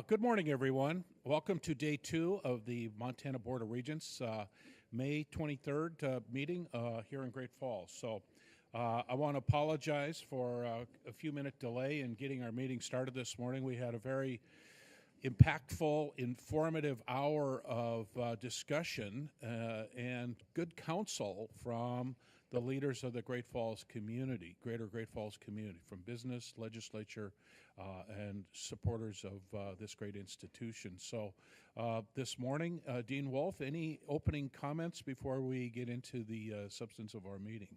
Good morning, everyone. Welcome to day 2 of the Montana Board of Regents May 23rd meeting here in Great Falls. So I want to apologize for a few-minute delay in getting our meeting started this morning. We had a very impactful, informative hour of discussion and good counsel from the leaders of the Great Falls community, greater Great Falls community, from business, legislature, and supporters of this great institution. So this morning, Dean Wolf, any opening comments before we get into the substance of our meeting?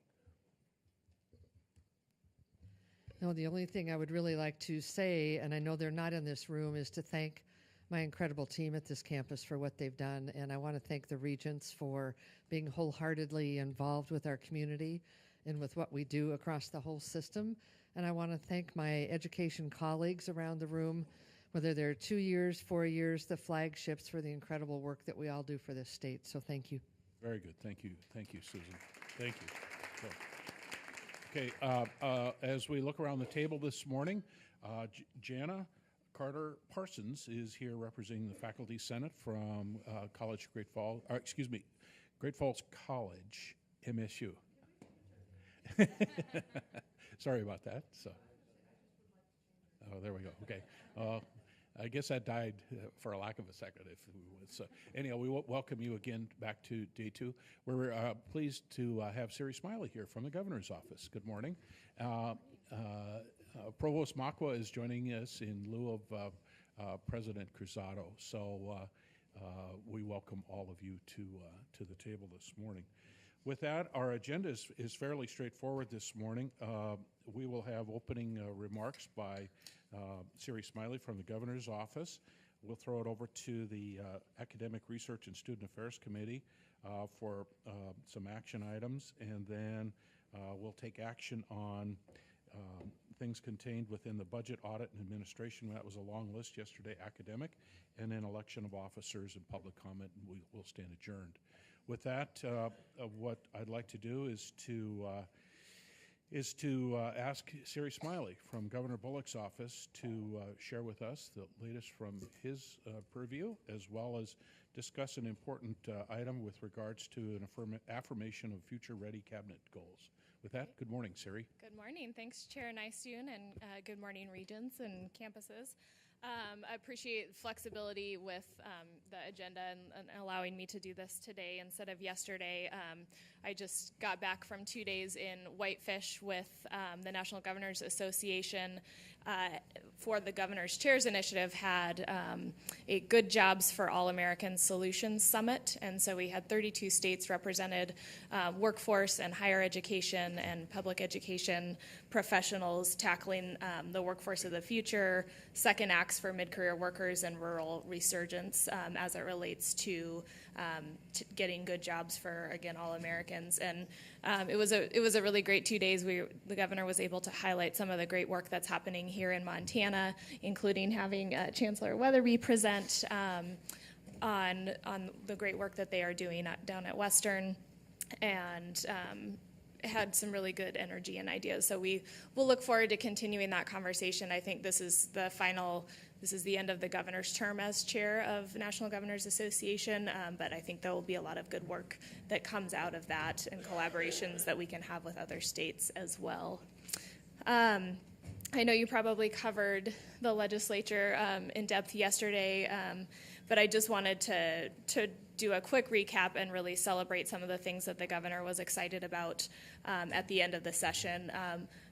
No, the only thing I would really like to say, and I know they're not in this room, is to thank my incredible team at this campus for what they've done. And I want to thank the Regents for being wholeheartedly involved with our community and with what we do across the whole system. And I want to thank my education colleagues around the room, whether they're 2 years, 4 years, the flagships, for the incredible work that we all do for this state. So thank you. Very good. Thank you. Thank you, Susan. Thank you. Okay, as we look around the table this morning, Jana Carter Parsons is here representing the Faculty Senate from Great Falls College, MSU. Sorry about that. So, there we go. Okay. I guess that died for a lack of a second, if we would. So, anyhow, we welcome you again back to day 2. We're pleased to have Siri Smiley here from the governor's office. Good morning. Provost Makwa is joining us in lieu of President Cruzado. So we welcome all of you to the table this morning. With that, our agenda is fairly straightforward this morning. We will have opening remarks by Siri Smiley from the governor's office. We'll throw it over to the Academic Research and Student Affairs Committee for some action items, and then we'll take action on things contained within the budget, audit, and administration. That was a long list yesterday, academic, and then election of officers and public comment, and we'll stand adjourned. With that, what I'd like to do is to ask Siri Smiley from Governor Bullock's office to share with us the latest from his purview, as well as discuss an important item with regards to an affirmation of future-ready cabinet goals. With that, good morning, Siri. Good morning. Thanks, Chair Nystuen, and good morning, Regents and campuses. I appreciate flexibility with the agenda and allowing me to do this today instead of yesterday. I just got back from 2 days in Whitefish with the National Governors Association for the Governor's Chairs Initiative, had a Good Jobs for All Americans Solutions Summit. And so we had 32 states represented, workforce and higher education and public education professionals tackling the workforce of the future, second acts for mid-career workers, and rural resurgence as it relates to getting good jobs for, again, all Americans. And it was a really great 2 days. The governor was able to highlight some of the great work that's happening here in Montana, including having Chancellor Weatherby present on the great work that they are doing down at Western, and had some really good energy and ideas. So we will look forward to continuing that conversation. I think this is the end of the governor's term as chair of National Governors Association, but I think there will be a lot of good work that comes out of that and collaborations that we can have with other states as well. I know you probably covered the legislature in depth yesterday, but I just wanted to do a quick recap and really celebrate some of the things that the governor was excited about at the end of the session.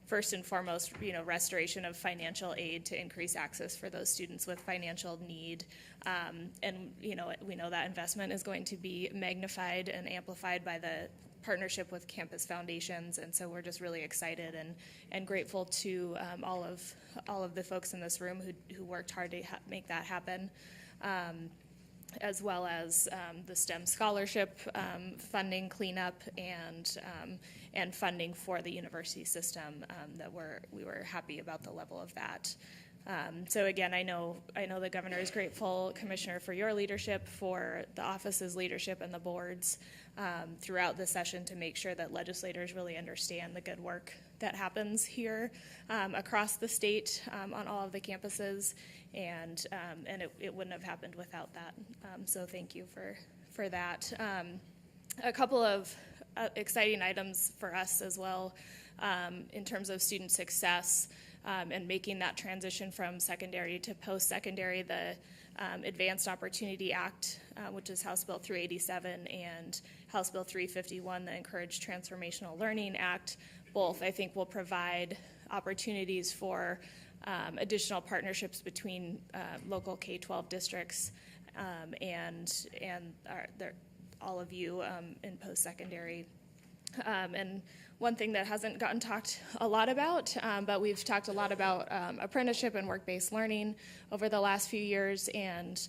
First and foremost, restoration of financial aid to increase access for those students with financial need. And we know that investment is going to be magnified and amplified by the partnership with campus foundations, and so we're just really excited and grateful to all of the folks in this room who worked hard to make that happen, as well as the STEM scholarship funding cleanup and funding for the university system. That we were happy about the level of that. So again, I know the governor is grateful, Commissioner, for your leadership, for the office's leadership and the board's throughout the session to make sure that legislators really understand the good work that happens here across the state on all of the campuses, and it wouldn't have happened without that. So thank you for that. A couple of exciting items for us as well in terms of student success and making that transition from secondary to post-secondary. The Advanced Opportunity Act, which is House Bill 387, and House Bill 351, the Encourage Transformational Learning Act, both I think will provide opportunities for additional partnerships between local K-12 districts and all of you in post-secondary. And one thing that hasn't gotten talked a lot about, but we've talked a lot about apprenticeship and work-based learning over the last few years, and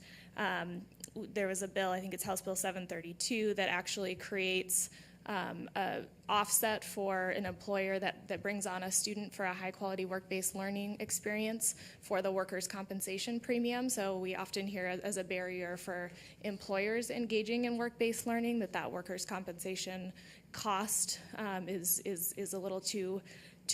there was a bill, I think it's House Bill 732, that actually creates a offset for an employer that brings on a student for a high-quality work-based learning experience for the workers' compensation premium. So we often hear as a barrier for employers engaging in work-based learning that workers' compensation cost is a little too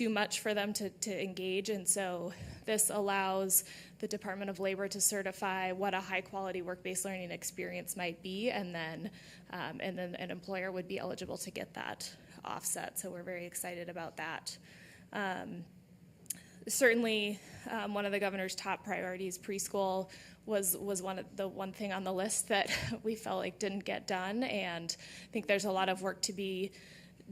much for them to engage, and so this allows the Department of Labor to certify what a high-quality work-based learning experience might be, and then an employer would be eligible to get that offset. So we're very excited about that. Certainly, one of the governor's top priorities, preschool, was one thing on the list that we felt like didn't get done, and I think there's a lot of work to be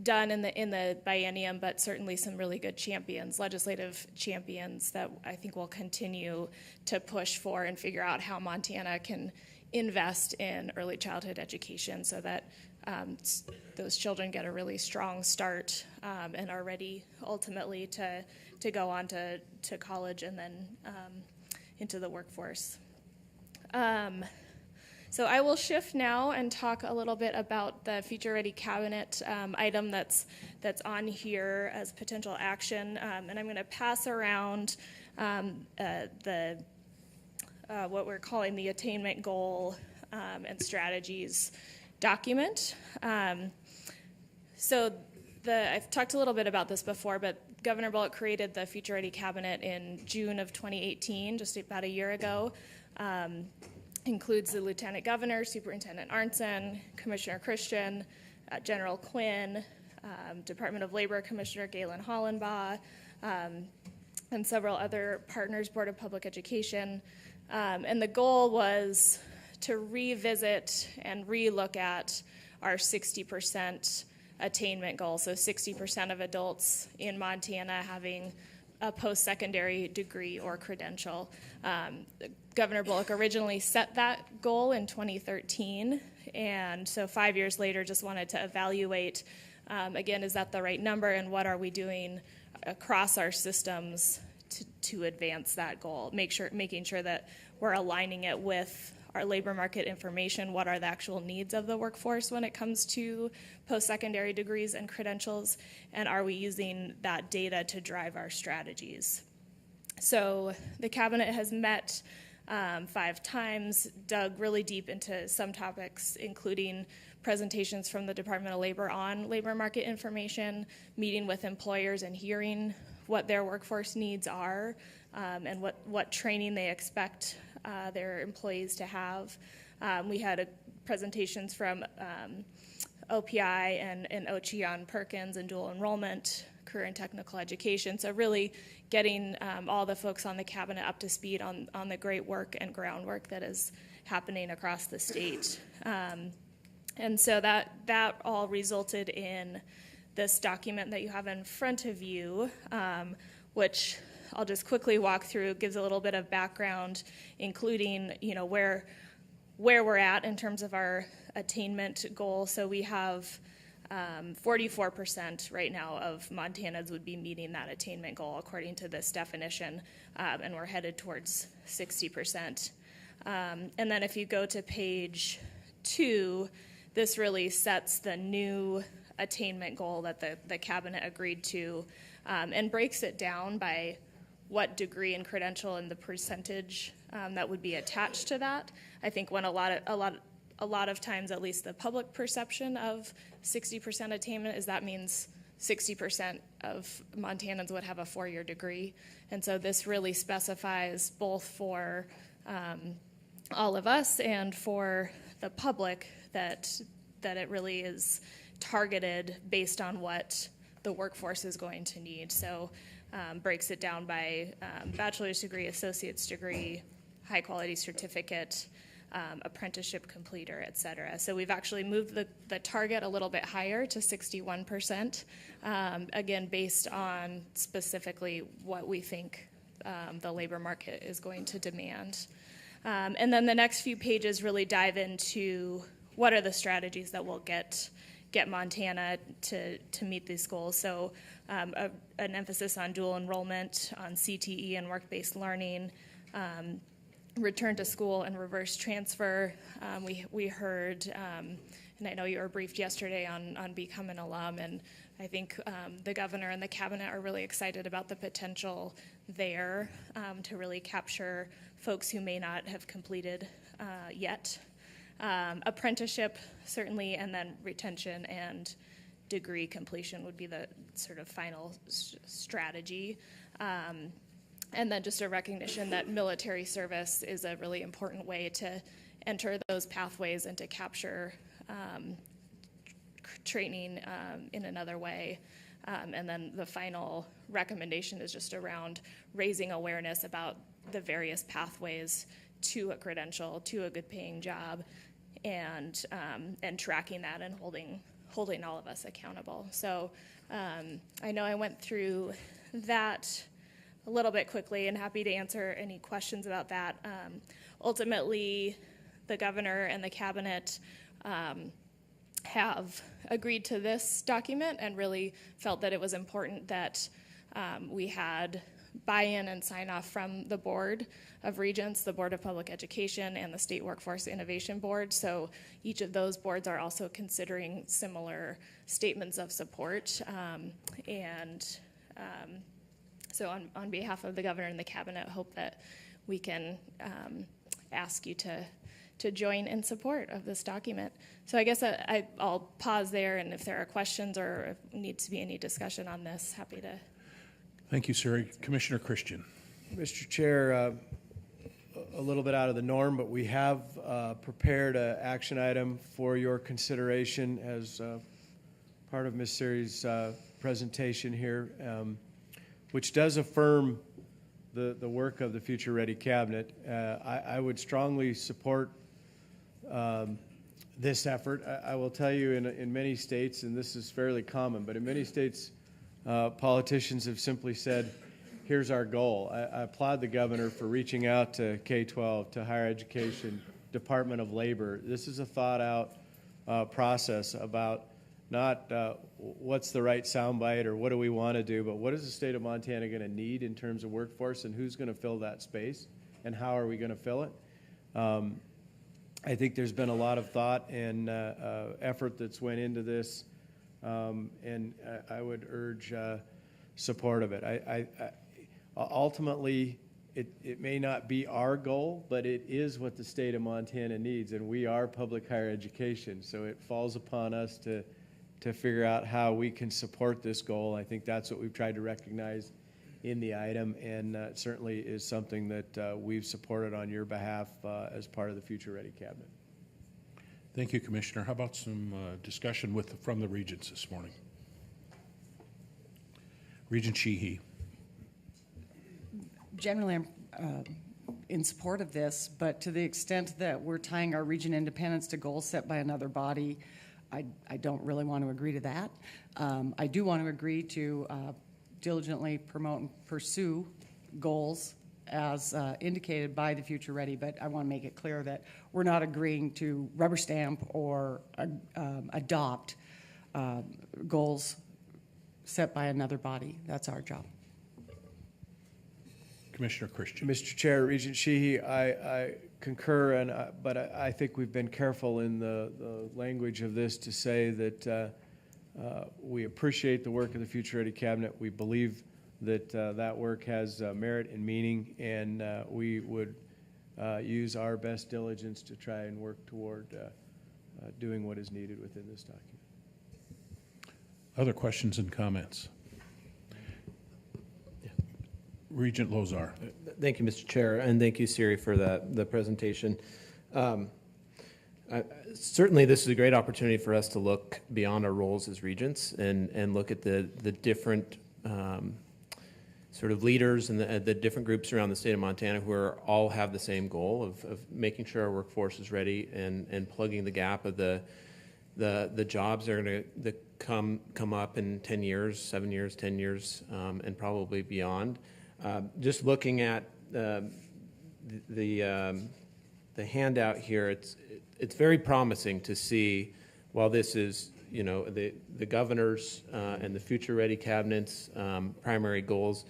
done in the biennium, but certainly some really good champions, legislative champions, that I think will continue to push for and figure out how Montana can invest in early childhood education so that those children get a really strong start and are ready ultimately to go on to college and then into the workforce. So I will shift now and talk a little bit about the Future Ready Cabinet item that's on here as potential action, and I'm going to pass around what we're calling the attainment goal and strategies document. So I've talked a little bit about this before, but Governor Bullock created the Future Ready Cabinet in June of 2018, just about a year ago. Includes the Lieutenant Governor, Superintendent Arntzen, Commissioner Christian, General Quinn, Department of Labor Commissioner Galen Hollenbaugh, and several other partners, Board of Public Education. And the goal was to revisit and relook at our 60% attainment goal, so 60% of adults in Montana having a post-secondary degree or credential. Governor Bullock originally set that goal in 2013, and so 5 years later just wanted to evaluate, again, is that the right number, and what are we doing across our systems to advance that goal, making sure that we're aligning it with our labor market information, what are the actual needs of the workforce when it comes to post-secondary degrees and credentials, and are we using that data to drive our strategies. So the cabinet has met 5 times, dug really deep into some topics, including presentations from the Department of Labor on labor market information, meeting with employers and hearing what their workforce needs are, and what training they expect their employees to have. We had presentations from OPI and OCHI on Perkins and dual enrollment, career and technical education. So really getting all the folks on the cabinet up to speed on the great work and groundwork that is happening across the state. And so that all resulted in this document that you have in front of you, which I'll just quickly walk through. It gives a little bit of background, including where we're at in terms of our attainment goal. So we have 44% right now of Montanans would be meeting that attainment goal according to this definition, and we're headed towards 60%. And then if you go to page 2, this really sets the new attainment goal that the cabinet agreed to, and breaks it down by what degree and credential and the percentage that would be attached to that. I think when a lot of times, at least the public perception of 60% attainment is that means 60% of Montanans would have a 4-year degree. And so this really specifies both for all of us and for the public that it really is targeted based on what the workforce is going to need. So breaks it down by bachelor's degree, associate's degree, high quality certificate, apprenticeship completer, et cetera. So we've actually moved the target a little bit higher to 61%, again, based on specifically what we think the labor market is going to demand. And then the next few pages really dive into what are the strategies that will get Montana to meet these goals. So an emphasis on dual enrollment, on CTE and work-based learning, return to school and reverse transfer. We heard, and I know you were briefed yesterday on Become an Alum, and I think the governor and the cabinet are really excited about the potential there to really capture folks who may not have completed yet. Apprenticeship, certainly, and then retention and degree completion would be the sort of final strategy. And then just a recognition that military service is a really important way to enter those pathways and to capture training in another way. And then the final recommendation is just around raising awareness about the various pathways to a credential, to a good paying job, and tracking that and holding all of us accountable. So I know I went through that a little bit quickly, and happy to answer any questions about that. Ultimately, the governor and the cabinet have agreed to this document and really felt that it was important that we had buy-in and sign-off from the Board of Regents, the Board of Public Education, and the State Workforce Innovation Board. So each of those boards are also considering similar statements of support. So on behalf of the governor and the cabinet, hope that we can ask you to join in support of this document. So I guess I'll pause there, and if there are questions or if needs to be any discussion on this, happy to. Thank you, sir. Commissioner Christian. Mr. Chair, a little bit out of the norm, but we have prepared an action item for your consideration as part of Ms. Suri's presentation here, which does affirm the work of the Future Ready Cabinet. I would strongly support this effort. I will tell you in many states, and this is fairly common, but in many states, politicians have simply said, here's our goal. I applaud the governor for reaching out to K-12, to higher education, Department of Labor. This is a thought-out process about not what's the right soundbite or what do we want to do, but what is the state of Montana going to need in terms of workforce, and who's going to fill that space, and how are we going to fill it? I think there's been a lot of thought and effort that's went into this, and I would urge support of it. Ultimately, it may not be our goal, but it is what the state of Montana needs, and we are public higher education, so it falls upon us to figure out how we can support this goal. I think that's what we've tried to recognize in the item, and it certainly is something that we've supported on your behalf as part of the Future Ready Cabinet. Thank you, Commissioner. How about some discussion from the regents this morning? Regent Sheehy. Generally, I'm in support of this, but to the extent that we're tying our region independence to goals set by another body, I don't really want to agree to that. I do want to agree to diligently promote and pursue goals as indicated by the Future Ready, but I want to make it clear that we're not agreeing to rubber stamp or adopt goals set by another body. That's our job. Commissioner Christian. Mr. Chair, Regent Sheehy, I concur, but I think we've been careful in the language of this to say that we appreciate the work of the Future Ready Cabinet. We believe that that work has merit and meaning, and we would use our best diligence to try and work toward doing what is needed within this document. Other questions and comments? Regent Lozar. Thank you, Mr. Chair, and thank you, Siri, for the presentation. Certainly, this is a great opportunity for us to look beyond our roles as regents and look at the different sort of leaders and the different groups around the state of Montana who all have the same goal of making sure our workforce is ready and plugging the gap of the jobs that are going to come up in 10 years, 7 years, 10 years, and probably beyond. Just looking at the handout here, it's very promising to see, while this is, you know, the governor's and the Future Ready Cabinet's primary goals,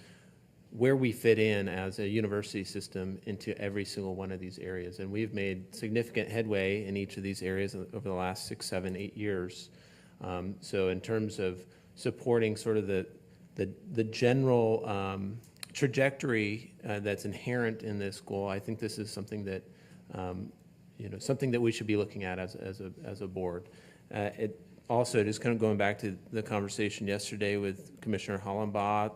where we fit in as a university system into every single one of these areas. And we've made significant headway in each of these areas over the last 6, 7, 8 years. So in terms of supporting sort of the general trajectory that's inherent in this goal, I think this is something that something that we should be looking at as a board. It also, just kind of going back to the conversation yesterday with Commissioner Hollenbaugh,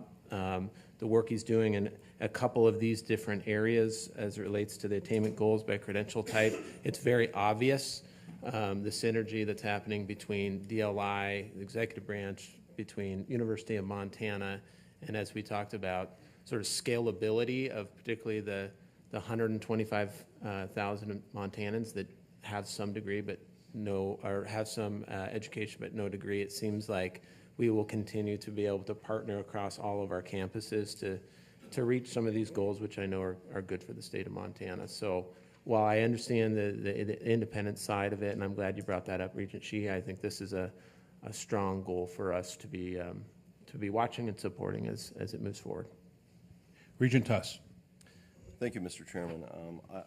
the work he's doing in a couple of these different areas as it relates to the attainment goals by credential type, it's very obvious the synergy that's happening between DLI, the executive branch, between University of Montana, and as we talked about, sort of scalability of particularly the 125,000 Montanans that have some degree but no, or have some education but no degree. It seems like we will continue to be able to partner across all of our campuses to reach some of these goals, which I know are good for the state of Montana. So while I understand the independent side of it, and I'm glad you brought that up, Regent Sheehy, I think this is a strong goal for us to be watching and supporting as it moves forward. Regent Tuss. Thank you, Mr. Chairman.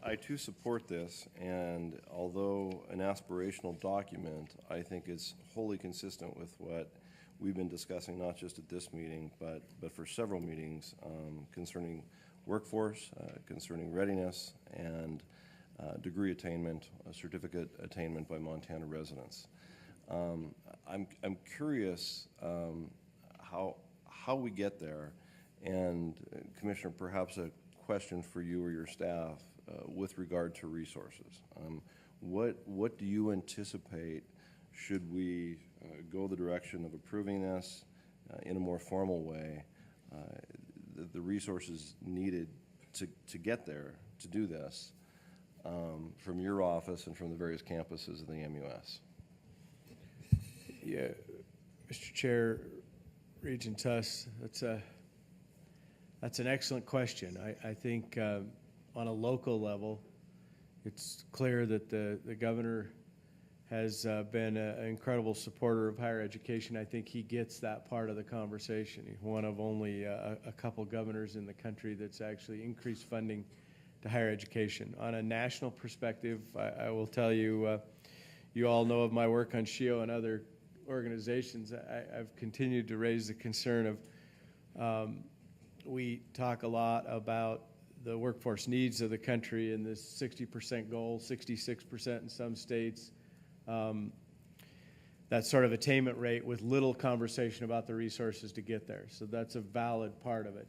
I too support this, and although an aspirational document, I think it's wholly consistent with what we've been discussing, not just at this meeting, but for several meetings concerning workforce, concerning readiness, and degree attainment, certificate attainment by Montana residents. I'm curious how we get there, and Commissioner, perhaps a question for you or your staff with regard to resources. What do you anticipate, should we go the direction of approving this in a more formal way, the resources needed to get there, to do this, from your office and from the various campuses of the MUS? Yeah, Mr. Chair, Regent Tuss, that's an excellent question. I think on a local level, it's clear that the governor has been an incredible supporter of higher education. I think he gets that part of the conversation. He's one of only a couple governors in the country that's actually increased funding to higher education. On a national perspective, I will tell you, you all know of my work on SHIO and other organizations. I've continued to raise the concern of we talk a lot about the workforce needs of the country and this 60% goal, 66% in some states. That sort of attainment rate with little conversation about the resources to get there. So that's a valid part of it.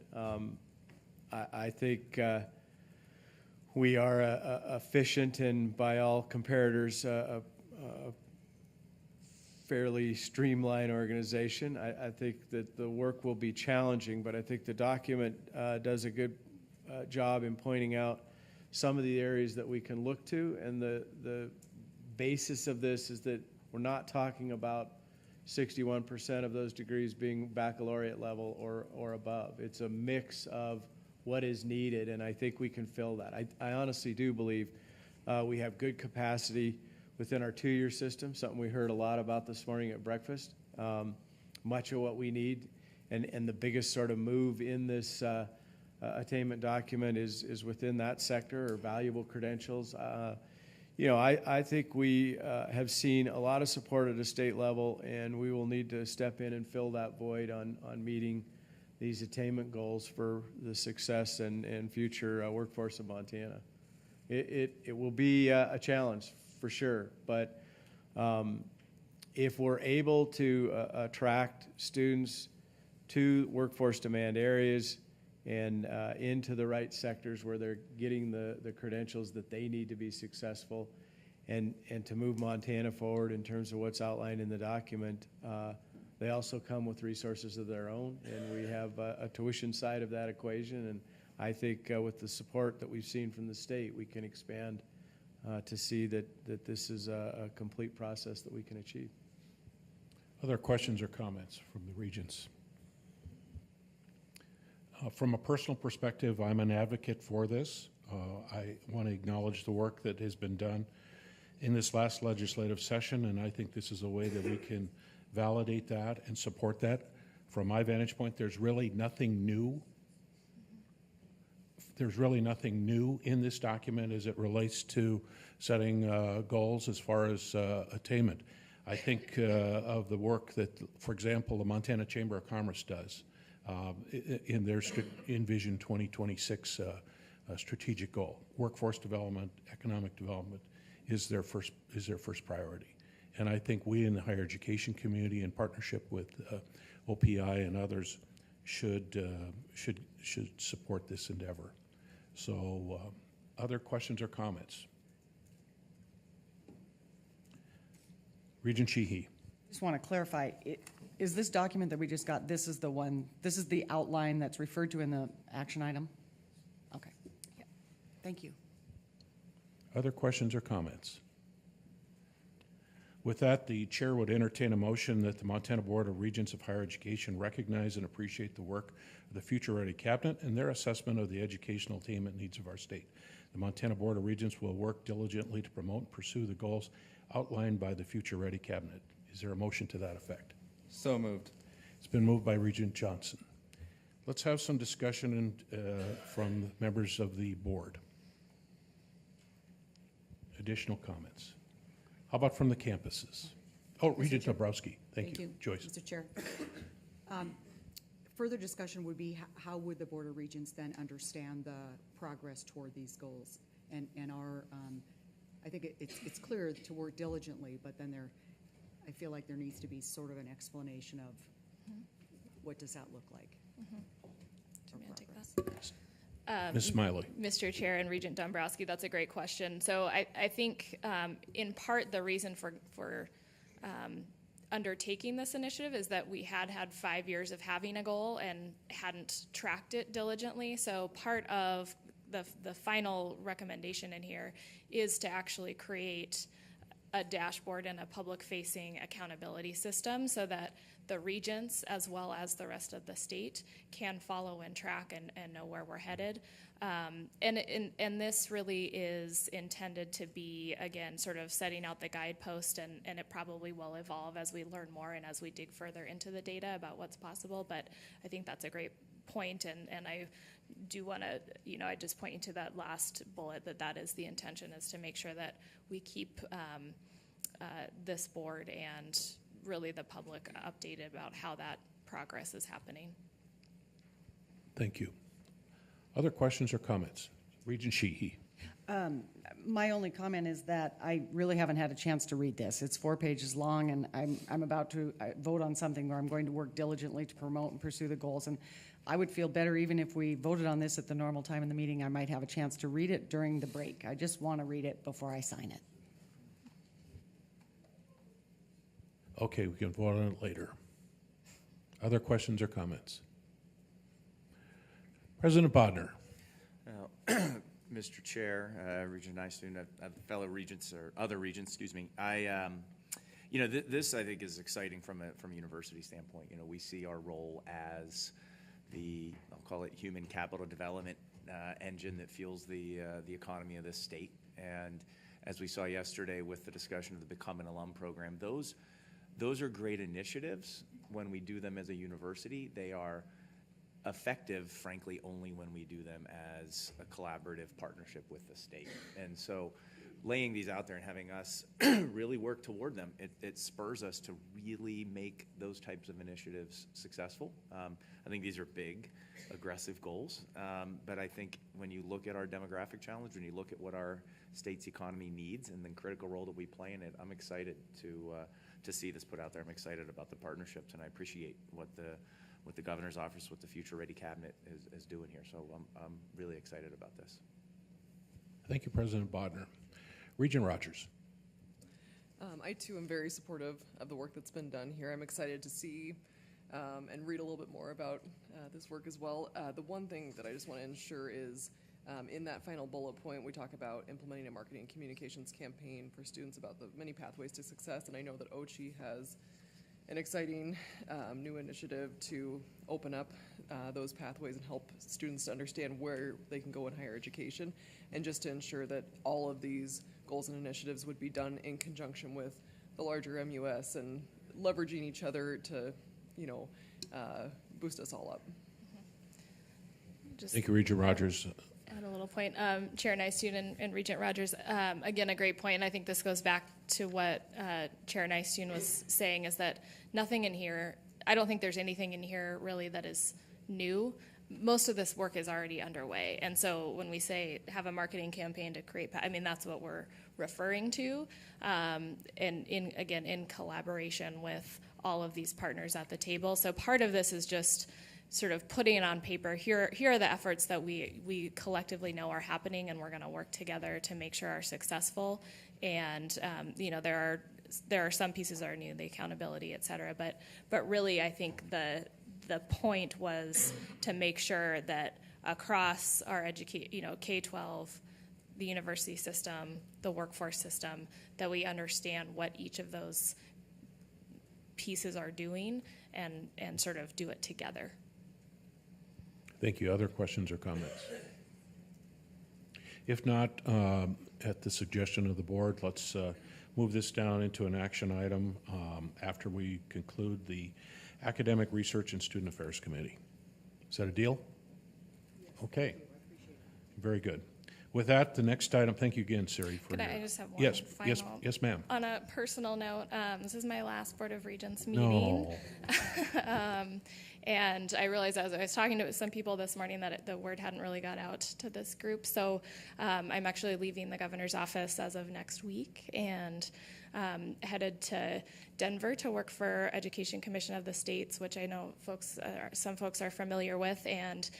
I think we are efficient and by all comparators a fairly streamlined organization. I think that the work will be challenging, but I think the document does a good job in pointing out some of the areas that we can look to, and the basis of this is that we're not talking about 61% of those degrees being baccalaureate level or above. It's a mix of what is needed, and I think we can fill that. I honestly do believe we have good capacity within our two-year system, something we heard a lot about this morning at breakfast. Much of what we need, and the biggest sort of move in this attainment document is within that sector, or valuable credentials. I think we have seen a lot of support at a state level, and we will need to step in and fill that void on meeting these attainment goals for the success and future workforce of Montana. It will be a challenge for sure, but if we're able to attract students to workforce demand areas and into the right sectors where they're getting the credentials that they need to be successful, and to move Montana forward in terms of what's outlined in the document, they also come with resources of their own, and we have a tuition side of that equation, and I think with the support that we've seen from the state, we can expand to see that this is a complete process that we can achieve. Other questions or comments from the regents? From a personal perspective, I'm an advocate for this. I want to acknowledge the work that has been done in this last legislative session, and I think this is a way that we can validate that and support that. From my vantage point, there's really nothing new. There's really nothing new in this document as it relates to setting goals as far as attainment. I think of the work that, for example, the Montana Chamber of Commerce does in their Envision 2026 strategic goal. Workforce development, economic development is their first priority. And I think we in the higher education community, in partnership with OPI and others, should support this endeavor. So, other questions or comments? Regent Sheehy. Just want to clarify, is this document that we just got, this is the outline that's referred to in the action item? Okay. Yeah. Thank you. Other questions or comments? With that, the chair would entertain a motion that the Montana Board of Regents of Higher Education recognize and appreciate the work of the Future Ready Cabinet and their assessment of the educational attainment needs of our state. The Montana Board of Regents will work diligently to promote and pursue the goals outlined by the Future Ready Cabinet. Is there a motion to that effect? So moved. It's been moved by Regent Johnson. Let's have some discussion from members of the board. Additional comments? How about from the campuses? Oh, Regent Dabrowski. Thank you. Joyce. Mr. Chair. Further discussion would be how would the Board of Regents then understand the progress toward these goals? And our, I think it's clear to work diligently, but then I feel like there needs to be sort of an explanation of what does that look like. Do you want to take that? Ms. Smiley. Mr. Chair and Regent Dombrowski, that's a great question. So I think in part the reason for undertaking this initiative is that we had 5 years of having a goal and hadn't tracked it diligently. So part of the final recommendation in here is to actually create a dashboard and a public-facing accountability system so that the regents, as well as the rest of the state, can follow and track and know where we're headed. And this really is intended to be, again, sort of setting out the guidepost, and it probably will evolve as we learn more and as we dig further into the data about what's possible. But I think that's a great point, and I do want to, I just point you to that last bullet that is the intention, is to make sure that we keep this board and really the public updated about how that progress is happening. Thank you. Other questions or comments? Regent Sheehy. My only comment is that I really haven't had a chance to read this. It's 4 pages long, and I'm about to vote on something where I'm going to work diligently to promote and pursue the goals. And I would feel better even if we voted on this at the normal time in the meeting. I might have a chance to read it during the break. I just want to read it before I sign it. Okay, we can vote on it later. Other questions or comments? President Bodnar. Mr. Chair, Regent Nystuen, fellow regents or other regents, excuse me. This I think is exciting from a university standpoint. We see our role as I'll call it human capital development engine that fuels the economy of this state. And as we saw yesterday with the discussion of the Become an Alum program, those are great initiatives when we do them as a university. They are effective, frankly, only when we do them as a collaborative partnership with the state. And so laying these out there and having us really work toward them, it spurs us to really make those types of initiatives successful. I think these are big, aggressive goals, but I think when you look at our demographic challenge, when you look at what our state's economy needs and the critical role that we play in it, I'm excited to to see this put out there. I'm excited about the partnerships, and I appreciate what the governor's office, what the Future Ready Cabinet is doing here. So I'm really excited about this. Thank you, President Bodnar. Regent Rogers. I too am very supportive of the work that's been done here. I'm excited to see and read a little bit more about this work as well. The one thing that I just want to ensure is in that final bullet point, we talk about implementing a marketing and communications campaign for students about the many pathways to success. And I know that OCHI has an exciting new initiative to open up those pathways and help students to understand where they can go in higher education, and just to ensure that all of these goals and initiatives would be done in conjunction with the larger MUS and leveraging each other to, boost us all up. Just Thank you, Regent Rogers. add a little point. Chair Nystuen and Regent Rogers, again, a great point. And I think this goes back to what Chair Nystuen was saying, is that nothing in here, I don't think there's anything in here really that is new. Most of this work is already underway. And so when we say have a marketing campaign to create, that's what we're referring to. And in collaboration with all of these partners at the table. So part of this is just sort of putting it on paper. Here are the efforts that we collectively know are happening, and we're going to work together to make sure are successful. And there are some pieces that are new, the accountability, et cetera. But really, I think the point was to make sure that across our K-12, the university system, the workforce system, that we understand what each of those pieces are doing and sort of do it together. Thank you. Other questions or comments? If not, at the suggestion of the board, let's move this down into an action item after we conclude the Academic Research and Student Affairs Committee. Is that a deal? Okay. Very good. With that, the next item, thank you again, Siri. Could I just have one final? Yes, ma'am. On a personal note, this is my last Board of Regents meeting. No. And I realized as I was talking to some people this morning that the word hadn't really got out to this group. So I'm actually leaving the governor's office as of next week and headed to Denver to work for Education Commission of the States, which I know some folks are familiar with, and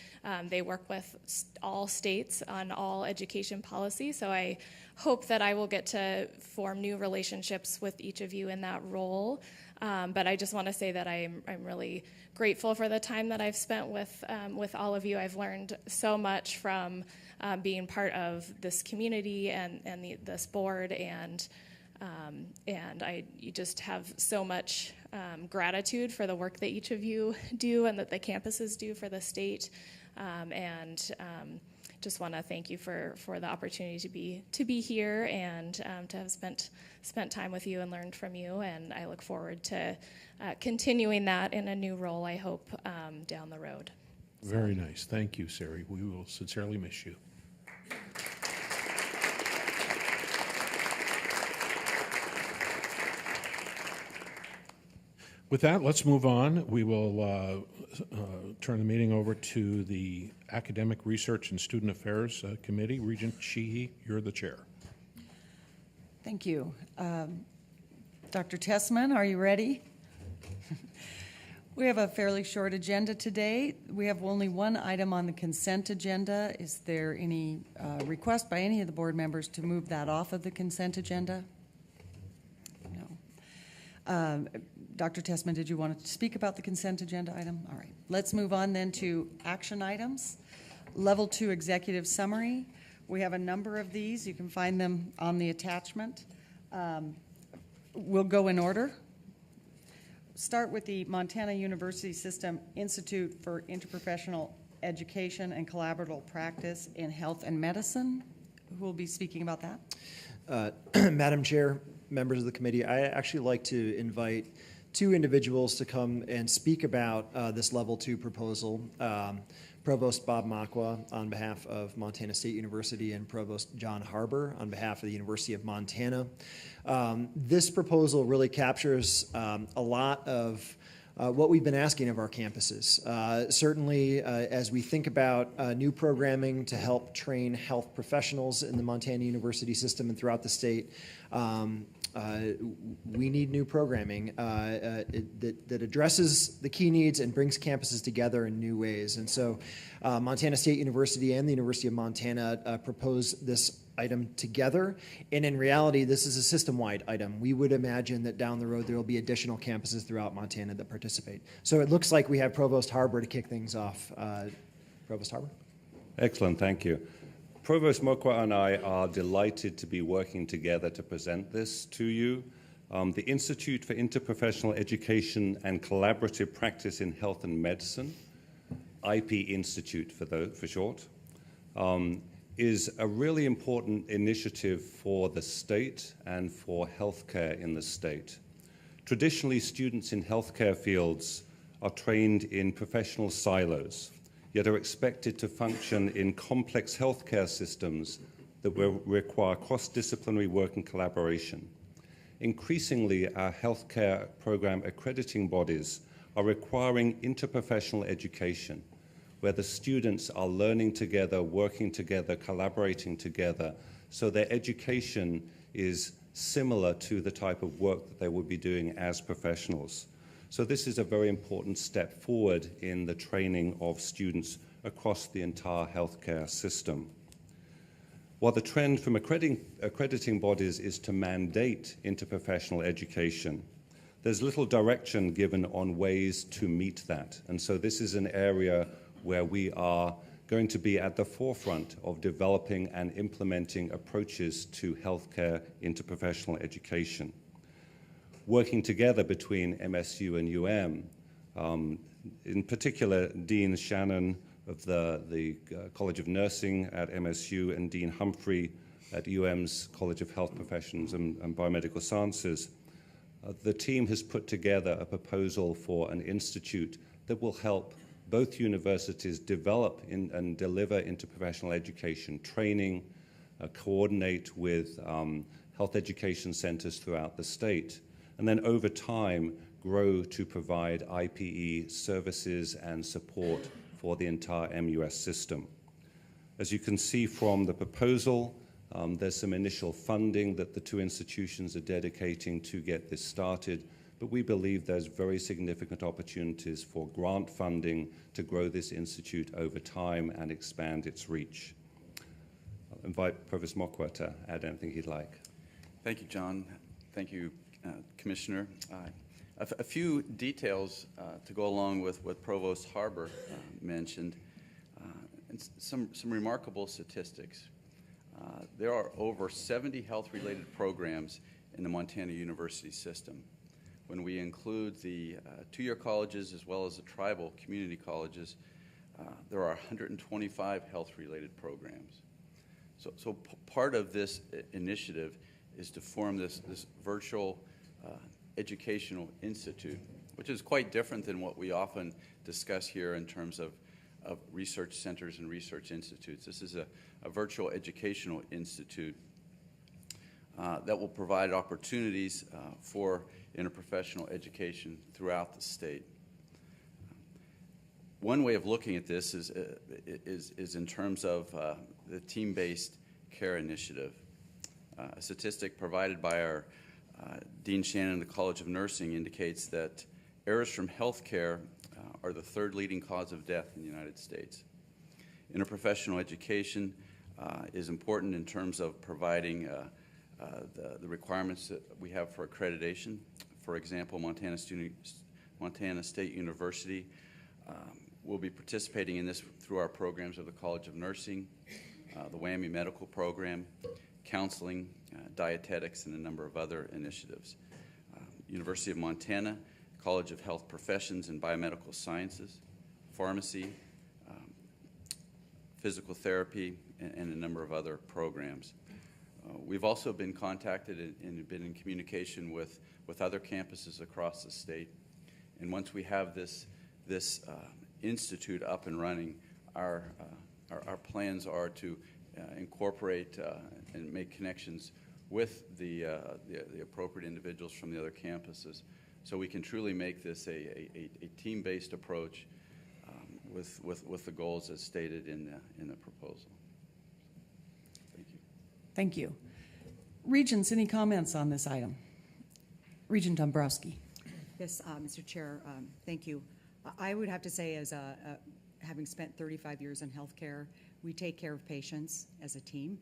they work with all states on all education policy. So I hope that I will get to form new relationships with each of you in that role. But I just want to say that I'm really grateful for the time that I've spent with all of you. I've learned so much from being part of this community and this board, and you just have so much gratitude for the work that each of you do and that the campuses do for the state, just want to thank you for the opportunity to be here and to have spent time with you and learned from you, and I look forward to continuing that in a new role, I hope, down the road. Very nice. Thank you, Sari. We will sincerely miss you. With that, let's move on. We will turn the meeting over to the Academic Research and Student Affairs Committee. Regent Sheehy, you're the chair. Thank you. Dr. Tessman, are you ready? We have a fairly short agenda today. We have only one item on the consent agenda. Is there any request by any of the board members to move that off of the consent agenda? No. Dr. Tessman, did you want to speak about the consent agenda item? All right. Let's move on then to action items. Level 2 executive summary. We have a number of these. You can find them on the attachment. We'll go in order. Start with the Montana University System Institute for Interprofessional Education and Collaborative Practice in Health and Medicine. Who will be speaking about that? Madam Chair, members of the committee, I actually like to invite two individuals to come and speak about this Level 2 proposal. Provost Bob Makwa on behalf of Montana State University and Provost John Harbour on behalf of the University of Montana. This proposal really captures a lot of what we've been asking of our campuses. Certainly, as we think about new programming to help train health professionals in the Montana University system and throughout the state, we need new programming that addresses the key needs and brings campuses together in new ways. And so Montana State University and the University of Montana proposed this item together, and in reality, this is a system-wide item. We would imagine that down the road there will be additional campuses throughout Montana that participate. So it looks like we have Provost Harbor to kick things off. Provost Harbor? Excellent, thank you. Provost Mokwa and I are delighted to be working together to present this to you. The Institute for Interprofessional Education and Collaborative Practice in Health and Medicine, IP Institute for short, is a really important initiative for the state and for healthcare in the state. Traditionally, students in healthcare fields are trained in professional silos, yet are expected to function in complex healthcare systems that will require cross-disciplinary work and collaboration. Increasingly, our healthcare program accrediting bodies are requiring interprofessional education, where the students are learning together, working together, collaborating together, so their education is similar to the type of work that they would be doing as professionals. So this is a very important step forward in the training of students across the entire healthcare system. While the trend from accrediting bodies is to mandate interprofessional education, there's little direction given on ways to meet that. And so this is an area where we are going to be at the forefront of developing and implementing approaches to healthcare interprofessional education. Working together between MSU and in particular, Dean Shannon of the College of Nursing at MSU and Dean Humphrey at UM's College of Health Professions and Biomedical Sciences, the team has put together a proposal for an institute that will help both universities develop and deliver interprofessional education training, coordinate with health education centers throughout the state, and then over time grow to provide IPE services and support for the entire MUS system. As you can see from the proposal, there's some initial funding that the two institutions are dedicating to get this started, but we believe there's very significant opportunities for grant funding to grow this institute over time and expand its reach. I'll invite Provost Mokwa to add anything he'd like. Thank you, John. Thank you, Commissioner. A few details to go along with what Provost Harbor mentioned, and some remarkable statistics. There are over 70 health-related programs in the Montana University system. When we include the two-year colleges as well as the tribal community colleges, there are 125 health-related programs. So part of this initiative is to form this virtual educational institute, which is quite different than what we often discuss here in terms of research centers and research institutes. This is a virtual educational institute that will provide opportunities for interprofessional education throughout the state. One way of looking at this is in terms of the team-based care initiative. A statistic provided by our Dean Shannon of the College of Nursing indicates that errors from health care are the third leading cause of death in the United States. Interprofessional education is important in terms of providing the requirements that we have for accreditation. For example, Montana State University will be participating in this through our programs of the College of Nursing, the WAMI Medical Program, counseling, dietetics, and a number of other initiatives. University of Montana, College of Health Professions and Biomedical Sciences, pharmacy, physical therapy, and a number of other programs. We've also been contacted and been in communication with other campuses across the state. And once we have this institute up and running, our plans are to incorporate and make connections with the appropriate individuals from the other campuses, so we can truly make this a team-based approach with the goals as stated in the proposal. Thank you. Thank you. Regents, any comments on this item? Regent Dombrowski. Yes, Mr. Chair, thank you. I would have to say, as having spent 35 years in healthcare, we take care of patients as a team.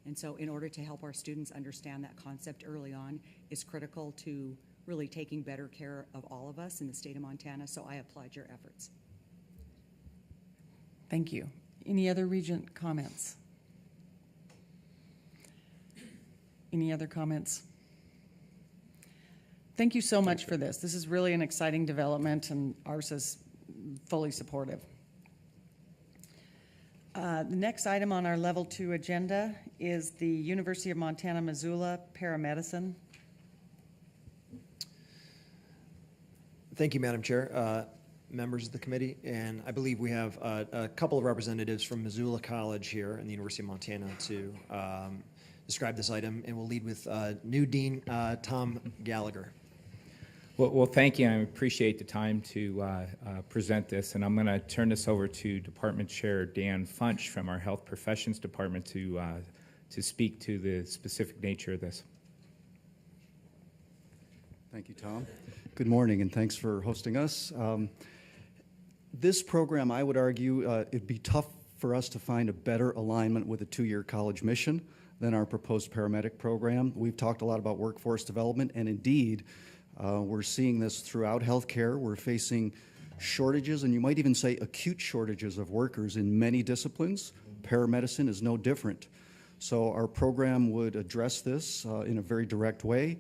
And so in order to help our students understand that concept early on is critical to really taking better care of all of us in the state of Montana. So I applaud your efforts. Thank you. Any other Regent comments? Any other comments? Thank you so much for this. This is really an exciting development, and ours is fully supportive. The next item on our Level 2 agenda is the University of Montana Missoula Paramedicine. Thank you, Madam Chair, members of the committee, and I believe we have a couple of representatives from Missoula College here in the University of Montana to describe this item, and we'll lead with new Dean Tom Gallagher. Well, thank you. I appreciate the time to present this, and I'm going to turn this over to Department Chair Dan Funch from our Health Professions Department to speak to the specific nature of this. Thank you, Tom. Good morning, and thanks for hosting us. This program, I would argue, it'd be tough for us to find a better alignment with a two-year college mission than our proposed paramedic program. We've talked a lot about workforce development, and indeed, we're seeing this throughout healthcare. We're facing shortages, and you might even say acute shortages of workers in many disciplines. Paramedicine is no different. So our program would address this in a very direct way.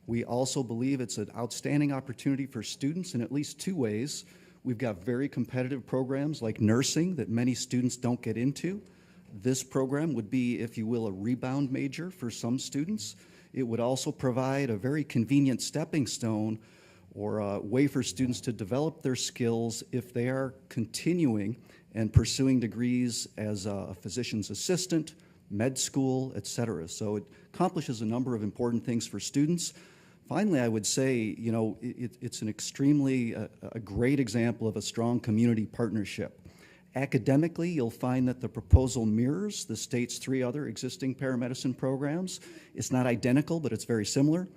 We also believe it's an outstanding opportunity for students in at least two ways. We've got very competitive programs like nursing that many students don't get into. This program would be, if you will, a rebound major for some students. It would also provide a very convenient stepping stone or a way for students to develop their skills if they are continuing and pursuing degrees as a physician's assistant, med school, et cetera. So it accomplishes a number of important things for students. Finally, I would say, you know, it's an extremely a great example of a strong community partnership. Academically, you'll find that the proposal mirrors the state's three other existing paramedicine programs. It's not identical, but it's very similar.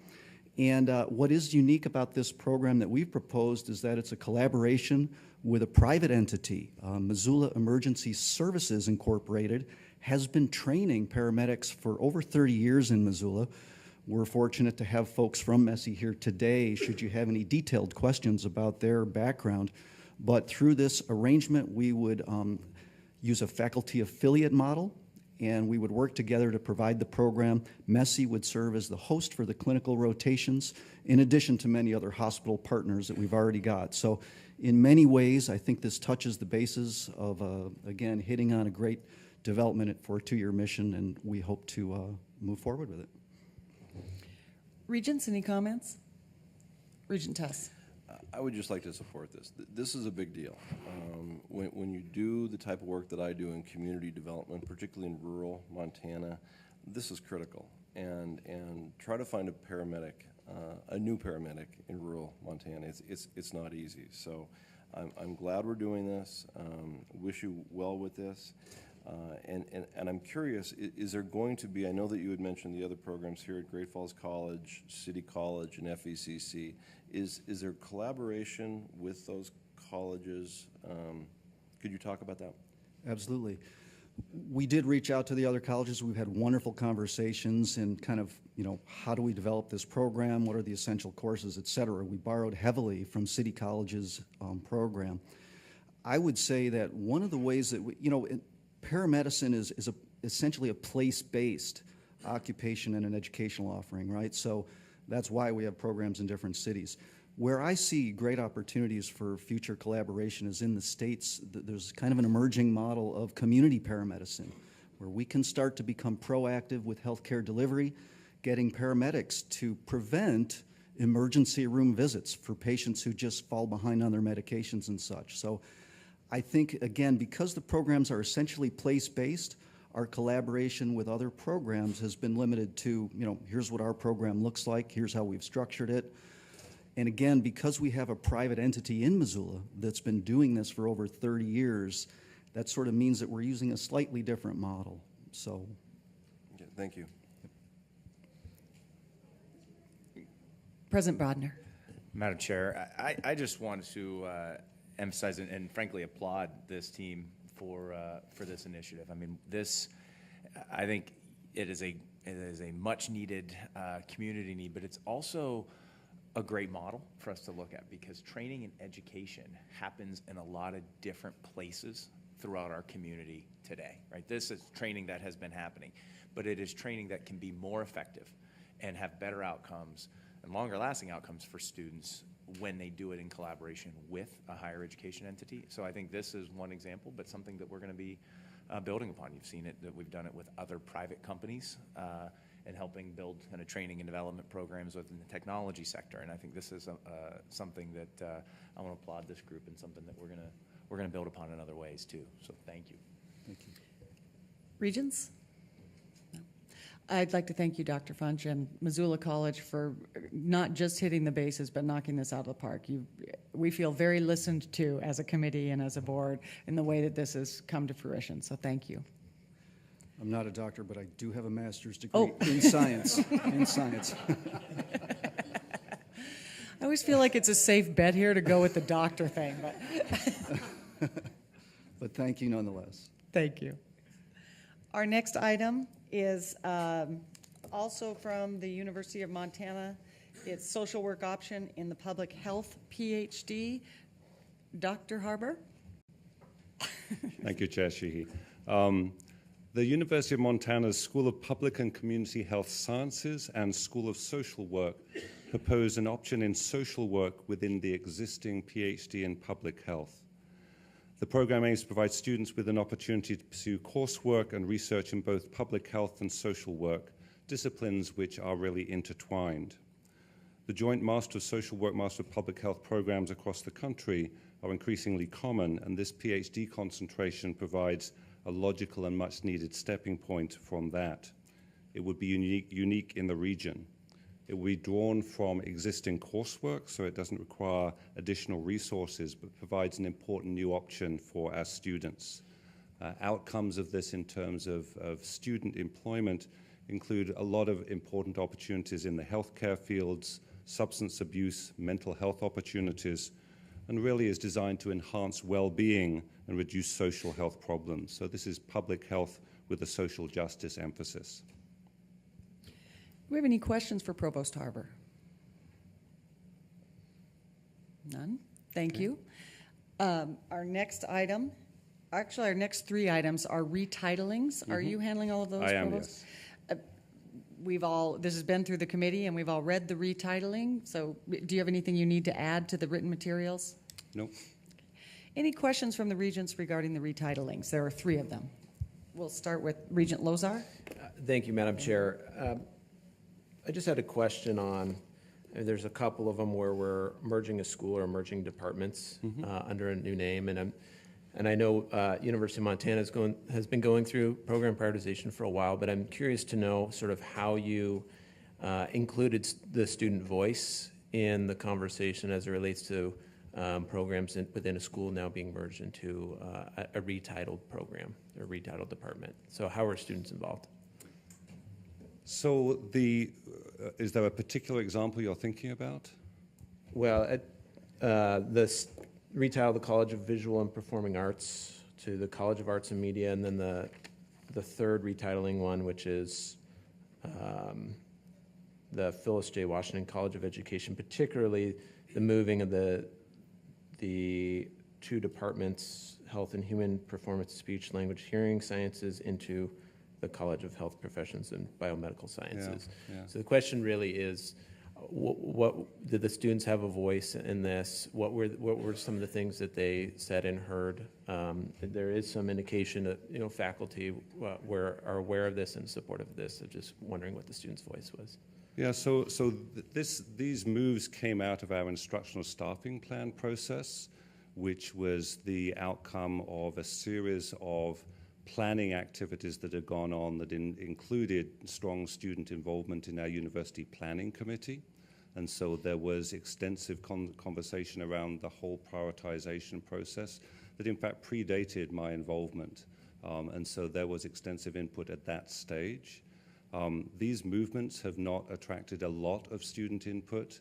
And what is unique about this program that we've proposed is that it's a collaboration with a private entity. Missoula Emergency Services Incorporated has been training paramedics for over 30 years in Missoula. We're fortunate to have folks from MESI here today, should you have any detailed questions about their background. But through this arrangement, we would use a faculty affiliate model, and we would work together to provide the program. MESI would serve as the host for the clinical rotations, in addition to many other hospital partners that we've already got. So in many ways, I think this touches the basis of, again, hitting on a great development for a two-year mission, and we hope to move forward with it. Regents, any comments? Regent Tuss. I would just like to support this. This is a big deal. When you do the type of work that I do in community development, particularly in rural Montana, this is critical. And try to find a paramedic, a new paramedic in rural Montana. It's not easy. So I'm glad we're doing this. Wish you well with this. And I'm curious, is there going to be, I know that you had mentioned the other programs here at Great Falls College, City College, and FECC. Is there collaboration with those colleges? Could you talk about that? Absolutely. We did reach out to the other colleges. We've had wonderful conversations and kind of, you know, how do we develop this program? What are the essential courses, et cetera? We borrowed heavily from City College's program. I would say that one of the ways that we, you know, paramedicine is essentially a place-based occupation and an educational offering, right? So that's why we have programs in different cities. Where I see great opportunities for future collaboration is in the states. There's kind of an emerging model of community paramedicine, where we can start to become proactive with healthcare delivery, getting paramedics to prevent emergency room visits for patients who just fall behind on their medications and such. So I think, again, because the programs are essentially place-based, our collaboration with other programs has been limited to, you know, here's what our program looks like, here's how we've structured it. And again, because we have a private entity in Missoula that's been doing this for over 30 years, that sort of means that we're using a slightly different model. So, okay, thank you. President Brodner. Madam Chair, I just want to emphasize and frankly applaud this team for this initiative. I mean, I think it is a much needed community need, but it's also a great model for us to look at, because training and education happens in a lot of different places throughout our community today, right? This is training that has been happening, but it is training that can be more effective and have better outcomes and longer lasting outcomes for students when they do it in collaboration with a higher education entity. So I think this is one example, but something that we're going to be building upon. You've seen it, that we've done it with other private companies and helping build kind of training and development programs within the technology sector. And I think this is something that I want to applaud this group, and something that we're going to build upon in other ways too. So thank you. Thank you. Regents? No. I'd like to thank you, Dr. Funch, and Missoula College for not just hitting the bases, but knocking this out of the park. We feel very listened to as a committee and as a board in the way that this has come to fruition, so thank you. I'm not a doctor, but I do have a master's degree in science. In science. I always feel like it's a safe bet here to go with the doctor thing, but But thank you nonetheless. thank you. Our next item is also from the University of Montana. It's social work option in the public health PhD. Dr. Harbour? Thank you, Chair Sheehy. The University of Montana's School of Public and Community Health Sciences and School of Social Work propose an option in social work within the existing PhD in public health. The program aims to provide students with an opportunity to pursue coursework and research in both public health and social work, disciplines which are really intertwined. The joint Master of Social Work, Master of Public Health programs across the country are increasingly common, and this PhD concentration provides a logical and much needed stepping point from that. It would be unique in the region. It will be drawn from existing coursework, so it doesn't require additional resources, but provides an important new option for our students. Outcomes of this in terms of student employment include a lot of important opportunities in the healthcare fields, substance abuse, mental health opportunities, and really is designed to enhance well-being and reduce social health problems. So this is public health with a social justice emphasis. Do we have any questions for Provost Harbour? None? Thank you. Our next item, actually our next three items are retitlings. Are you handling all of those, I am, Provost? yes. This has been through the committee and we've all read the retitling. So do you have anything you need to add to the written materials? Nope. Any questions from the regents regarding the retitlings? There are three of them. We'll start with Regent Lozar. Thank you, Madam Chair. I just had a question on, there's a couple of them where we're merging a school or merging departments under a new name, and I know University of Montana has been going through program prioritization for a while, but I'm curious to know sort of how you included the student voice in the conversation as it relates to programs within a school now being merged into a retitled program, a retitled department. So how are students involved? So is there a particular example you're thinking about? Well, retitle the College of Visual and Performing Arts to the College of Arts and Media, and then the third retitling one, which is the Phyllis J. Washington College of Education, particularly the moving of the two departments, Health and Human Performance, Speech, Language, Hearing Sciences, into the College of Health Professions and Biomedical Sciences. Yeah. So the question really is, what did the students have a voice in this? What were some of the things that they said and heard? There is some indication that faculty are aware of this and supportive of this. So just wondering what the students' voice was. Yeah, so these moves came out of our instructional staffing plan process, which was the outcome of a series of planning activities that had gone on that included strong student involvement in our university planning committee. And so there was extensive conversation around the whole prioritization process that in fact predated my involvement. And so there was extensive input at that stage. These movements have not attracted a lot of student input,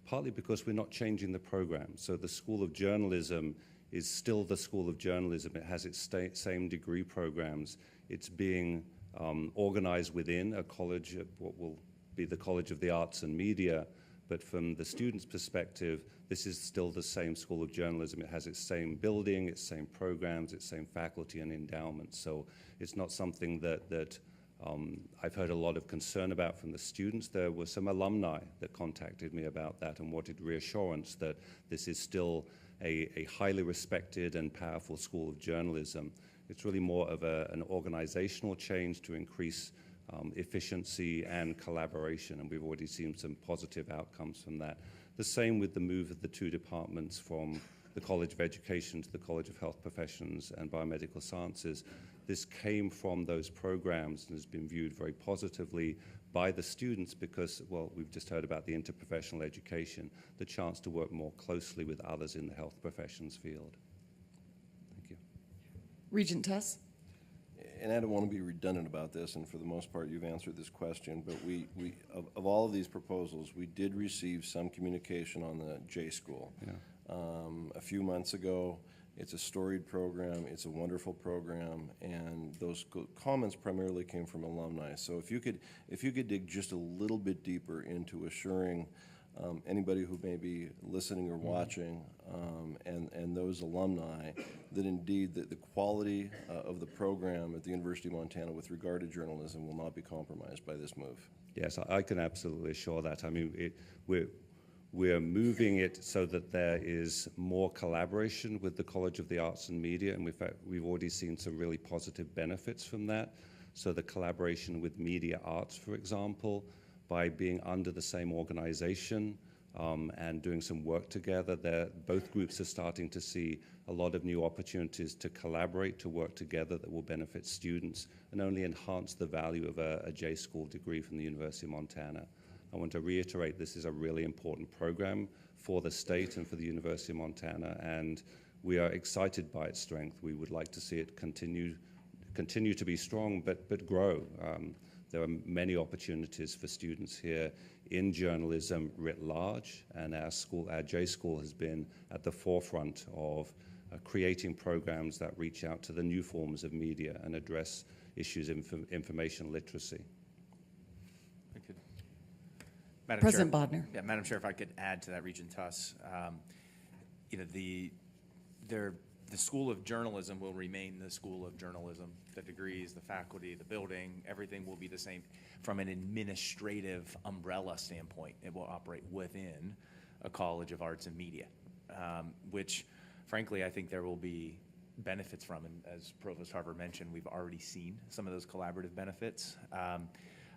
partly because we're not changing the program. So the School of Journalism is still the School of Journalism. It has its same degree programs. It's being organized within a college, what will be the College of the Arts and Media, but from the student's perspective, this is still the same School of Journalism. It has its same building, its same programs, its same faculty and endowments. So it's not something that I've heard a lot of concern about from the students. There were some alumni that contacted me about that and wanted reassurance that this is still a highly respected and powerful School of Journalism. It's really more of an organizational change to increase efficiency and collaboration, and we've already seen some positive outcomes from that. The same with the move of the two departments from the College of Education to the College of Health Professions and Biomedical Sciences. This came from those programs and has been viewed very positively by the students because, well, we've just heard about the interprofessional education, the chance to work more closely with others in the health professions field. Thank you. Regent Tuss? And I don't want to be redundant about this, and for the most part, you've answered this question, but of all of these proposals, we did receive some communication on the J School. Yeah. A few months ago. It's a storied program, it's a wonderful program, and those comments primarily came from alumni. So if you could dig just a little bit deeper into assuring anybody who may be listening or watching and those alumni that indeed the quality of the program at the University of Montana with regard to journalism will not be compromised by this move. Yes, I can absolutely assure that. I mean, we're moving it so that there is more collaboration with the College of the Arts and Media, and we've already seen some really positive benefits from that. So the collaboration with media arts, for example, by being under the same organization and doing some work together, both groups are starting to see a lot of new opportunities to collaborate, to work together that will benefit students and only enhance the value of a J School degree from the University of Montana. I want to reiterate this is a really important program for the state and for the University of Montana, and we are excited by its strength. We would like to see it continue to be strong, but grow. There are many opportunities for students here in journalism writ large, and our J School has been at the forefront of creating programs that reach out to the new forms of media and address issues of information literacy. Madam President Chair, Bodner. Yeah, Madam Chair, if I could add to that, Regent Tuss, the School of Journalism will remain the School of Journalism. The degrees, the faculty, the building, everything will be the same. From an administrative umbrella standpoint, it will operate within a College of Arts and Media, which, frankly, I think there will be benefits from. And as Provost Harbour mentioned, we've already seen some of those collaborative benefits.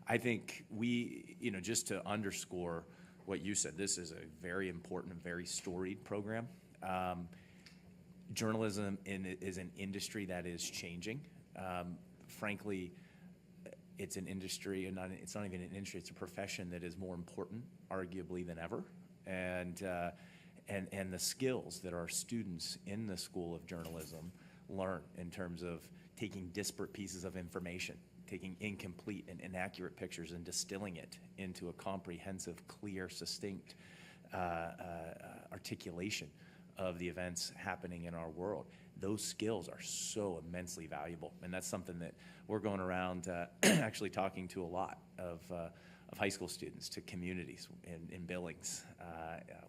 I think just to underscore what you said, this is a very important and very storied program. Journalism is an industry that is changing. Frankly, it's an industry, and it's not even an industry, it's a profession that is more important, arguably, than ever. And the skills that our students in the School of Journalism learn in terms of taking disparate pieces of information, taking incomplete and inaccurate pictures and distilling it into a comprehensive, clear, succinct articulation of the events happening in our world. Those skills are so immensely valuable, and that's something that we're going around actually talking to a lot of high school students, to communities in Billings.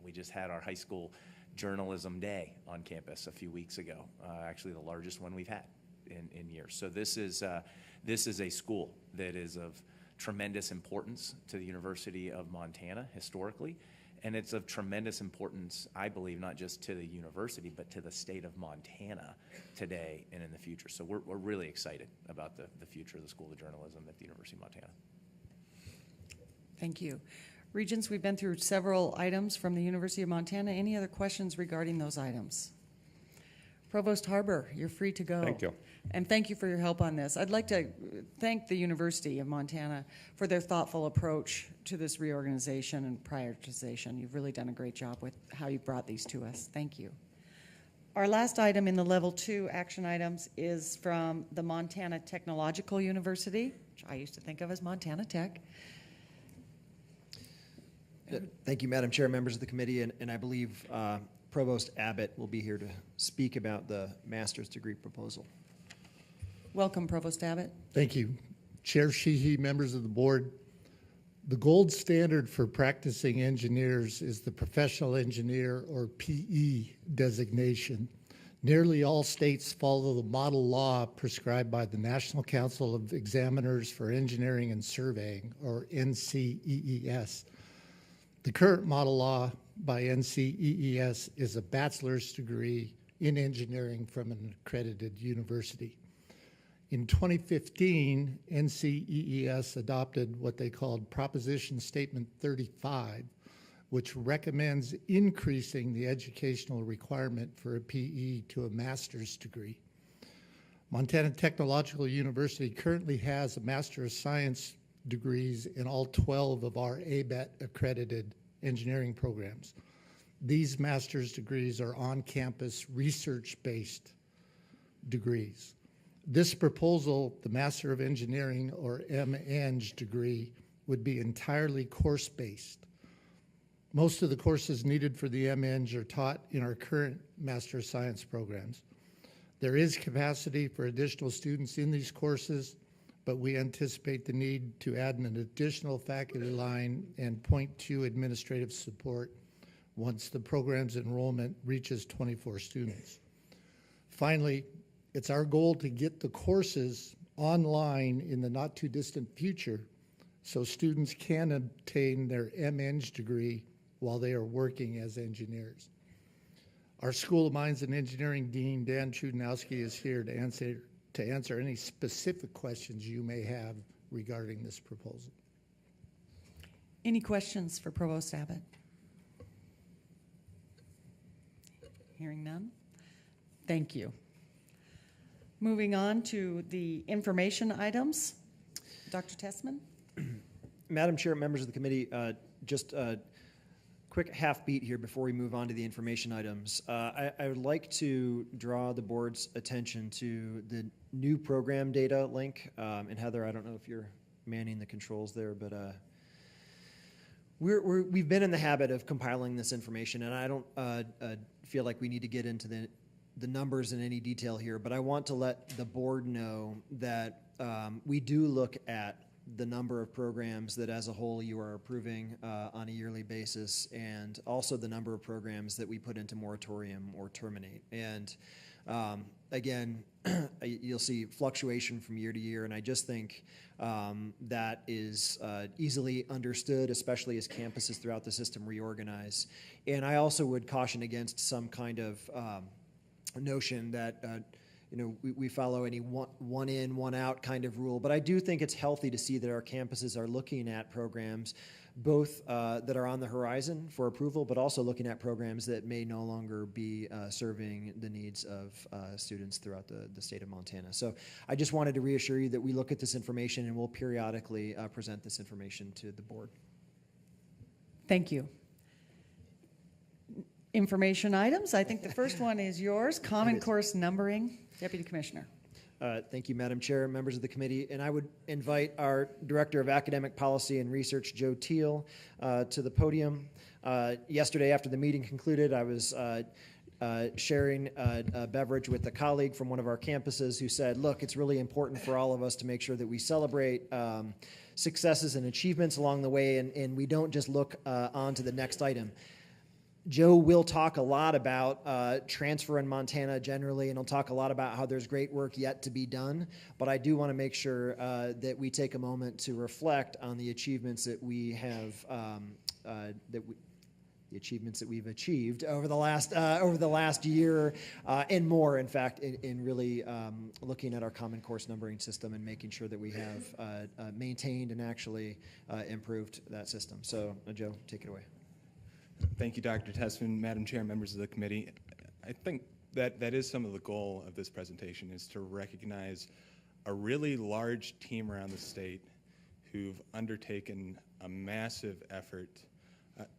We just had our high school journalism day on campus a few weeks ago, actually the largest one we've had in years. So this is a school that is of tremendous importance to the University of Montana historically, and it's of tremendous importance, I believe, not just to the university, but to the state of Montana today and in the future. So we're really excited about the future of the School of Journalism at the University of Montana. Thank you. Regents, we've been through several items from the University of Montana. Any other questions regarding those items? Provost Harbour, you're free to go. Thank you. And thank you for your help on this. I'd like to thank the University of Montana for their thoughtful approach to this reorganization and prioritization. You've really done a great job with how you brought these to us. Thank you. Our last item in the Level 2 action items is from the Montana Technological University, which which I used to think of as Montana Tech. Thank you, Madam Chair, members of the committee, and I believe Provost Abbott will be here to speak about the master's degree proposal. Welcome, Provost Abbott. Thank you. Chair Sheehy, members of the board, the gold standard for practicing engineers is the professional engineer, or PE, designation. Nearly all states follow the model law prescribed by the National Council of Examiners for Engineering and Surveying, or NCEES. The current model law by NCEES is a bachelor's degree in engineering from an accredited university. In 2015, NCEES adopted what they called Proposition Statement 35, which recommends increasing the educational requirement for a PE to a master's degree. Montana Technological University currently has a Master of Science degrees in all 12 of our ABET accredited engineering programs. These master's degrees are on-campus research-based degrees. This proposal, the Master of Engineering, or MEng degree, would be entirely course-based. Most of the courses needed for the MEng are taught in our current Master of Science programs. There is capacity for additional students in these courses, but we anticipate the need to add an additional faculty line and .2 administrative support once the program's enrollment reaches 24 students. Finally, it's our goal to get the courses online in the not too distant future so students can obtain their MEng degree while they are working as engineers. Our School of Mines and Engineering Dean, Dan Chudanowski, is here to answer any specific questions you may have regarding this proposal. Any questions for Provost Abbott? Hearing none. Thank you. Moving on to the information items. Dr. Tessman? Madam Chair, members of the committee, just a quick half beat here before we move on to the information items. I would like to draw the board's attention to the new program data link. And Heather, I don't know if you're manning the controls there, but we've been in the habit of compiling this information, and I don't feel like we need to get into the numbers in any detail here, but I want to let the board know that we do look at the number of programs that as a whole you are approving on a yearly basis, and also the number of programs that we put into moratorium or terminate. And again, you'll see fluctuation from year to year, and I just think that is easily understood, especially as campuses throughout the system reorganize. And I also would caution against some kind of notion that we follow any one in, one out kind of rule. But I do think it's healthy to see that our campuses are looking at programs both that are on the horizon for approval, but also looking at programs that may no longer be serving the needs of students throughout the state of Montana. So I just wanted to reassure you that we look at this information and we'll periodically present this information to the board. Thank you. Information items. I think the first one is yours, Common Course Numbering. Deputy Commissioner. Thank you, Madam Chair, members of the committee. And I would invite our Director of Academic Policy and Research, Joe Teal, to the podium. Yesterday, after the meeting concluded, I was sharing a beverage with a colleague from one of our campuses who said, look, it's really important for all of us to make sure that we celebrate successes and achievements along the way, and we don't just look on to the next item. Joe will talk a lot about transfer in Montana generally, and he'll talk a lot about how there's great work yet to be done. But I do want to make sure that we take a moment to reflect on the achievements that we have, the achievements that we've achieved over the last year and more. In fact, in really looking at our common course numbering system and making sure that we have maintained and actually improved that system. So, Joe, take it away. Thank you, Dr. Tessman, Madam Chair, members of the committee. I think that is some of the goal of this presentation, is to recognize a really large team around the state who've undertaken a massive effort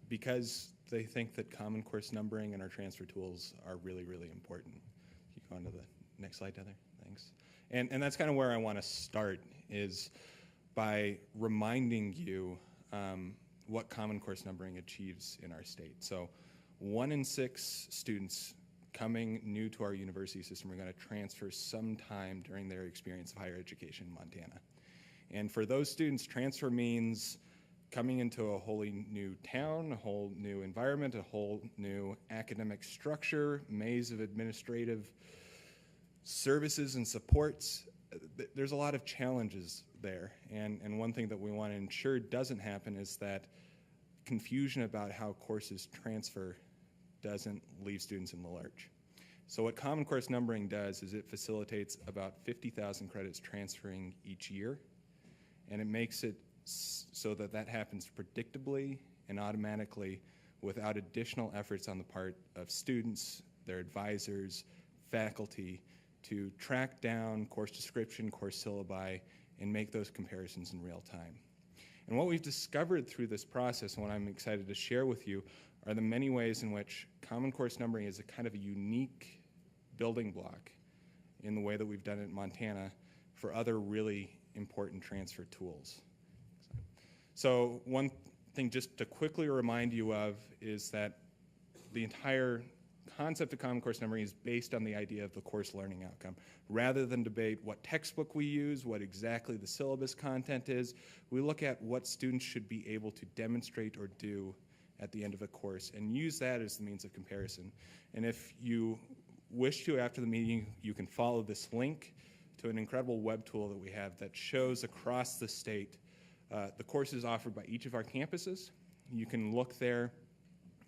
because they think that common course numbering and our transfer tools are really, really important. You go on to the next slide, Heather. Thanks. And that's kind of where I want to start is by reminding you what Common Course numbering achieves in our state. So 1 in 6 students coming new to our university system are going to transfer sometime during their experience of higher education in Montana. And for those students, transfer means coming into a wholly new town, a whole new environment, a whole new academic structure, maze of administrative services and supports. There's a lot of challenges there. And one thing that we want to ensure doesn't happen is that confusion about how courses transfer doesn't leave students in the lurch. So what Common Course numbering does is it facilitates about 50,000 credits transferring each year, and it makes it so that that happens predictably and automatically without additional efforts on the part of students, their advisors, faculty, to track down course description, course syllabi, and make those comparisons in real time. And what we've discovered through this process, and what I'm excited to share with you, are the many ways in which Common Course numbering is a kind of a unique building block in the way that we've done it in Montana for other really important transfer tools. So one thing just to quickly remind you of is that the entire concept of Common Course numbering is based on the idea of the course learning outcome. Rather than debate what textbook we use, what exactly the syllabus content is, we look at what students should be able to demonstrate or do at the end of a course and use that as the means of comparison. And if you wish to, after the meeting, you can follow this link to an incredible web tool that we have that shows across the state the courses offered by each of our campuses. You can look there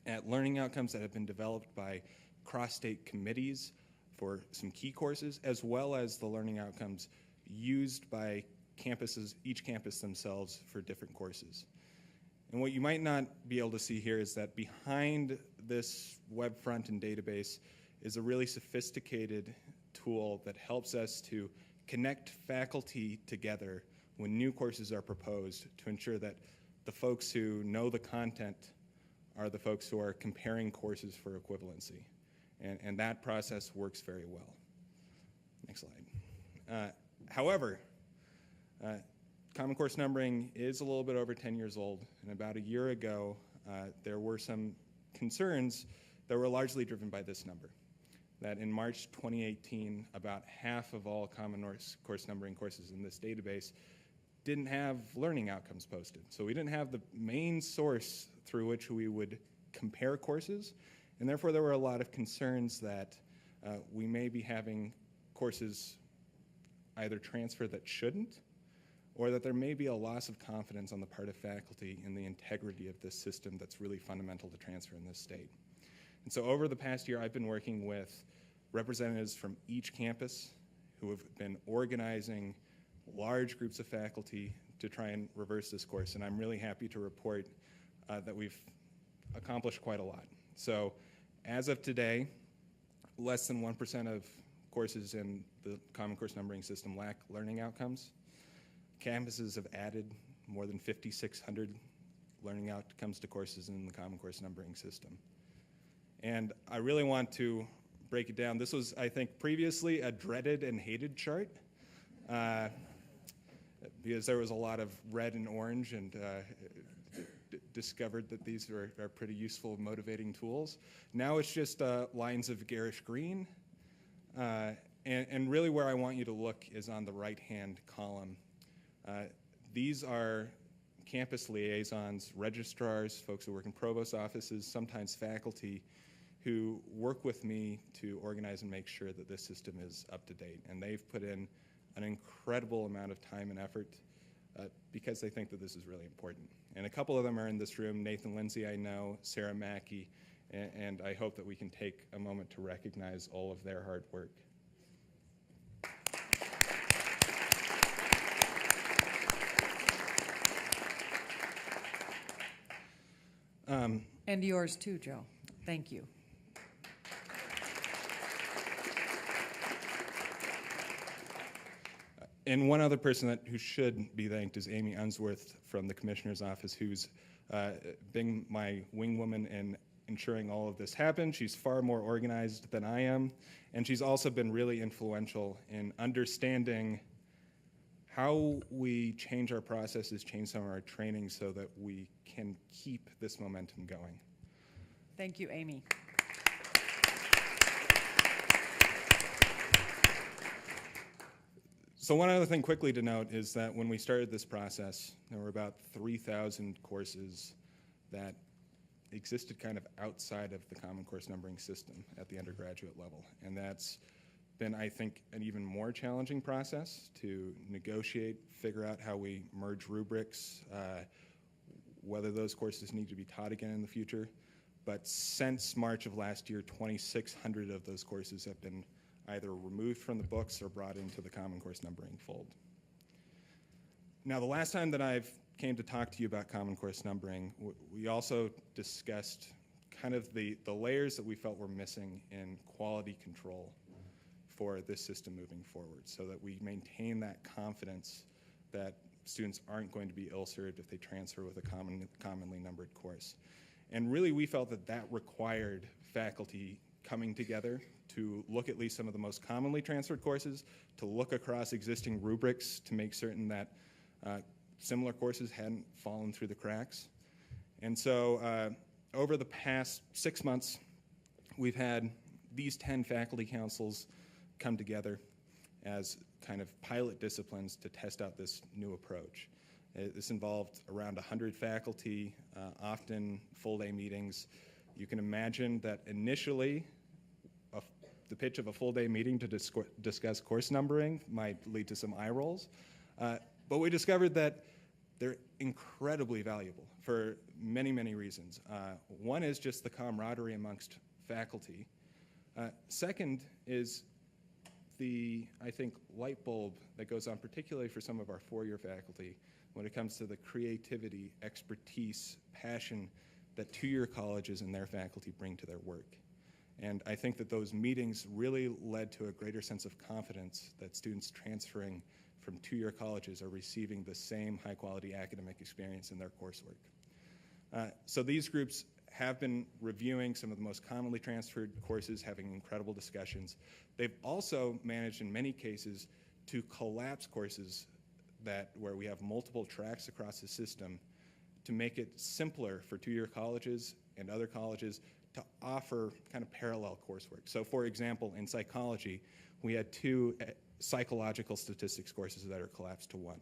at learning outcomes that have been developed by cross-state committees for some key courses, as well as the learning outcomes used by campuses, each campus themselves for different courses. And what you might not be able to see here is that behind this web front and database is a really sophisticated tool that helps us to connect faculty together when new courses are proposed to ensure that the folks who know the content are the folks who are comparing courses for equivalency. And that process works very well. Next slide. However, Common Course numbering is a little bit over 10 years old, and about a year ago, there were some concerns that were largely driven by this number. That in March 2018, about half of all Common Course numbering courses in this database didn't have learning outcomes posted. So we didn't have the main source through which we would compare courses, and therefore there were a lot of concerns that we may be having courses either transfer that shouldn't, or that there may be a loss of confidence on the part of faculty in the integrity of this system that's really fundamental to transfer in this state. And so over the past year, I've been working with representatives from each campus who have been organizing large groups of faculty to try and reverse this course, and I'm really happy to report that we've accomplished quite a lot. So as of today, less than 1% of courses in the Common Course numbering system lack learning outcomes. Campuses have added more than 5,600 learning outcomes to courses in the Common Course numbering system. And I really want to break it down. This was, I think, previously a dreaded and hated chart because there was a lot of red and orange, and discovered that these are pretty useful, motivating tools. Now it's just lines of garish green. And really where I want you to look is on the right-hand column. These are campus liaisons, registrars, folks who work in provost offices, sometimes faculty, who work with me to organize and make sure that this system is up to date. And they've put in an incredible amount of time and effort because they think that this is really important. And a couple of them are in this room. Nathan Lindsay, I know, Sarah Mackey, and I hope that we can take a moment to recognize all of their hard work. And yours too, Joe. Thank you. And one other person who should be thanked is Amy Unsworth from the Commissioner's Office, who's been my wingwoman in ensuring all of this happens. She's far more organized than I am, and she's also been really influential in understanding how we change our processes, change some of our training so that we can keep this momentum going. Thank you, Amy. So one other thing quickly to note is that when we started this process, there were about 3,000 courses that existed kind of outside of the Common Course numbering system at the undergraduate level. And that's been, I think, an even more challenging process to negotiate, figure out how we merge rubrics, whether those courses need to be taught again in the future. But since March of last year, 2,600 of those courses have been either removed from the books or brought into the Common Course numbering fold. Now, the last time that I've came to talk to you about Common Course numbering, we also discussed kind of the layers that we felt were missing in quality control for this system moving forward, so that we maintain that confidence that students aren't going to be ill-served if they transfer with a commonly numbered course. And really, we felt that that required faculty coming together to look at least some of the most commonly transferred courses, to look across existing rubrics to make certain that similar courses hadn't fallen through the cracks. And so over the past 6 months, we've had these 10 faculty councils come together as kind of pilot disciplines to test out this new approach. This involved around 100 faculty, often full-day meetings. You can imagine that initially, the pitch of a full-day meeting to discuss course numbering might lead to some eye rolls. But we discovered that they're incredibly valuable for many, many reasons. One is just the camaraderie amongst faculty. Second is the, I think, light bulb that goes on, particularly for some of our four-year faculty, when it comes to the creativity, expertise, passion that two-year colleges and their faculty bring to their work. And I think that those meetings really led to a greater sense of confidence that students transferring from two-year colleges are receiving the same high-quality academic experience in their coursework. So these groups have been reviewing some of the most commonly transferred courses, having incredible discussions. They've also managed, in many cases, to collapse courses where we have multiple tracks across the system to make it simpler for two-year colleges and other colleges to offer kind of parallel coursework. So for example, in psychology, we had 2 psychological statistics courses that are collapsed to 1.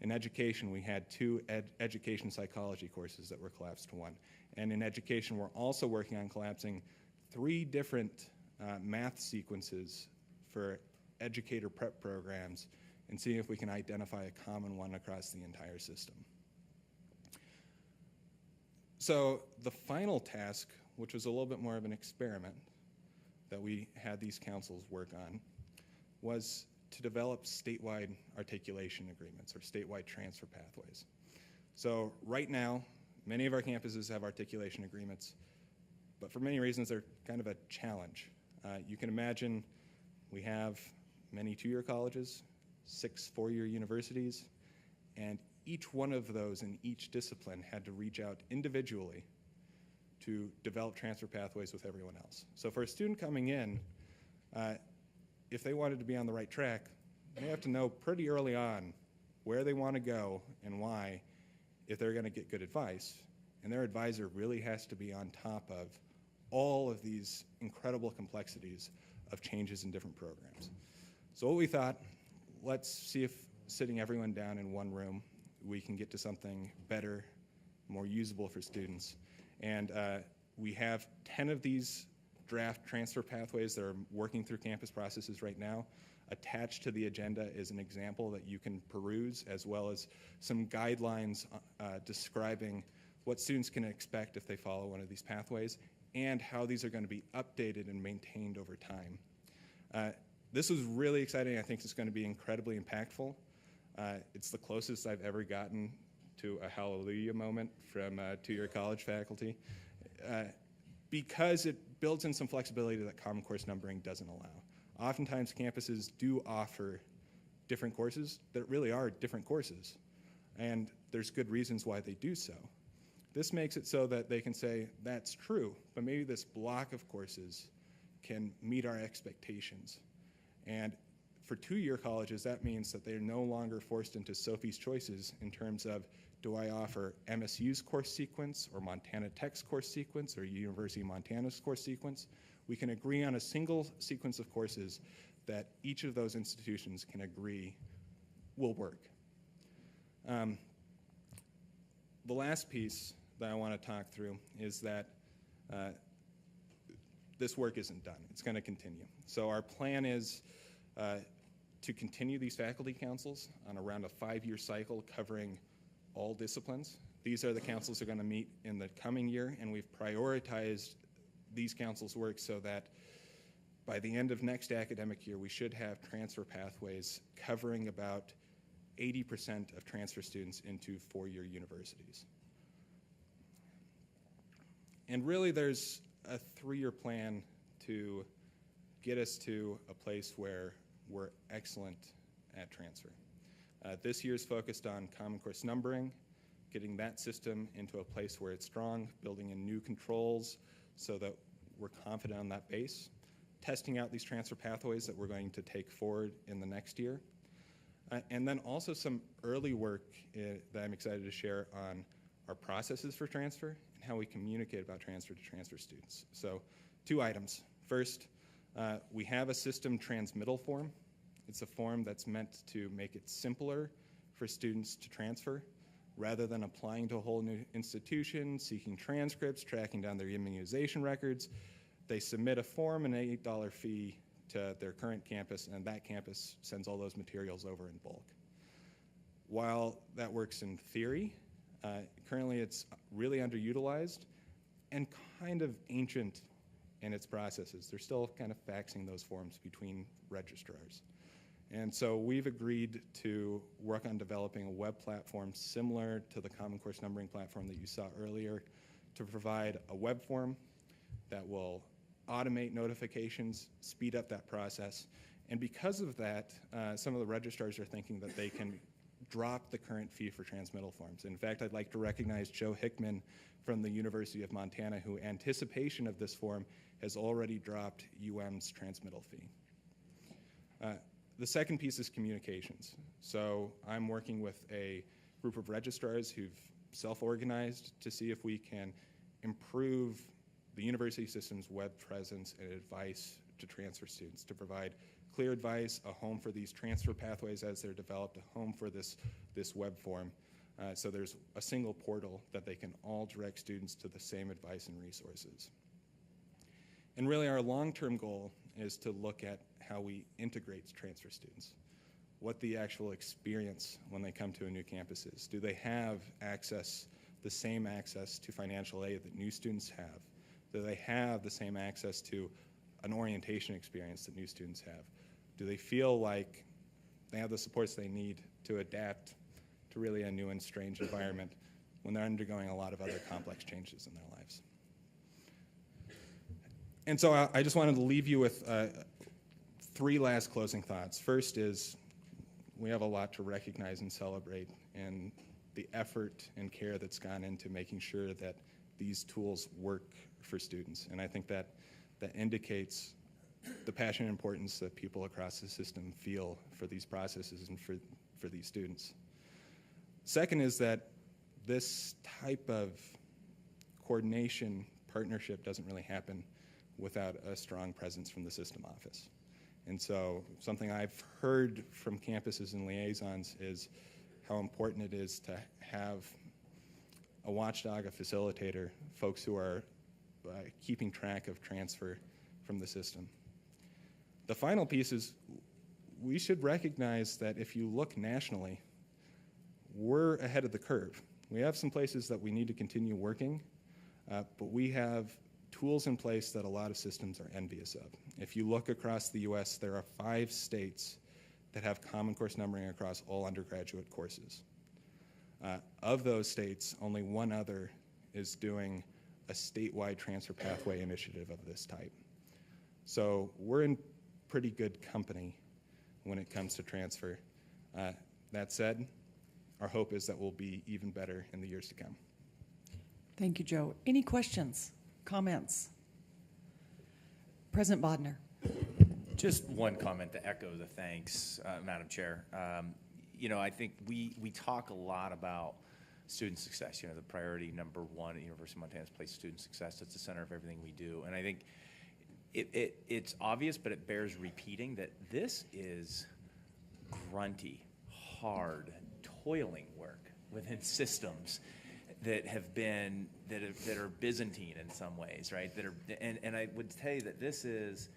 In education, we had 2 education psychology courses that were collapsed to 1. And in education, we're also working on collapsing 3 different math sequences for educator prep programs and seeing if we can identify a common one across the entire system. So the final task, which was a little bit more of an experiment that we had these councils work on, was to develop statewide articulation agreements or statewide transfer pathways. So right now, many of our campuses have articulation agreements, but for many reasons, they're kind of a challenge. You can imagine we have many two-year colleges, 6 four-year universities, and each one of those in each discipline had to reach out individually to develop transfer pathways with everyone else. So for a student coming in, if they wanted to be on the right track, they have to know pretty early on where they want to go and why if they're going to get good advice. And their advisor really has to be on top of all of these incredible complexities of changes in different programs. So what we thought, let's see if sitting everyone down in one room, we can get to something better, more usable for students. And we have 10 of these draft transfer pathways that are working through campus processes right now. Attached to the agenda is an example that you can peruse, as well as some guidelines describing what students can expect if they follow one of these pathways, and how these are going to be updated and maintained over time. This was really exciting. I think it's going to be incredibly impactful. It's the closest I've ever gotten to a hallelujah moment from two-year college faculty, because it builds in some flexibility that Common Course numbering doesn't allow. Oftentimes, campuses do offer different courses that really are different courses, and there's good reasons why they do so. This makes it so that they can say, that's true, but maybe this block of courses can meet our expectations. And For two-year colleges, that means that they're no longer forced into Sophie's choices in terms of, do I offer MSU's course sequence or Montana Tech's course sequence or University of Montana's course sequence? We can agree on a single sequence of courses that each of those institutions can agree will work. The last piece that I want to talk through is that this work isn't done. It's going to continue. So our plan is to continue these faculty councils on around a 5-year cycle covering all disciplines. These are the councils that are going to meet in the coming year, and we've prioritized these councils' work so that by the end of next academic year, we should have transfer pathways covering about 80% of transfer students into 4-year universities. And really, there's a 3-year plan to get us to a place where we're excellent at transfer. This year's focused on Common Course numbering, getting that system into a place where it's strong, building in new controls so that we're confident on that base, testing out these transfer pathways that we're going to take forward in the next year, and then also some early work that I'm excited to share on our processes for transfer and how we communicate about transfer to transfer students. So 2 items. First, we have a system transmittal form. It's a form that's meant to make it simpler for students to transfer rather than applying to a whole new institution, seeking transcripts, tracking down their immunization records. They submit a form and an $8 fee to their current campus, and that campus sends all those materials over in bulk. While that works in theory, currently it's really underutilized and kind of ancient in its processes. They're still kind of faxing those forms between registrars. And so we've agreed to work on developing a web platform similar to the Common Course numbering platform that you saw earlier to provide a web form that will automate notifications, speed up that process. And because of that, some of the registrars are thinking that they can drop the current fee for transmittal forms. In fact, I'd like to recognize Joe Hickman from the University of Montana, who, in anticipation of this form, has already dropped UM's transmittal fee. The second piece is communications. So I'm working with a group of registrars who've self-organized to see if we can improve the university system's web presence and advice to transfer students, to provide clear advice, a home for these transfer pathways as they're developed, a home for this web form. So there's a single portal that they can all direct students to the same advice and resources. And really our long-term goal is to look at how we integrate transfer students, what the actual experience when they come to a new campus is. Do they have access, the same access to financial aid that new students have? Do they have the same access to an orientation experience that new students have? Do they feel like they have the supports they need to adapt to really a new and strange environment when they're undergoing a lot of other complex changes in their lives? And so I just wanted to leave you with 3 last closing thoughts. First is we have a lot to recognize and celebrate in the effort and care that's gone into making sure that these tools work for students. And I think that indicates the passion and importance that people across the system feel for these processes and for these students. Second is that this type of coordination, partnership doesn't really happen without a strong presence from the system office. And so something I've heard from campuses and liaisons is how important it is to have a watchdog, a facilitator, folks who are keeping track of transfer from the system. The final piece is we should recognize that if you look nationally, we're ahead of the curve. We have some places that we need to continue working, but we have tools in place that a lot of systems are envious of. If you look across the US, there are 5 states that have Common Course numbering across all undergraduate courses. Of those states, only 1 other is doing a statewide transfer pathway initiative of this type. So we're in pretty good company when it comes to transfer. That said, our hope is that we'll be even better in the years to come. Thank you, Joe. Any questions, comments? President Bodner. Just one comment to echo the thanks, Madam Chair. I think we talk a lot about student success. The priority number one at University of Montana is place student success. That's the center of everything we do. And I think it's obvious, but it bears repeating that this is grunty, hard, toiling work within systems that are Byzantine in some ways, right? And I would say that this is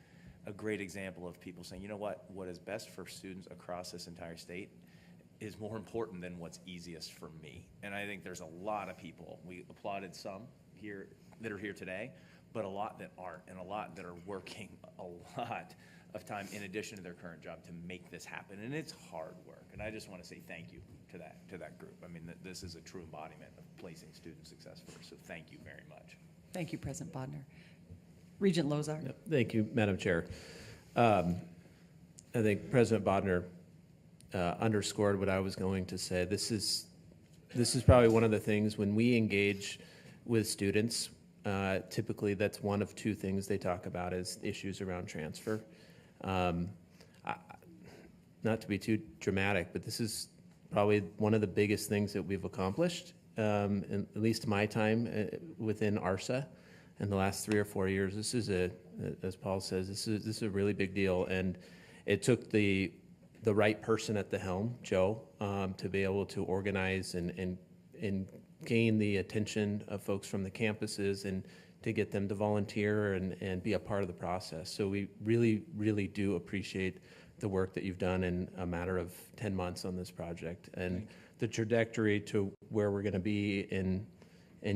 a great example of people saying, what is best for students across this entire state is more important than what's easiest for me. And I think there's a lot of people, we applauded some here that are here today, but a lot that aren't, and a lot that are working a lot of time in addition to their current job to make this happen. And it's hard work. And I just want to say thank you to that group. I mean, this is a true embodiment of placing student success first. So thank you very much. Thank you, President Bodnar. Regent Lozar. Yep. Thank you, Madam Chair. I think President Bodnar underscored what I was going to say. This is probably one of the things when we engage with students, typically that's one of two things they talk about is issues around transfer. Not to be too dramatic, but this is probably one of the biggest things that we've accomplished, in at least my time within ARSA in the last 3 or 4 years. This is as Paul says, this is a really big deal, and it took the right person at the helm, Joe, to be able to organize and gain the attention of folks from the campuses and to get them to volunteer and be a part of the process. So we really, really do appreciate the work that you've done in a matter of 10 months on this project. And the trajectory to where we're going to be in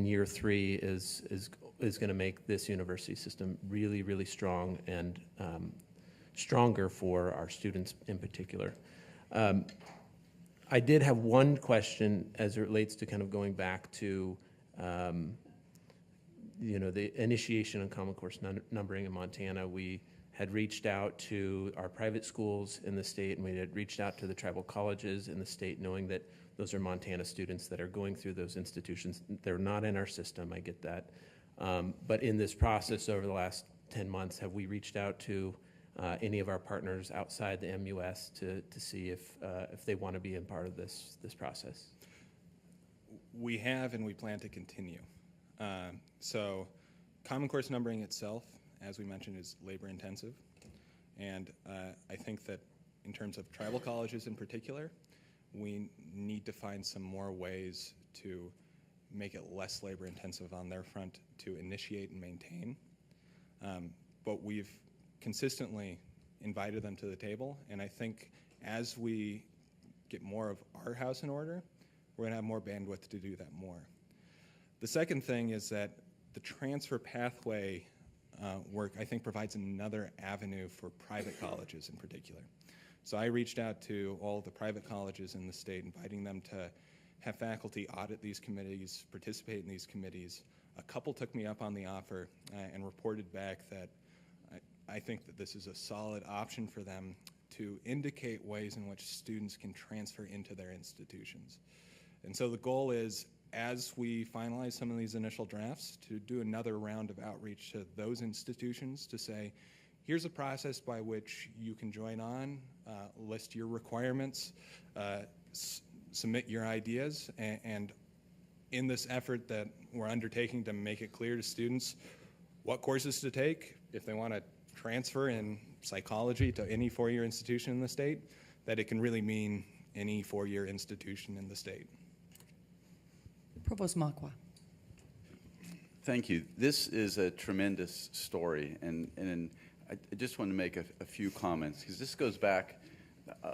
year 3 is going to make this university system really, really strong and stronger for our students in particular. I did have one question as it relates to kind of going back to the initiation on Common Course numbering in Montana. We had reached out to our private schools in the state, and we had reached out to the tribal colleges in the state, knowing that those are Montana students that are going through those institutions. They're not in our system, I get that. But in this process over the last 10 months, have we reached out to any of our partners outside the MUS to see if they want to be a part of this process? We have, and we plan to continue. So Common Course numbering itself, as we mentioned, is labor intensive. And I think that in terms of tribal colleges in particular, we need to find some more ways to make it less labor intensive on their front to initiate and maintain. But we've consistently invited them to the table, and I think as we get more of our house in order, we're going to have more bandwidth to do that more. The second thing is that the transfer pathway work, I think, provides another avenue for private colleges in particular. So I reached out to all of the private colleges in the state, inviting them to have faculty audit these committees, participate in these committees. A couple took me up on the offer and reported back that I think that this is a solid option for them to indicate ways in which students can transfer into their institutions. And so the goal is, as we finalize some of these initial drafts, to do another round of outreach to those institutions to say, here's a process by which you can join on, list your requirements, submit your ideas, and in this effort that we're undertaking to make it clear to students what courses to take, if they want to transfer in psychology to any 4-year institution in the state, that it can really mean any 4-year institution in the state. Provost Makwa. Thank you. This is a tremendous story, and I just want to make a few comments, because this goes back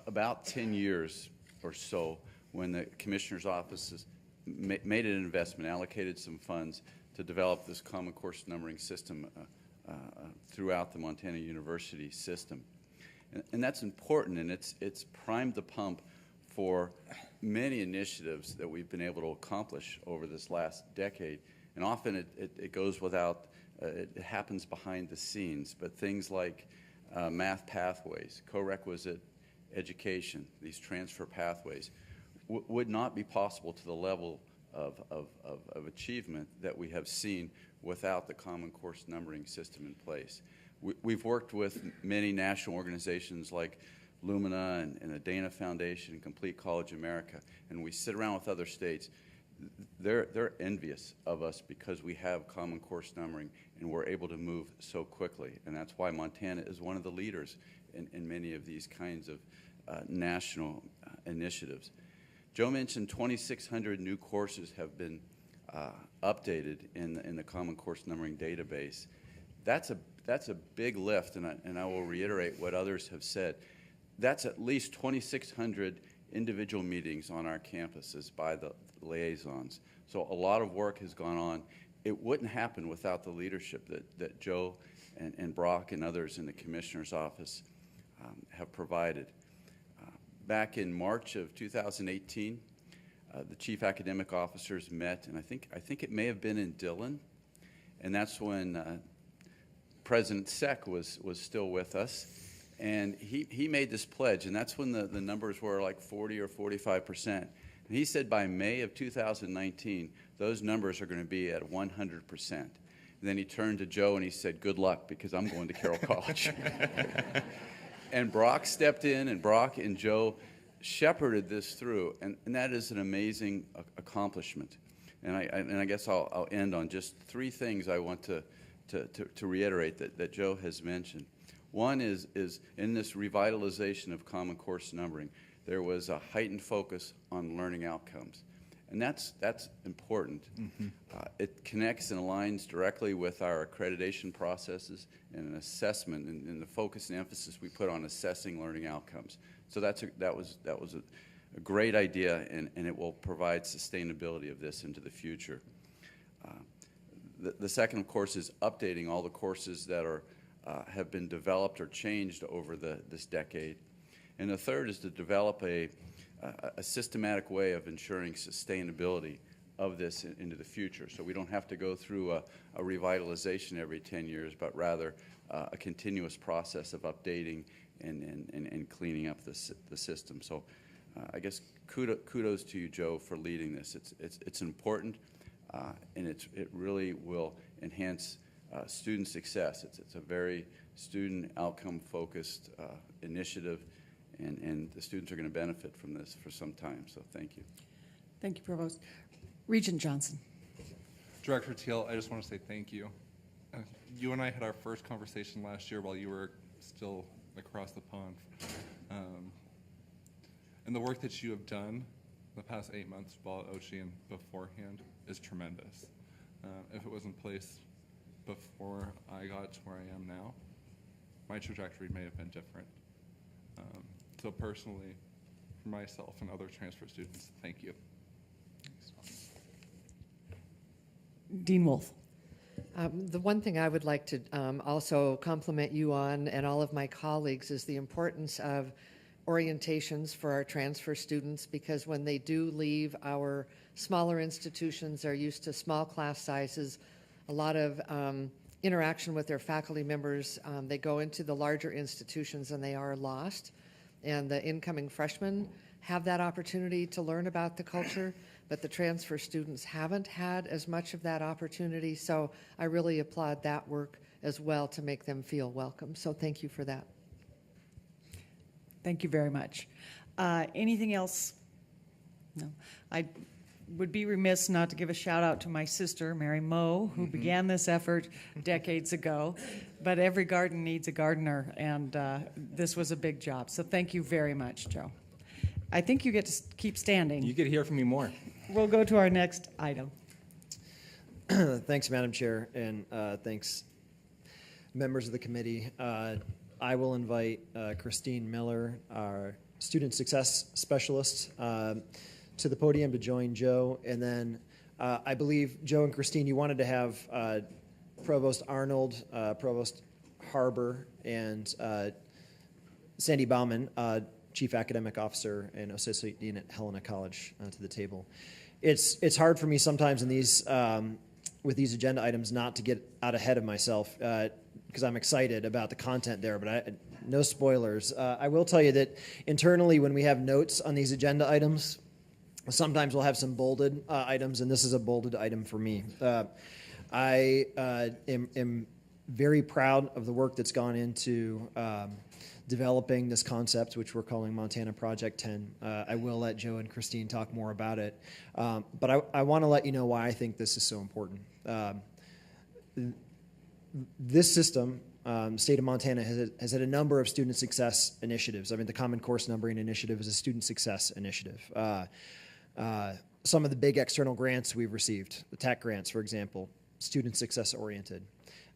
about 10 years or so when the Commissioner's Office made an investment, allocated some funds to develop this Common Course numbering system throughout the Montana University system. And that's important, and it's primed the pump for many initiatives that we've been able to accomplish over this last decade. And often it goes without, it happens behind the scenes, but things like math pathways, co-requisite education, these transfer pathways, would not be possible to the level of achievement that we have seen without the Common Course numbering system in place. We've worked with many national organizations like Lumina and the Dana Foundation and Complete College America, and we sit around with other states. They're envious of us because we have Common Course numbering and we're able to move so quickly, and that's why Montana is one of the leaders in many of these kinds of national initiatives. Joe mentioned 2,600 new courses have been updated in the Common Course numbering database. That's a big lift, and I will reiterate what others have said. That's at least 2,600 individual meetings on our campuses by the liaisons. So a lot of work has gone on. It wouldn't happen without the leadership that Joe and Brock and others in the Commissioner's office have provided. Back in March of 2018, the chief academic officers met, and I think it may have been in Dillon, and that's when President Sek was still with us, and he made this pledge, and that's when the numbers were like 40 or 45%. And he said by May of 2019, those numbers are going to be at 100%. And then he turned to Joe and he said, "Good luck, because I'm going to Carroll College." And Brock stepped in, and Brock and Joe shepherded this through, and that is an amazing accomplishment. And I guess I'll end on just three things I want to reiterate that Joe has mentioned. One is in this revitalization of Common Course numbering, there was a heightened focus on learning outcomes. And that's important. Mm-hmm. It connects and aligns directly with our accreditation processes and an assessment and the focus and emphasis we put on assessing learning outcomes. So that was a great idea, and it will provide sustainability of this into the future. The second, of course, is updating all the courses that have been developed or changed over this decade. And the third is to develop a systematic way of ensuring sustainability of this into the future. So we don't have to go through a revitalization every 10 years, but rather a continuous process of updating and cleaning up the system. So I guess kudos to you, Joe, for leading this. It's important, and it really will enhance student success. It's a very student outcome focused initiative, and the students are going to benefit from this for some time. So thank you. Thank you, Provost. Regent Johnson. Director Teal, I just want to say thank you. You and I had our first conversation last year while you were still across the pond. And the work that you have done the past 8 months while at Ochi and beforehand is tremendous. If it was in place before I got to where I am now, my trajectory may have been different. So personally, for myself and other transfer students, thank you. Dean Wolf. The one thing I would like to also compliment you on, and all of my colleagues, is the importance of orientations for our transfer students, because when they do leave our smaller institutions, they're used to small class sizes, a lot of interaction with their faculty members. They go into the larger institutions and they are lost. And the incoming freshmen have that opportunity to learn about the culture, but the transfer students haven't had as much of that opportunity. So I really applaud that work as well to make them feel welcome. So thank you for that. Thank you very much. Anything else? No. I would be remiss not to give a shout out to my sister, Mary Moe, who began this effort decades ago. But every garden needs a gardener, and this was a big job. So thank you very much, Joe. I think you get to keep standing. You get to hear from me more. We'll go to our next item. Thanks, Madam Chair, and thanks, members of the committee. I will invite Christine Miller, our Student Success Specialist, to the podium to join Joe. And then I believe, Joe and Christine, you wanted to have Provost Arnold, Provost Harbor, and Sandy Bauman, Chief Academic Officer and Associate Dean at Helena College, to the table. It's hard for me sometimes in these with these agenda items not to get out ahead of myself because I'm excited about the content there, but no spoilers. I will tell you that internally when we have notes on these agenda items, sometimes we'll have some bolded items, and this is a bolded item for me. I am very proud of the work that's gone into developing this concept, which we're calling Montana Project 10. I will let Joe and Christine talk more about it. But I want to let you know why I think this is so important. This system, state of Montana, has had a number of student success initiatives. I mean, the Common Course Numbering Initiative is a student success initiative. Some of the big external grants we've received, the TAC grants, for example, student success oriented.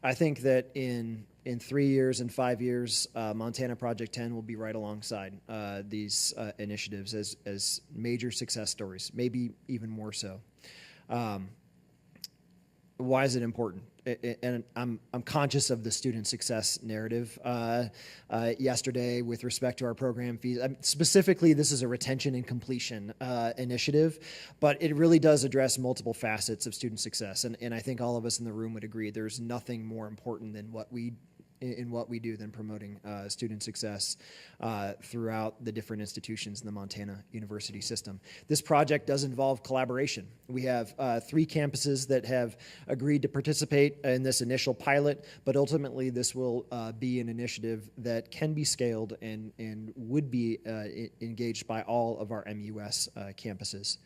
I think that in 3 years and 5 years, Montana Project 10 will be right alongside these initiatives as major success stories, maybe even more so. Why is it important? And I'm conscious of the student success narrative yesterday with respect to our program fees. Specifically, this is a retention and completion initiative, but it really does address multiple facets of student success. And I think all of us in the room would agree there's nothing more important than what we do than promoting student success throughout the different institutions in the Montana University system. This project does involve collaboration. We have 3 campuses that have agreed to participate in this initial pilot, but ultimately this will be an initiative that can be scaled and would be engaged by all of our MUS campuses.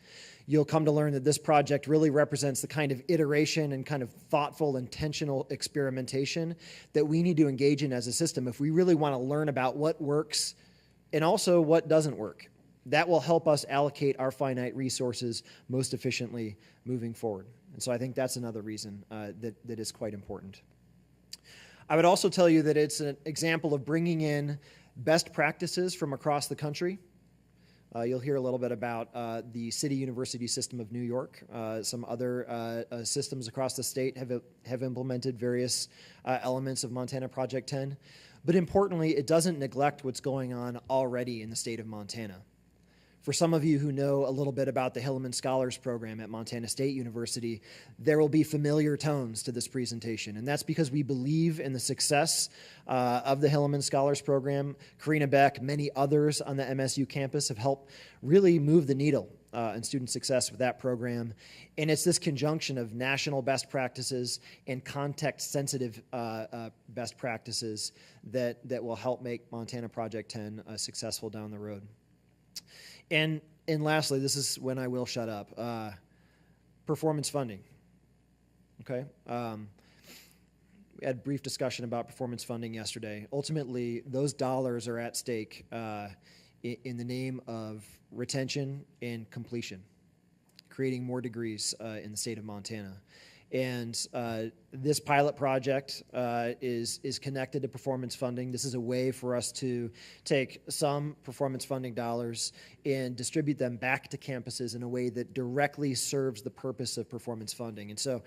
You'll come to learn that this project really represents the kind of iteration and kind of thoughtful, intentional experimentation that we need to engage in as a system if we really want to learn about what works and also what doesn't work. That will help us allocate our finite resources most efficiently moving forward. And so I think that's another reason that is quite important. I would also tell you that it's an example of bringing in best practices from across the country. You'll hear a little bit about the City University system of New York. Some other systems across the state have implemented various elements of Montana Project 10. But importantly, it doesn't neglect what's going on already in the state of Montana. For some of you who know a little bit about the Hilleman Scholars Program at Montana State University, there will be familiar tones to this presentation, and that's because we believe in the success of the Hilleman Scholars Program. Karina Beck, many others on the MSU campus have helped really move the needle in student success with that program, and it's this conjunction of national best practices and context-sensitive best practices that will help make Montana Project 10 successful down the road. And lastly, this is when I will shut up, performance funding, okay? We had a brief discussion about performance funding yesterday. Ultimately, those dollars are at stake in the name of retention and completion, creating more degrees in the state of Montana. And this pilot project is connected to performance funding. This is a way for us to take some performance funding dollars and distribute them back to campuses in a way that directly serves the purpose of performance funding. And so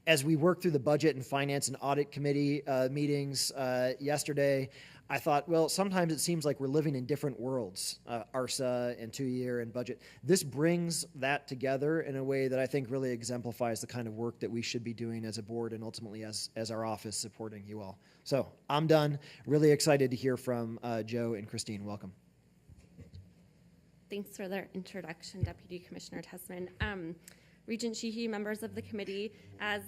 as we work through the Budget and Finance and Audit Committee meetings yesterday, I thought, well, sometimes it seems like we're living in different worlds, ARSA and 2-year and budget. This brings that together in a way that I think really exemplifies the kind of work that we should be doing as a board and ultimately as our office supporting you all. So I'm done. Really excited to hear from Joe and Christine. Welcome. Thanks for the introduction, Deputy Commissioner Tessman. Regent Sheehy, members of the committee, as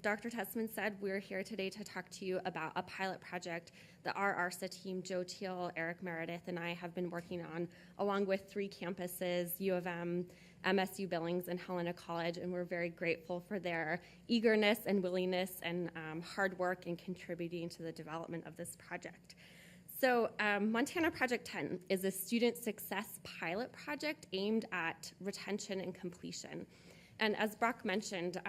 Dr. Tessman said, we're here today to talk to you about a pilot project that our ARSA team, Joe Teal, Eric Meredith, and I have been working on, along with 3 campuses, U of M, MSU Billings, and Helena College, and we're very grateful for their eagerness and willingness and hard work in contributing to the development of this project. So Montana Project 10 is a student success pilot project aimed at retention and completion. And as Brock mentioned,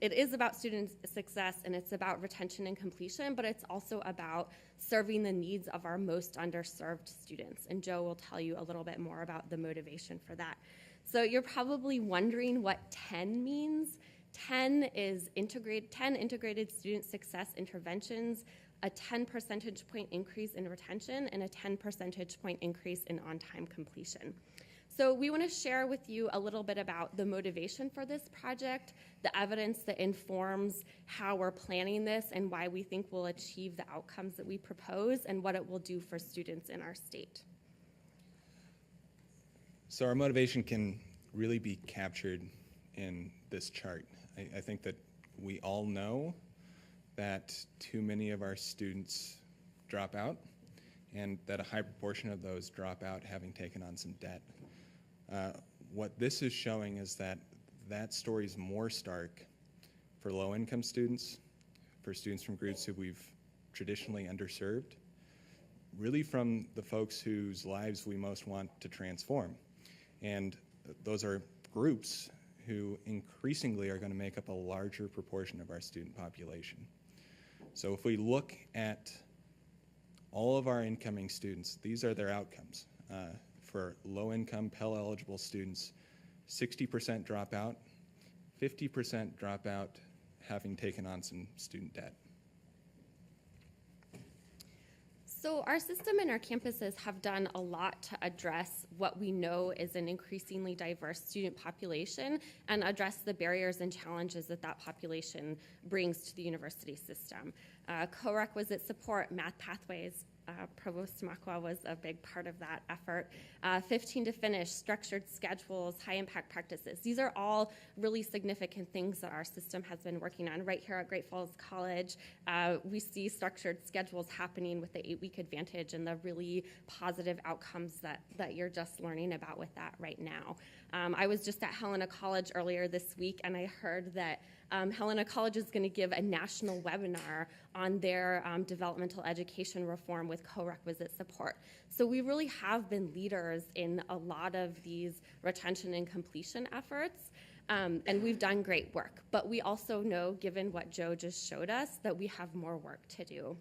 it is about student success and it's about retention and completion, but it's also about serving the needs of our most underserved students. And Joe will tell you a little bit more about the motivation for that. So you're probably wondering what 10 means. 10 is 10 integrated student success interventions, a 10 percentage point increase in retention, and a 10 percentage point increase in on-time completion. So we want to share with you a little bit about the motivation for this project, the evidence that informs how we're planning this and why we think we'll achieve the outcomes that we propose and what it will do for students in our state. So our motivation can really be captured in this chart. I think that we all know that too many of our students drop out, and that a high proportion of those drop out having taken on some debt. What this is showing is that story is more stark for low-income students, for students from groups who we've traditionally underserved, really from the folks whose lives we most want to transform. And those are groups who increasingly are going to make up a larger proportion of our student population. So if we look at all of our incoming students, these are their outcomes. For low-income Pell-eligible students, 60% drop out, 50% drop out having taken on some student debt. So our system and our campuses have done a lot to address what we know is an increasingly diverse student population and address the barriers and challenges that population brings to the university system. Co-requisite support, math pathways, Provost Makwa was a big part of that effort. 15 to finish, structured schedules, high impact practices. These are all really significant things that our system has been working on. Right here at Great Falls College, we see structured schedules happening with the 8-week advantage and the really positive outcomes that you're just learning about with that right now. I was just at Helena College earlier this week, and I heard that Helena College is going to give a national webinar on their developmental education reform with co-requisite support. So we really have been leaders in a lot of these retention and completion efforts, and we've done great work. But we also know, given what Joe just showed us, that we have more work to do.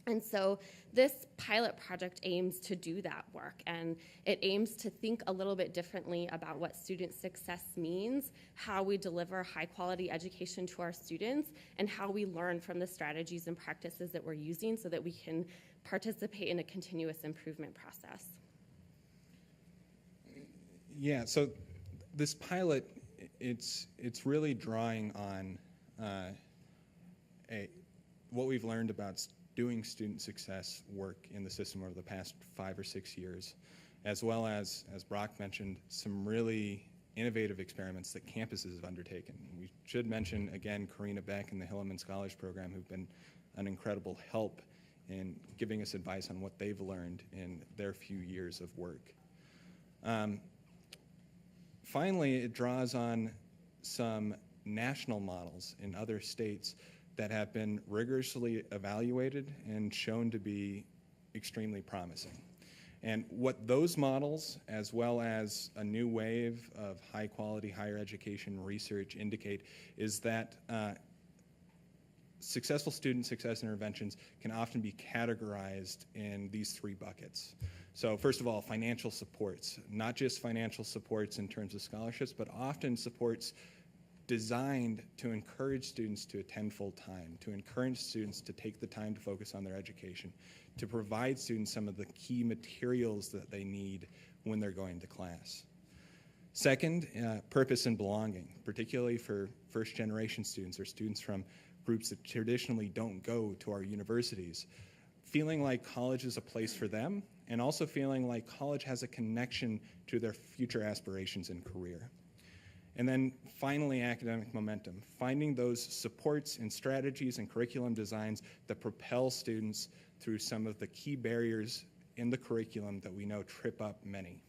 And so this pilot project aims to do that work, and it aims to think a little bit differently about what student success means, how we deliver high-quality education to our students, and how we learn from the strategies and practices that we're using so that we can participate in a continuous improvement process. Yeah, so this pilot, it's really drawing on what we've learned about doing student success work in the system over the past 5 or 6 years, as well as Brock mentioned, some really innovative experiments that campuses have undertaken. We should mention, again, Karina Beck and the Hilleman Scholars Program, who've been an incredible help in giving us advice on what they've learned in their few years of work. Finally, it draws on some national models in other states that have been rigorously evaluated and shown to be extremely promising. And what those models, as well as a new wave of high-quality higher education research indicate, is that successful student success interventions can often be categorized in these 3 buckets. So first of all, financial supports, not just financial supports in terms of scholarships, but often supports designed to encourage students to attend full time, to encourage students to take the time to focus on their education, to provide students some of the key materials that they need when they're going to class. Second, purpose and belonging, particularly for first-generation students or students from groups that traditionally don't go to our universities, feeling like college is a place for them, and also feeling like college has a connection to their future aspirations and career. And then finally, academic momentum, finding those supports and strategies and curriculum designs that propel students through some of the key barriers in the curriculum that we know trip up many.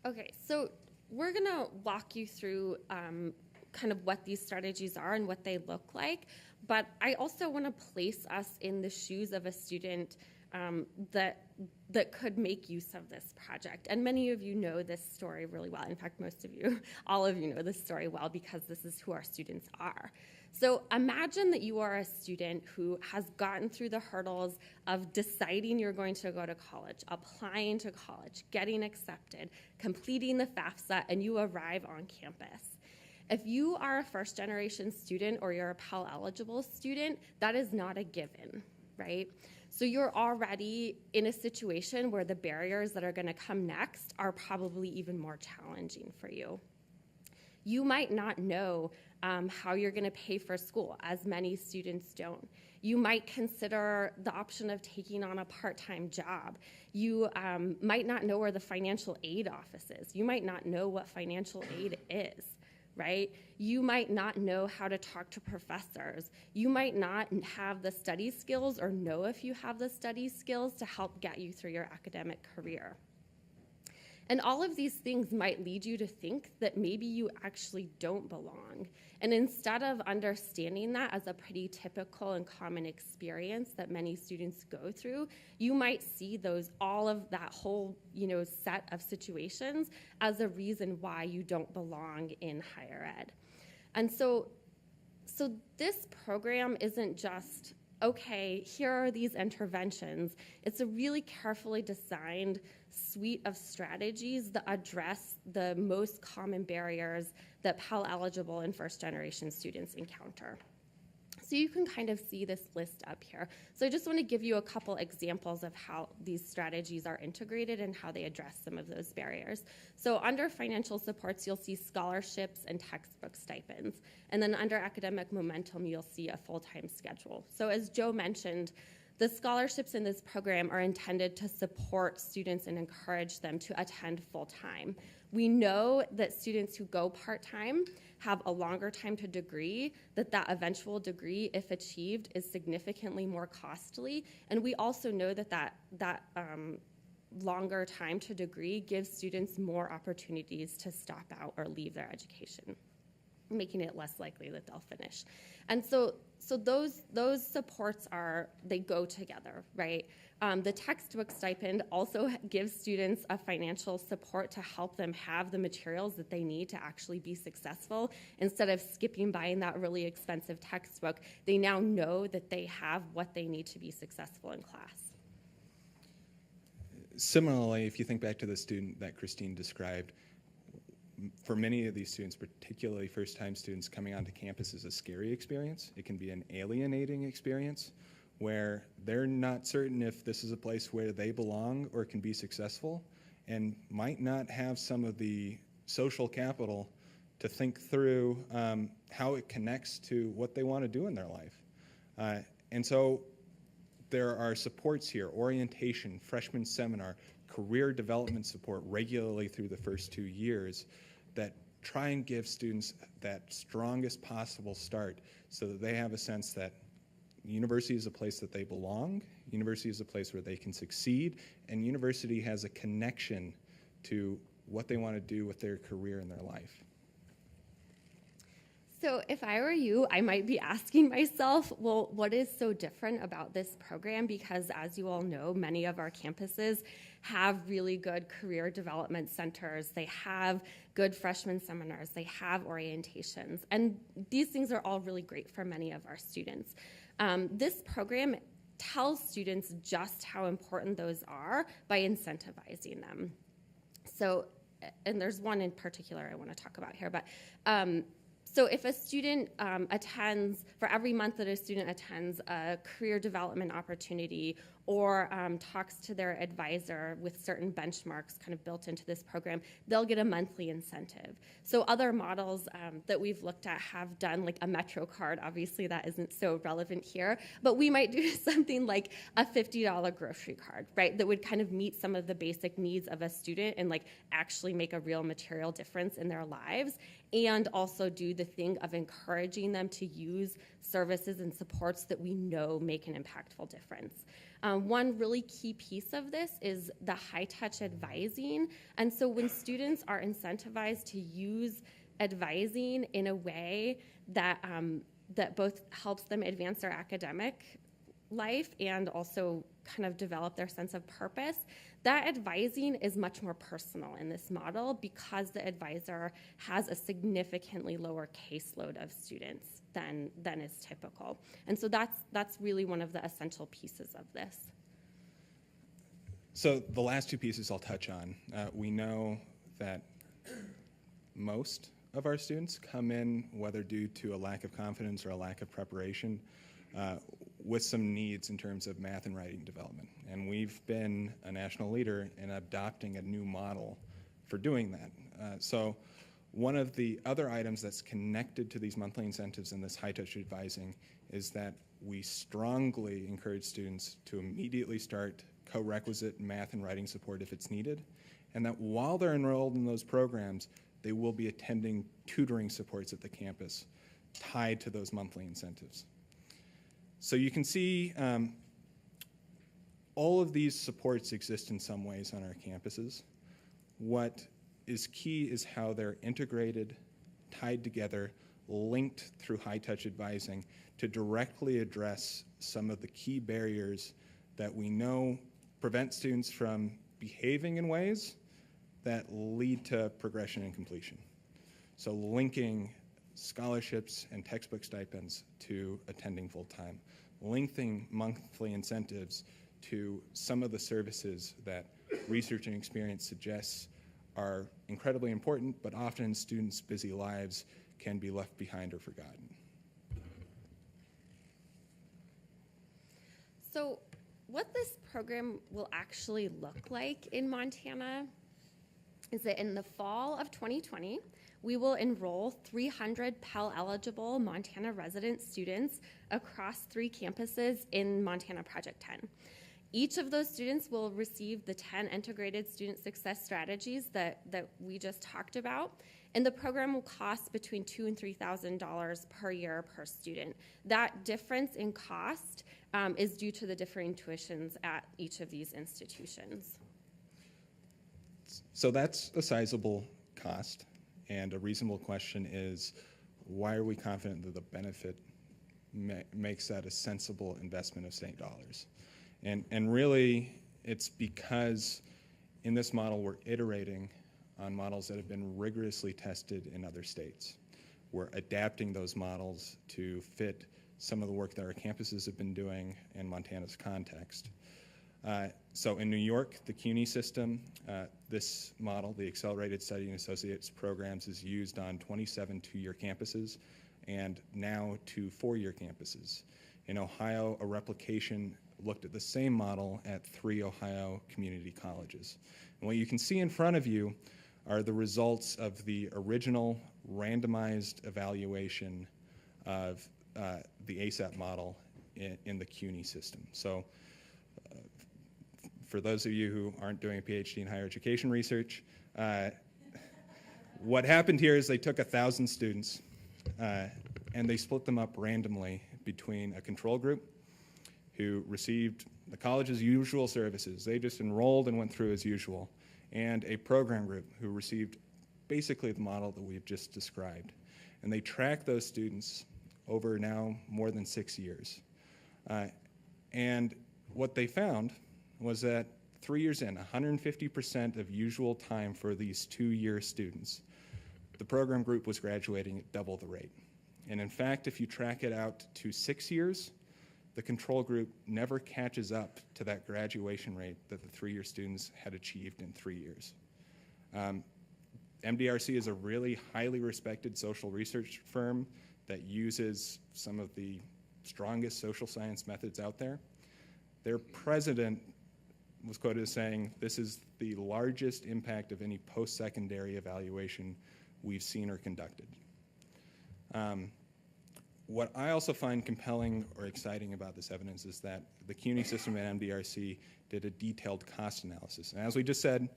Okay, so we're going to walk you through kind of what these strategies are and what they look like, but I also want to place us in the shoes of a student that could make use of this project. And many of you know this story really well. In fact, most of you, all of you know this story well because this is who our students are. So imagine that you are a student who has gotten through the hurdles of deciding you're going to go to college, applying to college, getting accepted, completing the FAFSA, and you arrive on campus. If you are a first-generation student or you're a Pell-eligible student, that is not a given, right? So you're already in a situation where the barriers that are going to come next are probably even more challenging for you. You might not know how you're going to pay for school, as many students don't. You might consider the option of taking on a part-time job. You might not know where the financial aid office is. You might not know what financial aid is. right? You might not know how to talk to professors. You might not have the study skills or know if you have the study skills to help get you through your academic career. And all of these things might lead you to think that maybe you actually don't belong. And instead of understanding that as a pretty typical and common experience that many students go through, you might see all of that whole, set of situations as a reason why you don't belong in higher ed. And so this program isn't just, okay, here are these interventions. It's a really carefully designed suite of strategies that address the most common barriers that Pell-eligible and first-generation students encounter. So you can kind of see this list up here. So I just want to give you a couple examples of how these strategies are integrated and how they address some of those barriers. So under financial supports, you'll see scholarships and textbook stipends. And then under academic momentum, you'll see a full-time schedule. So as Joe mentioned, the scholarships in this program are intended to support students and encourage them to attend full-time. We know that students who go part-time have a longer time to degree, that eventual degree, if achieved, is significantly more costly. And we also know that longer time to degree gives students more opportunities to stop out or leave their education, making it less likely that they'll finish. And so those supports they go together, right? The textbook stipend also gives students a financial support to help them have the materials that they need to actually be successful. Instead of skipping buying that really expensive textbook, they now know that they have what they need to be successful in class. Similarly, if you think back to the student that Christine described, for many of these students, particularly first-time students, coming onto campus is a scary experience. It can be an alienating experience where they're not certain if this is a place where they belong or can be successful, and might not have some of the social capital to think through how it connects to what they want to do in their life. And so there are supports here, orientation, freshman seminar, career development support regularly through the first 2 years that try and give students that strongest possible start so that they have a sense that university is a place that they belong, university is a place where they can succeed, and university has a connection to what they want to do with their career and their life. So if I were you, I might be asking myself, well, what is so different about this program? Because as you all know, many of our campuses have really good career development centers. They have good freshman seminars. They have orientations. And these things are all really great for many of our students. This program tells students just how important those are by incentivizing them. So, and there's one in particular I want to talk about here, but so if a student attends, for every month that a student attends a career development opportunity or talks to their advisor with certain benchmarks kind of built into this program, they'll get a monthly incentive. So other models that we've looked at have done like a Metro card. Obviously that isn't so relevant here, but we might do something like a $50 grocery card, right? That would kind of meet some of the basic needs of a student and like actually make a real material difference in their lives, and also do the thing of encouraging them to use services and supports that we know make an impactful difference. One really key piece of this is the high-touch advising. And so when students are incentivized to use advising in a way that, that both helps them advance their academic life and also kind of develop their sense of purpose, that advising is much more personal in this model because the advisor has a significantly lower caseload of students than is typical. And so that's really one of the essential pieces of this. So the last two pieces I'll touch on. We know that most of our students come in, whether due to a lack of confidence or a lack of preparation, with some needs in terms of math and writing development. And we've been a national leader in adopting a new model for doing that. So one of the other items that's connected to these monthly incentives and this high-touch advising is that we strongly encourage students to immediately start co-requisite math and writing support if it's needed, and that while they're enrolled in those programs, they will be attending tutoring supports at the campus tied to those monthly incentives. So you can see all of these supports exist in some ways on our campuses. What is key is how they're integrated, tied together, linked through high-touch advising to directly address some of the key barriers that we know prevent students from behaving in ways that lead to progression and completion. So linking scholarships and textbook stipends to attending full-time, linking monthly incentives to some of the services that research and experience suggests are incredibly important, but often in students' busy lives can be left behind or forgotten. So what this program will actually look like in Montana is that in the fall of 2020, we will enroll 300 Pell-eligible Montana resident students across 3 campuses in Montana Project 10. Each of those students will receive the 10 integrated student success strategies that we just talked about, and the program will cost between $2,000 and $3,000 per year per student. That difference in cost is due to the differing tuitions at each of these institutions. So that's a sizable cost, and a reasonable question is, why are we confident that the benefit makes that a sensible investment of state dollars? And really, it's because in this model we're iterating on models that have been rigorously tested in other states. We're adapting those models to fit some of the work that our campuses have been doing in Montana's context. So in New York, the CUNY system, this model, the Accelerated Study and Associates programs, is used on 27 two-year campuses and now 2 four-year campuses. In Ohio, a replication looked at the same model at 3 Ohio community colleges. And what you can see in front of you are the results of the original randomized evaluation of the ASAP model in the CUNY system. So for those of you who aren't doing a PhD in higher education research, what happened here is they took 1,000 students and they split them up randomly between a control group who received the college's usual services. They just enrolled and went through as usual, and a program group who received basically the model that we've just described. And they tracked those students over now more than 6 years. And what they found was that 3 years in, 150% of usual time for these 2-year students, the program group was graduating at double the rate. And in fact, if you track it out to 6 years, the control group never catches up to that graduation rate that the 3-year students had achieved in 3 years. MDRC is a really highly respected social research firm that uses some of the strongest social science methods out there. Their president was quoted as saying, "This is the largest impact of any post-secondary evaluation we've seen or conducted." What I also find compelling or exciting about this evidence is that the CUNY system at MDRC did a detailed cost analysis. And as we just said,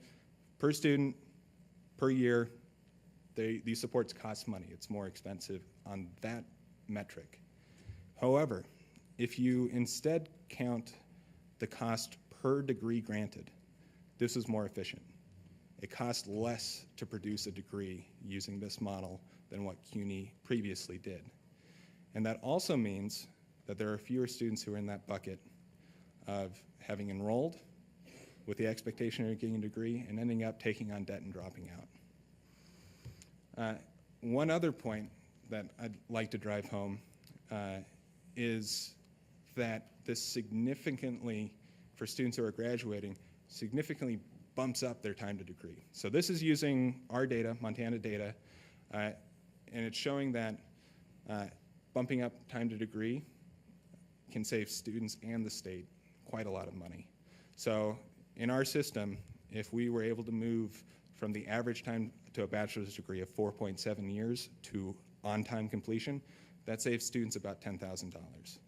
per student, per year, these supports cost money. It's more expensive on that metric. However, if you instead count the cost per degree granted, this is more efficient. It costs less to produce a degree using this model than what CUNY previously did. And that also means that there are fewer students who are in that bucket of having enrolled with the expectation of getting a degree and ending up taking on debt and dropping out. One other point that I'd like to drive home is that this significantly, for students who are graduating, significantly bumps up their time to degree. So this is using our data, Montana data, and it's showing that bumping up time to degree can save students and the state quite a lot of money. So in our system, if we were able to move from the average time to a bachelor's degree of 4.7 years to on-time completion, that saves students about $10,000.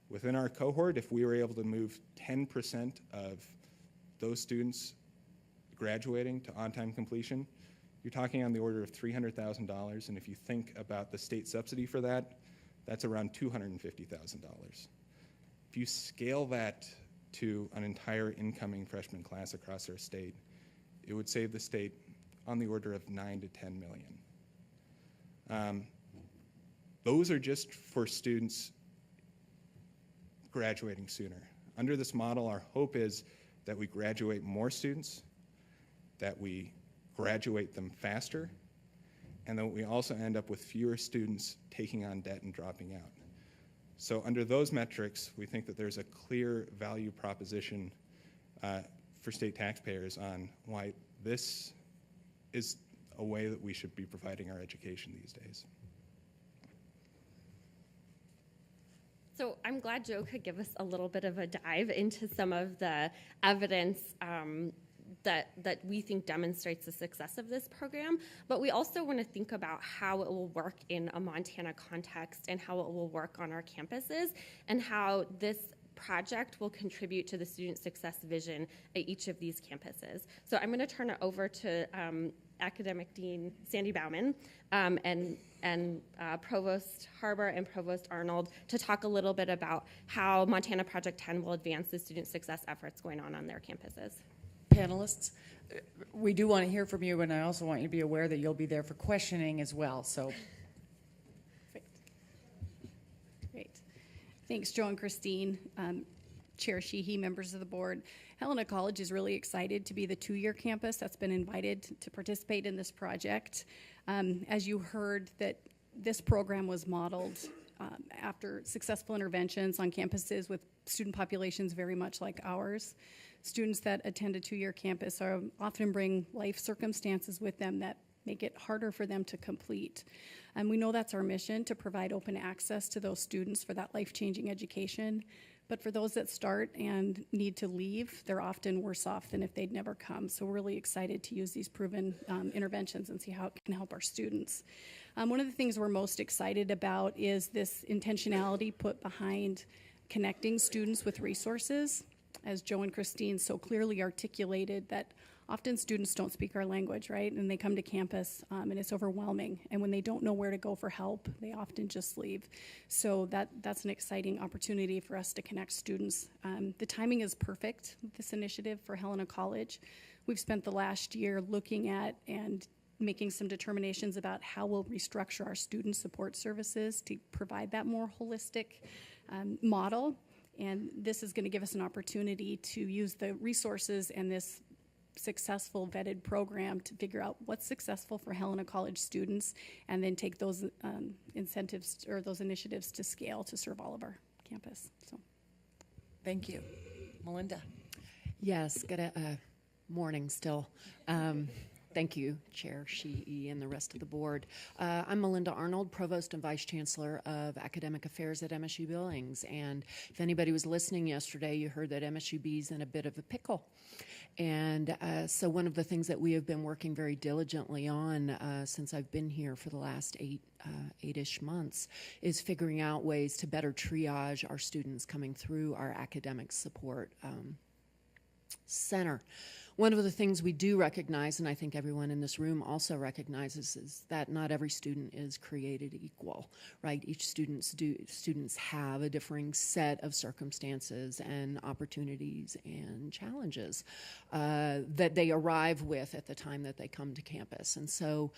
Within our cohort, if we were able to move 10% of those students graduating to on-time completion, you're talking on the order of $300,000, and if you think about the state subsidy for that, that's around $250,000. If you scale that to an entire incoming freshman class across our state, it would save the state on the order of $9 to $10 million. Those are just for students graduating sooner. Under this model, our hope is that we graduate more students, that we graduate them faster, and that we also end up with fewer students taking on debt and dropping out. So under those metrics, we think that there's a clear value proposition for state taxpayers on why this is a way that we should be providing our education these days. So I'm glad Joe could give us a little bit of a dive into some of the evidence that we think demonstrates the success of this program, but we also want to think about how it will work in a Montana context and how it will work on our campuses and how this project will contribute to the student success vision at each of these campuses. So I'm going to turn it over to Academic Dean Sandy Bauman and Provost Harbor and Provost Arnold to talk a little bit about how Montana Project 10 will advance the student success efforts going on their campuses. Panelists, we do want to hear from you, and I also want you to be aware that you'll be there for questioning as well. So, great. Thanks, Joe and Christine, Chair Sheehy, members of the board. Helena College is really excited to be the two-year campus that's been invited to participate in this project. As you heard, that this program was modeled after successful interventions on campuses with student populations very much like ours. Students that attend a two-year campus often bring life circumstances with them that make it harder for them to complete. And we know that's our mission, to provide open access to those students for that life-changing education. But for those that start and need to leave, they're often worse off than if they'd never come. So we're really excited to use these proven interventions and see how it can help our students. One of the things we're most excited about is this intentionality put behind connecting students with resources. As Joe and Christine so clearly articulated, that often students don't speak our language, right? And they come to campus and it's overwhelming. And when they don't know where to go for help, they often just leave. So that's an exciting opportunity for us to connect students. The timing is perfect with this initiative for Helena College. We've spent the last year looking at and making some determinations about how we'll restructure our student support services to provide that more holistic model. And this is going to give us an opportunity to use the resources and this successful vetted program to figure out what's successful for Helena College students and then take those incentives or those initiatives to scale to serve all of our campus. So, thank you. Melinda. Yes, good morning still. Thank you, Chair Sheehy and the rest of the board. I'm Melinda Arnold, Provost and Vice Chancellor of Academic Affairs at MSU Billings. And if anybody was listening yesterday, you heard that MSUB's in a bit of a pickle. And so one of the things that we have been working very diligently on since I've been here for the last eight-ish months is figuring out ways to better triage our students coming through our academic support center. One of the things we do recognize, and I think everyone in this room also recognizes, is that not every student is created equal, right? Each students have a differing set of circumstances and opportunities and challenges that they arrive with at the time that they come to campus. And so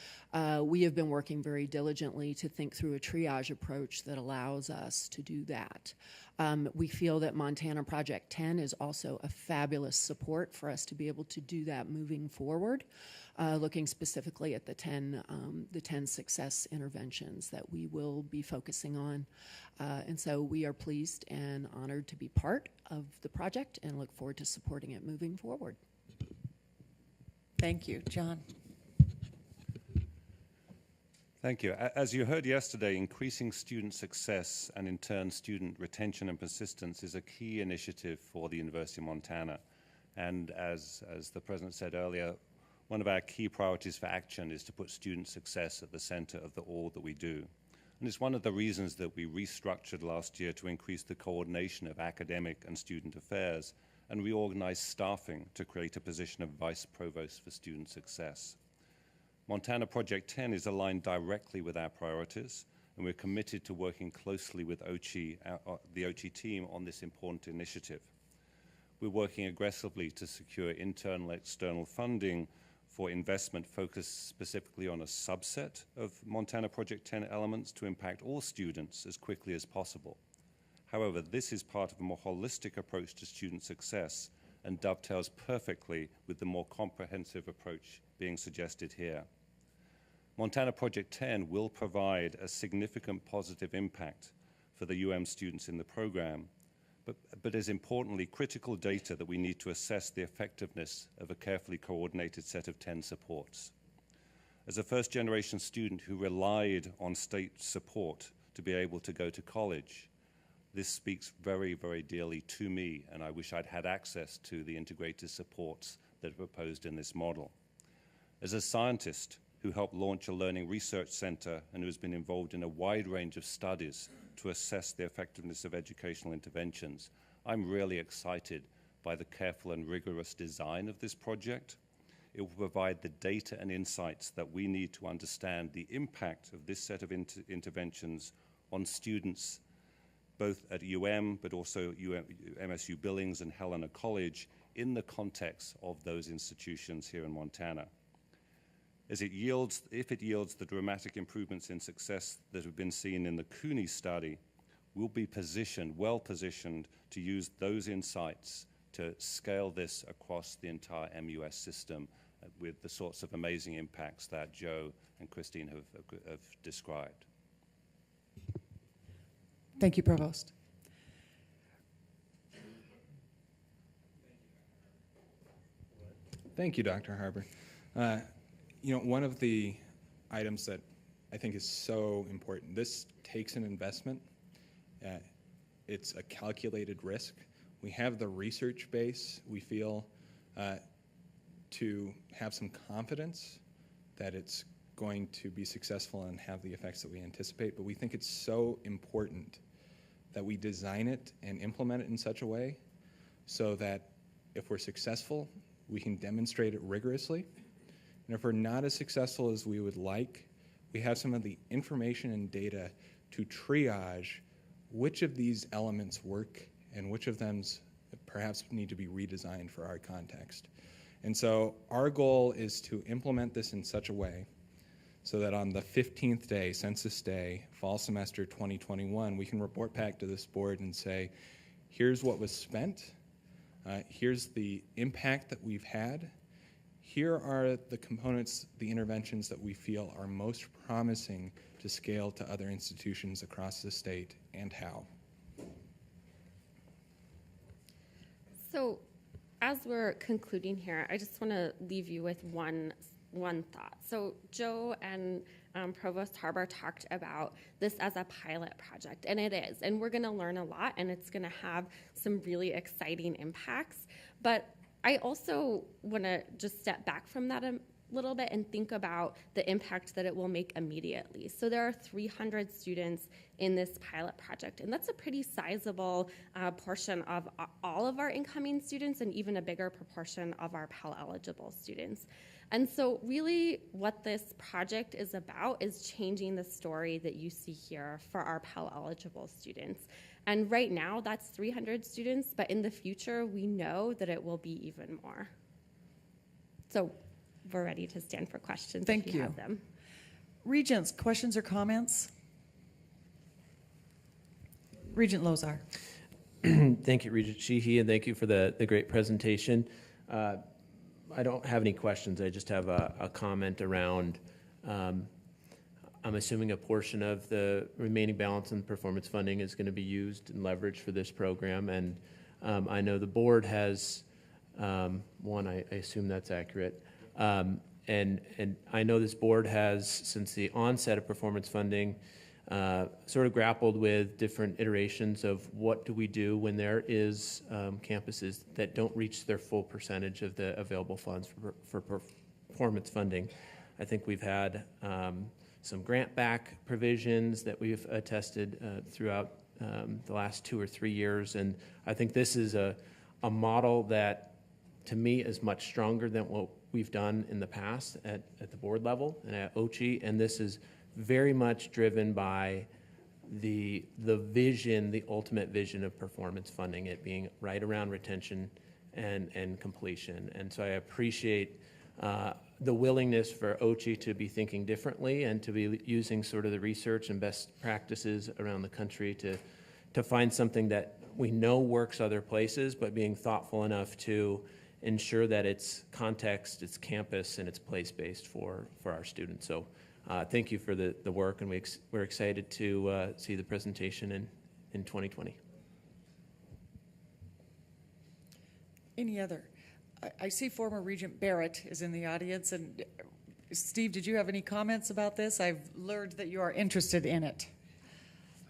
we have been working very diligently to think through a triage approach that allows us to do that. We feel that Montana Project 10 is also a fabulous support for us to be able to do that moving forward, looking specifically at the 10 success interventions that we will be focusing on. And so we are pleased and honored to be part of the project and look forward to supporting it moving forward. Thank you. John. Thank you. As you heard yesterday, increasing student success and in turn student retention and persistence is a key initiative for the University of Montana. And as the President said earlier, one of our key priorities for action is to put student success at the center of all that we do. And it's one of the reasons that we restructured last year to increase the coordination of academic and student affairs and reorganize staffing to create a position of Vice Provost for Student Success. Montana Project 10 is aligned directly with our priorities, and we're committed to working closely with the OCHI team on this important initiative. We're working aggressively to secure internal and external funding for investment focused specifically on a subset of Montana Project 10 elements to impact all students as quickly as possible. However, this is part of a more holistic approach to student success and dovetails perfectly with the more comprehensive approach being suggested here. Montana Project 10 will provide a significant positive impact for the UM students in the program, but is importantly critical data that we need to assess the effectiveness of a carefully coordinated set of 10 supports. As a first-generation student who relied on state support to be able to go to college, this speaks very, very dearly to me, and I wish I'd had access to the integrated supports that are proposed in this model. As a scientist who helped launch a learning research center and who has been involved in a wide range of studies to assess the effectiveness of educational interventions, I'm really excited by the careful and rigorous design of this project. It will provide the data and insights that we need to understand the impact of this set of interventions on students, both at UM, but also MSU Billings and Helena College, in the context of those institutions here in Montana. If it yields the dramatic improvements in success that have been seen in the Cooney study, we'll be well positioned to use those insights to scale this across the entire MUS system with the sorts of amazing impacts that Joe and Christine have described. Thank you, Provost. Thank you, Dr. Harbour. You know, one of the items that I think is so important, this takes an investment. It's a calculated risk. We have the research base, we feel, to have some confidence that it's going to be successful and have the effects that we anticipate, but we think it's so important that we design it and implement it in such a way so that if we're successful, we can demonstrate it rigorously. And if we're not as successful as we would like, we have some of the information and data to triage which of these elements work and which of them perhaps need to be redesigned for our context. And so our goal is to implement this in such a way so that on the 15th day, Census Day, fall semester 2021, we can report back to this board and say, here's what was spent, here's the impact that we've had, here are the components, the interventions that we feel are most promising to scale to other institutions across the state, and how. So as we're concluding here, I just want to leave you with one thought. So Joe and Provost Harbour talked about this as a pilot project, and it is, and we're going to learn a lot, and it's going to have some really exciting impacts. But I also want to just step back from that a little bit and think about the impact that it will make immediately. So there are 300 students in this pilot project, and that's a pretty sizable portion of all of our incoming students and even a bigger proportion of our Pell-eligible students. And so really what this project is about is changing the story that you see here for our Pell-eligible students. And right now that's 300 students, but in the future we know that it will be even more. So we're ready to stand for questions if you have them. Regents, questions or comments? Regent Lozar. Thank you, Regent Sheehy, and thank you for the great presentation. I don't have any questions. I just have a comment around, I'm assuming a portion of the remaining balance in performance funding is going to be used and leveraged for this program. And I know the board has, I assume that's accurate. And I know this board has, since the onset of performance funding, sort of grappled with different iterations of what do we do when there is campuses that don't reach their full percentage of the available funds for performance funding. I think we've had some grant back provisions that we've tested throughout the last 2 or 3 years, and I think this is a model that to me is much stronger than what we've done in the past at the board level and at OCHI, and this is very much driven by the vision, the ultimate vision of performance funding, it being right around retention and completion. And so I appreciate the willingness for OCHI to be thinking differently and to be using sort of the research and best practices around the country to find something that we know works other places, but being thoughtful enough to ensure that it's context, it's campus, and it's place-based for our students. So thank you for the work, and we're excited to see the presentation in 2020. Any other? I see former Regent Barrett is in the audience, and Steve, did you have any comments about this? I've learned that you are interested in it.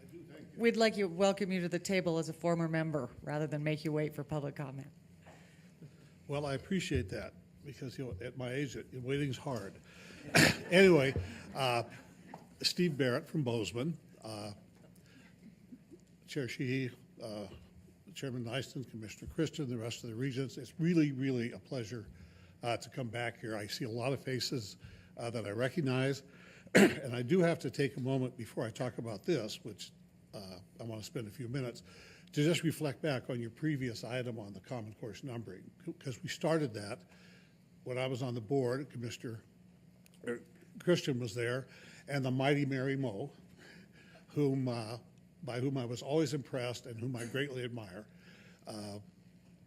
I do, thank you. We'd like to welcome you to the table as a former member, rather than make you wait for public comment. Well, I appreciate that, because at my age, waiting's hard. Anyway, Steve Barrett from Bozeman, Chair Sheehy, Chairman Nyston, Commissioner Christian, the rest of the regents. It's really, really a pleasure to come back here. I see a lot of faces that I recognize, and I do have to take a moment before I talk about this, which I want to spend a few minutes, to just reflect back on your previous item on the Common Course numbering, because we started that when I was on the board. Commissioner Christian was there, and the mighty Mary Moe, by whom I was always impressed and whom I greatly admire,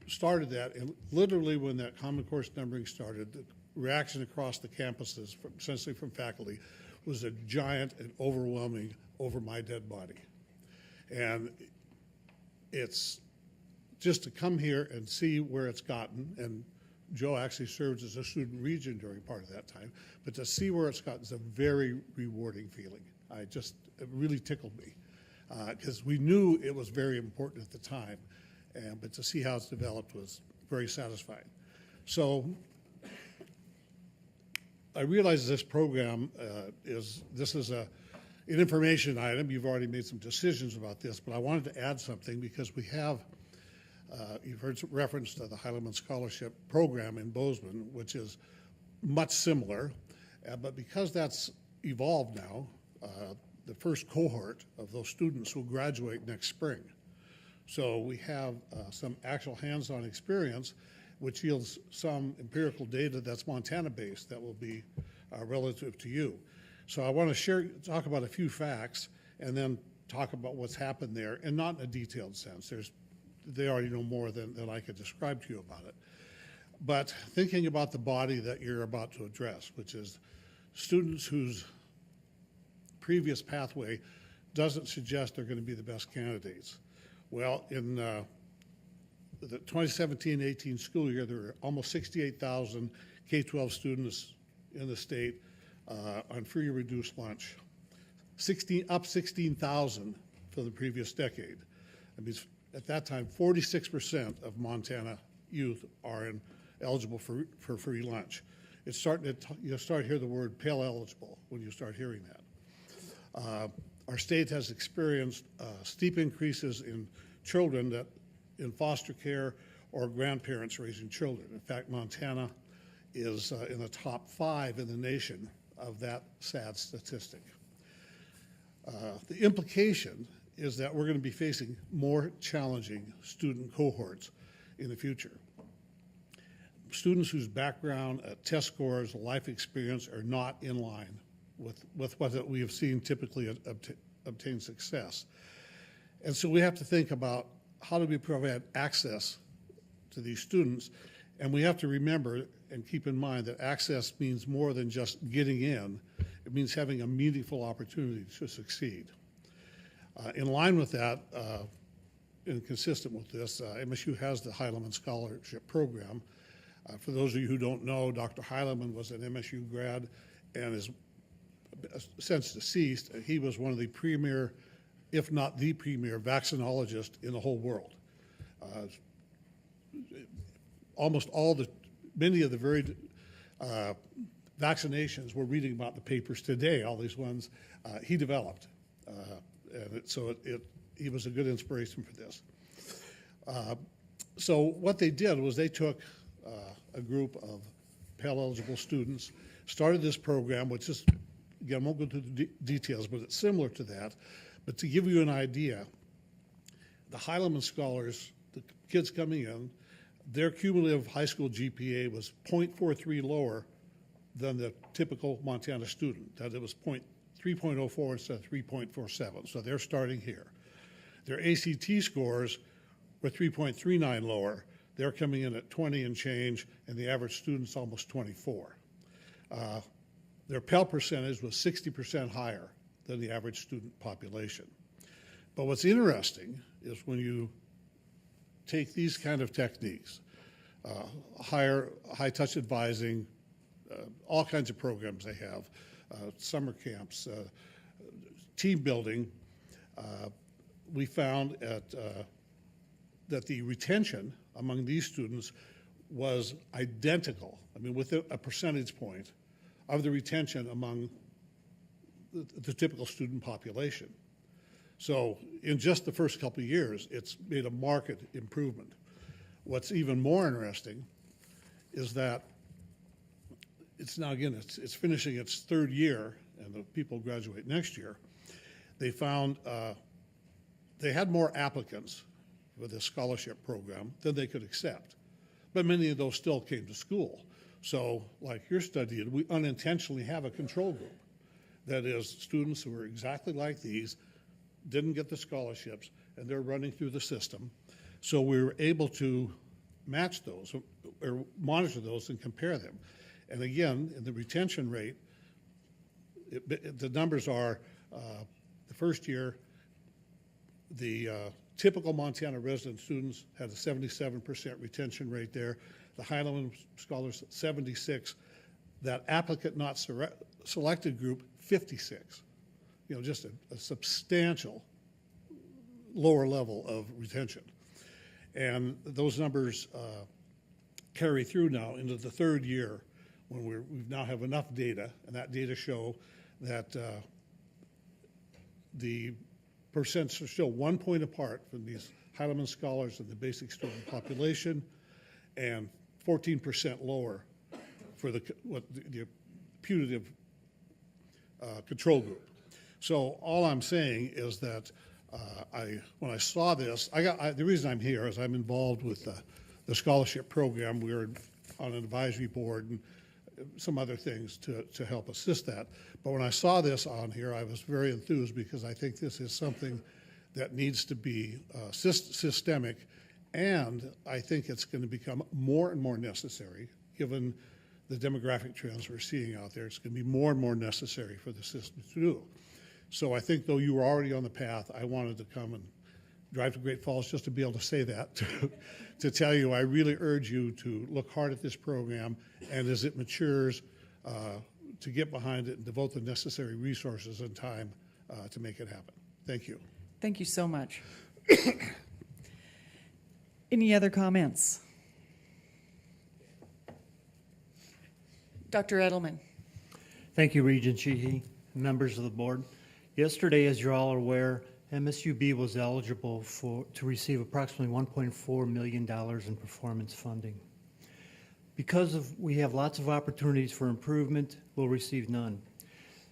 started that. And literally when that Common Course numbering started, the reaction across the campuses, essentially from faculty, was a giant and overwhelming over my dead body. And it's just to come here and see where it's gotten, and Joe actually served as a student regent during part of that time, but to see where it's gotten is a very rewarding feeling. It really tickled me, because we knew it was very important at the time, but to see how it's developed was very satisfying. So I realize this program is an information item. You've already made some decisions about this, but I wanted to add something, because we have, you've heard some reference to the Heilemann Scholarship Program in Bozeman, which is much similar, but because that's evolved now, the first cohort of those students will graduate next spring. So we have some actual hands-on experience, which yields some empirical data that's Montana-based that will be relative to you. So I want to talk about a few facts, and then talk about what's happened there, and not in a detailed sense. They already know more than I could describe to you about it. But thinking about the body that you're about to address, which is students whose previous pathway doesn't suggest they're going to be the best candidates. Well, in the 2017-18 school year, there were almost 68,000 K-12 students in the state on free or reduced lunch, up 16,000 from the previous decade. I mean, at that time, 46% of Montana youth are eligible for free lunch. It's starting to, you start to hear the word Pell eligible when you start hearing that. Our state has experienced steep increases in children that in foster care or grandparents raising children. In fact, Montana is in the top 5 in the nation of that sad statistic. The implication is that we're going to be facing more challenging student cohorts in the future. Students whose background, test scores, life experience are not in line with what we have seen typically obtain success. And so we have to think about how do we provide access to these students, and we have to remember and keep in mind that access means more than just getting in. It means having a meaningful opportunity to succeed. In line with that, and consistent with this, MSU has the Heilemann Scholarship Program. For those of you who don't know, Dr. Heilemann was an MSU grad and is since deceased. He was one of the premier, if not the premier, vaccinologist in the whole world. Many of the very vaccinations we're reading about in the papers today, all these ones, he developed. He was a good inspiration for this. So what they did was they took a group of Pell-eligible students, started this program, which is, again, I won't go into the details, but it's similar to that. But to give you an idea, the Heilemann Scholars, the kids coming in, their cumulative high school GPA was 0.43 lower than the typical Montana student. That it was 3.04 instead of 3.47. So they're starting here. Their ACT scores were 3.39 lower. They're coming in at 20 and change, and the average student's almost 24. Their Pell percentage was 60% higher than the average student population. But what's interesting is when you take these kind of techniques, high-touch advising, all kinds of programs they have, summer camps, team building, we found that the retention among these students was identical, I mean, with a percentage point of the retention among the typical student population. So in just the first couple of years, it's made a marked improvement. What's even more interesting is that it's now, again, it's finishing its third year, and the people graduate next year. They found they had more applicants for this scholarship program than they could accept. But many of those still came to school. So like your study did, we unintentionally have a control group. That is, students who are exactly like these, didn't get the scholarships, and they're running through the system. So we were able to match those, or monitor those and compare them. And again, in the retention rate, the numbers are, the first year, the typical Montana resident students had a 77% retention rate there. The Heilemann Scholars, 76. That applicant not selected group, 56. You know, just a substantial lower level of retention. And those numbers carry through now into the third year when we now have enough data, and that data show that the percents are still 1 point apart from these Heilemann Scholars and the basic student population, and 14% lower for the putative control group. So all I'm saying is that when I saw this, the reason I'm here is I'm involved with the scholarship program. We're on an advisory board and some other things to help assist that. But when I saw this on here, I was very enthused because I think this is something that needs to be systemic, and I think it's going to become more and more necessary given the demographic trends we're seeing out there. It's going to be more and more necessary for the system to do. So I think, though you were already on the path, I wanted to come and drive to Great Falls just to be able to say that, to tell you I really urge you to look hard at this program, and as it matures, to get behind it and devote the necessary resources and time to make it happen. Thank you. Thank you so much. Any other comments? Dr. Edelman. Thank you, Regent Sheehy, members of the board. Yesterday, as you're all aware, MSUB was eligible to receive approximately $1.4 million in performance funding. Because we have lots of opportunities for improvement, we'll receive none.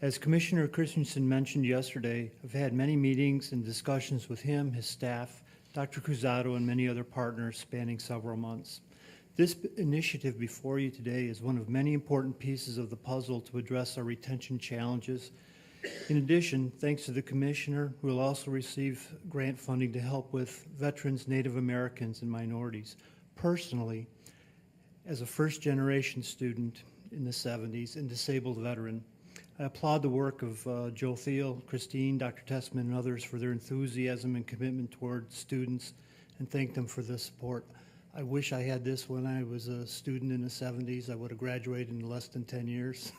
As Commissioner Christensen mentioned yesterday, I've had many meetings and discussions with him, his staff, Dr. Cruzado, and many other partners spanning several months. This initiative before you today is one of many important pieces of the puzzle to address our retention challenges. In addition, thanks to the Commissioner, we'll also receive grant funding to help with veterans, Native Americans, and minorities. Personally, as a first-generation student in the 70s and disabled veteran, I applaud the work of Joe Thiel, Christine, Dr. Tessman, and others for their enthusiasm and commitment toward students, and thank them for the support. I wish I had this when I was a student in the 70s. I would have graduated in less than 10 years.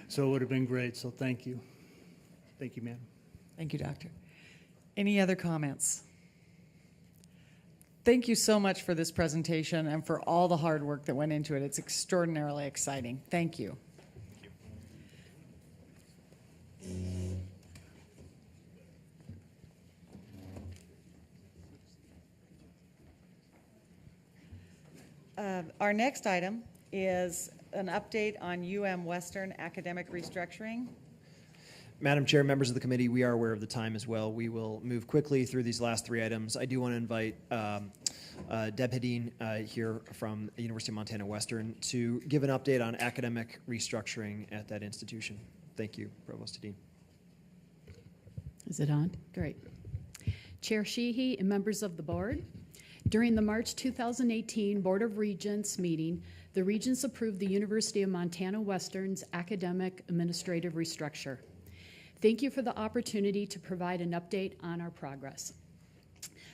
So it would have been great, so thank you. Thank you, ma'am. Thank you, Doctor. Any other comments? Thank you so much for this presentation and for all the hard work that went into it. It's extraordinarily exciting. Thank you. Our next item is an update on Western academic restructuring. Madam Chair, members of the committee, we are aware of the time as well. We will move quickly through these last three items. I do want to invite Deb Hedin here from the University of Montana Western to give an update on academic restructuring at that institution. Thank you, Provost Hedin. Is it on? Great. Chair Sheehy and members of the board, during the March 2018 Board of Regents meeting, the Regents approved the University of Montana Western's academic administrative restructure. Thank you for the opportunity to provide an update on our progress.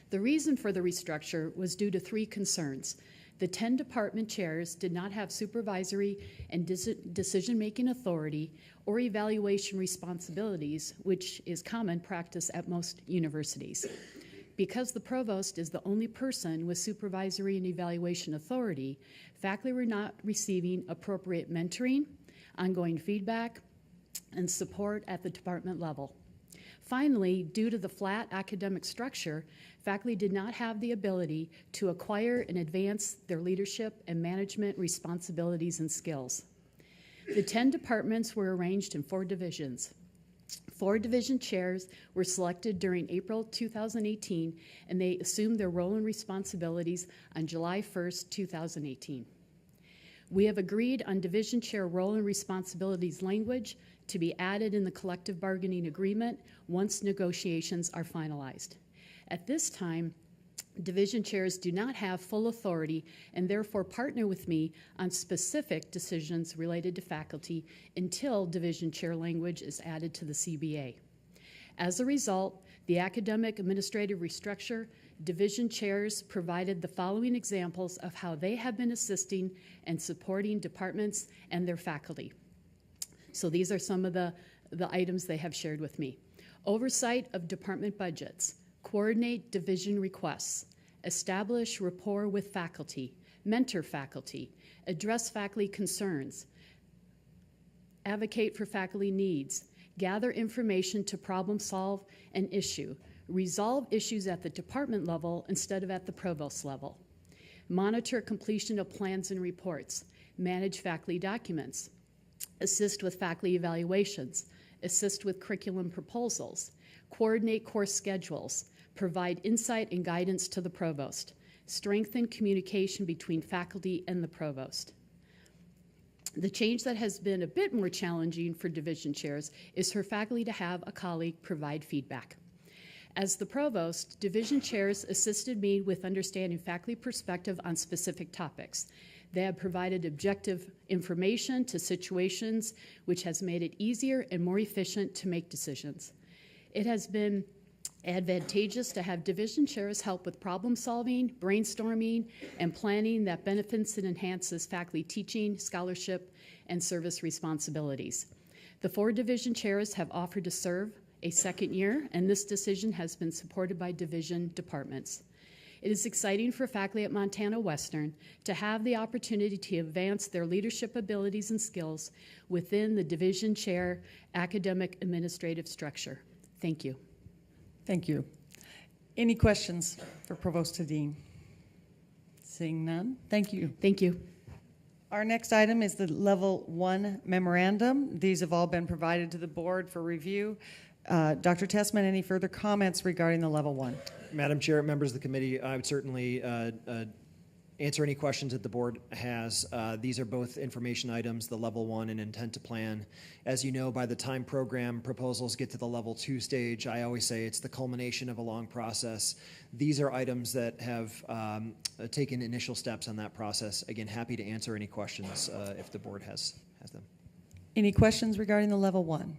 The reason for the restructure was due to three concerns. The 10 department chairs did not have supervisory and decision-making authority or evaluation responsibilities, which is common practice at most universities. Because the provost is the only person with supervisory and evaluation authority, faculty were not receiving appropriate mentoring, ongoing feedback, and support at the department level. Finally, due to the flat academic structure, faculty did not have the ability to acquire and advance their leadership and management responsibilities and skills. The 10 departments were arranged in 4 divisions. 4 division chairs were selected during April 2018, and they assumed their role and responsibilities on July 1st, 2018. We have agreed on division chair role and responsibilities language to be added in the collective bargaining agreement once negotiations are finalized. At this time, division chairs do not have full authority and therefore partner with me on specific decisions related to faculty until division chair language is added to the CBA. As a result, the academic administrative restructure, division chairs provided the following examples of how they have been assisting and supporting departments and their faculty. So these are some of the items they have shared with me. Oversight of department budgets, coordinate division requests, establish rapport with faculty, mentor faculty, address faculty concerns, advocate for faculty needs, gather information to problem solve an issue, resolve issues at the department level instead of at the provost level, monitor completion of plans and reports, manage faculty documents, assist with faculty evaluations, assist with curriculum proposals, coordinate course schedules, provide insight and guidance to the provost, strengthen communication between faculty and the provost. The change that has been a bit more challenging for division chairs is for faculty to have a colleague provide feedback. As the provost, division chairs assisted me with understanding faculty perspective on specific topics. They have provided objective information to situations which has made it easier and more efficient to make decisions. It has been advantageous to have division chairs help with problem solving, brainstorming, and planning that benefits and enhances faculty teaching, scholarship, and service responsibilities. The 4 division chairs have offered to serve a second year, and this decision has been supported by division departments. It is exciting for faculty at Montana Western to have the opportunity to advance their leadership abilities and skills within the division chair academic administrative structure. Thank you. Thank you. Any questions for Provost Hedin? Seeing none, thank you. Thank you. Our next item is the Level 1 memorandum. These have all been provided to the board for review. Dr. Tessman, any further comments regarding the Level 1? Madam Chair, members of the committee, I would certainly answer any questions that the board has. These are both information items, the Level 1 and intent to plan. As you know, by the time program proposals get to the Level 2 stage, I always say it's the culmination of a long process. These are items that have taken initial steps on that process. Again, happy to answer any questions if the board has them. Any questions regarding the Level 1?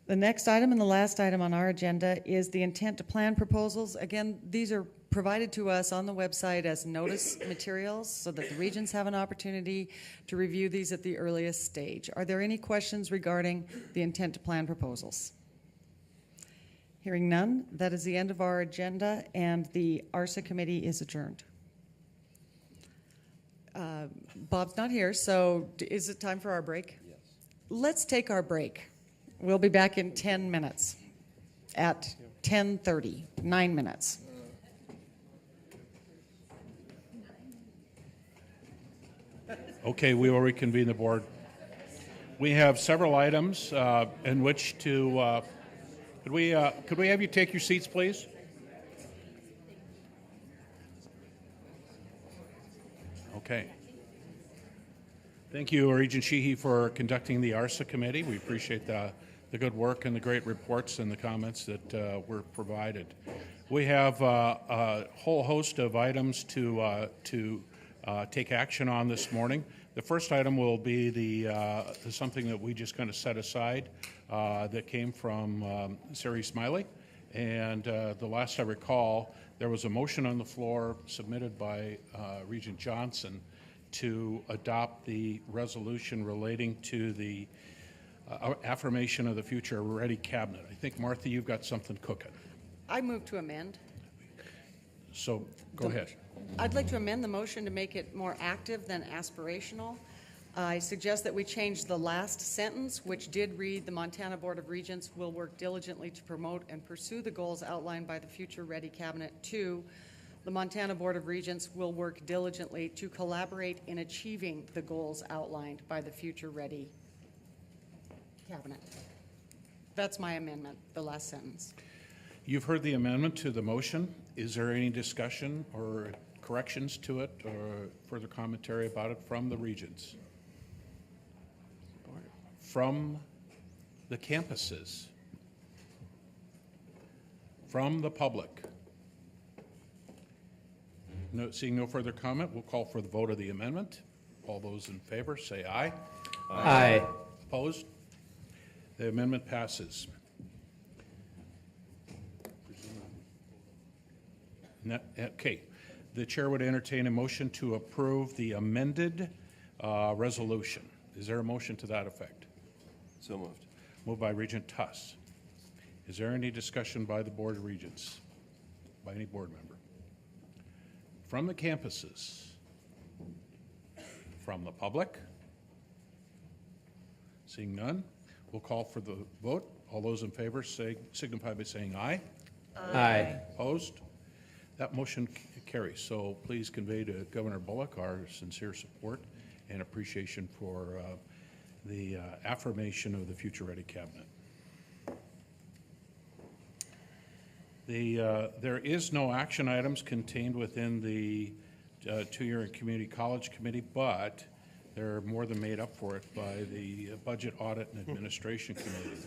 The next item and the last item on our agenda is the intent to plan proposals. Again, these are provided to us on the website as notice materials so that the regents have an opportunity to review these at the earliest stage. Are there any questions regarding the intent to plan proposals? Hearing none, that is the end of our agenda, and the ARSA committee is adjourned. Bob's not here, so is it time for our break? Yes. Let's take our break. We'll be back in 10 minutes at 10:30, 9 minutes. Okay, we will reconvene the board. We have several items in which to, could we have you take your seats, please? Okay. Thank you, Regent Sheehy, for conducting the ARSA committee. We appreciate the good work and the great reports and the comments that were provided. We have a whole host of items to take action on this morning. The first item will be the something that we just kind of set aside that came from Sari Smiley. And the last I recall, there was a motion on the floor submitted by Regent Johnson to adopt the resolution relating to the affirmation of the Future Ready Cabinet. I think, Martha, you've got something cooking. I move to amend. So go ahead. I'd like to amend the motion to make it more active than aspirational. I suggest that we change the last sentence, which did read, "The Montana Board of Regents will work diligently to promote and pursue the goals outlined by the Future Ready Cabinet," to "The Montana Board of Regents will work diligently to collaborate in achieving the goals outlined by the Future Ready Cabinet." That's my amendment, the last sentence. You've heard the amendment to the motion. Is there any discussion or corrections to it or further commentary about it from the regents? From the campuses? From the public? No, seeing no further comment, we'll call for the vote of the amendment. All those in favor say aye. Aye. Opposed? The amendment passes. Okay. The chair would entertain a motion to approve the amended resolution. Is there a motion to that effect? So moved. Moved by Regent Tuss. Is there any discussion by the Board of Regents? By any board member? From the campuses? From the public? Seeing none, we'll call for the vote. All those in favor signify by saying aye. Aye. Opposed? That motion carries. So please convey to Governor Bullock our sincere support and appreciation for the affirmation of the Future Ready Cabinet. There is no action items contained within the two-year community college committee, but they're more than made up for it by the Budget, Audit, and Administration Committee.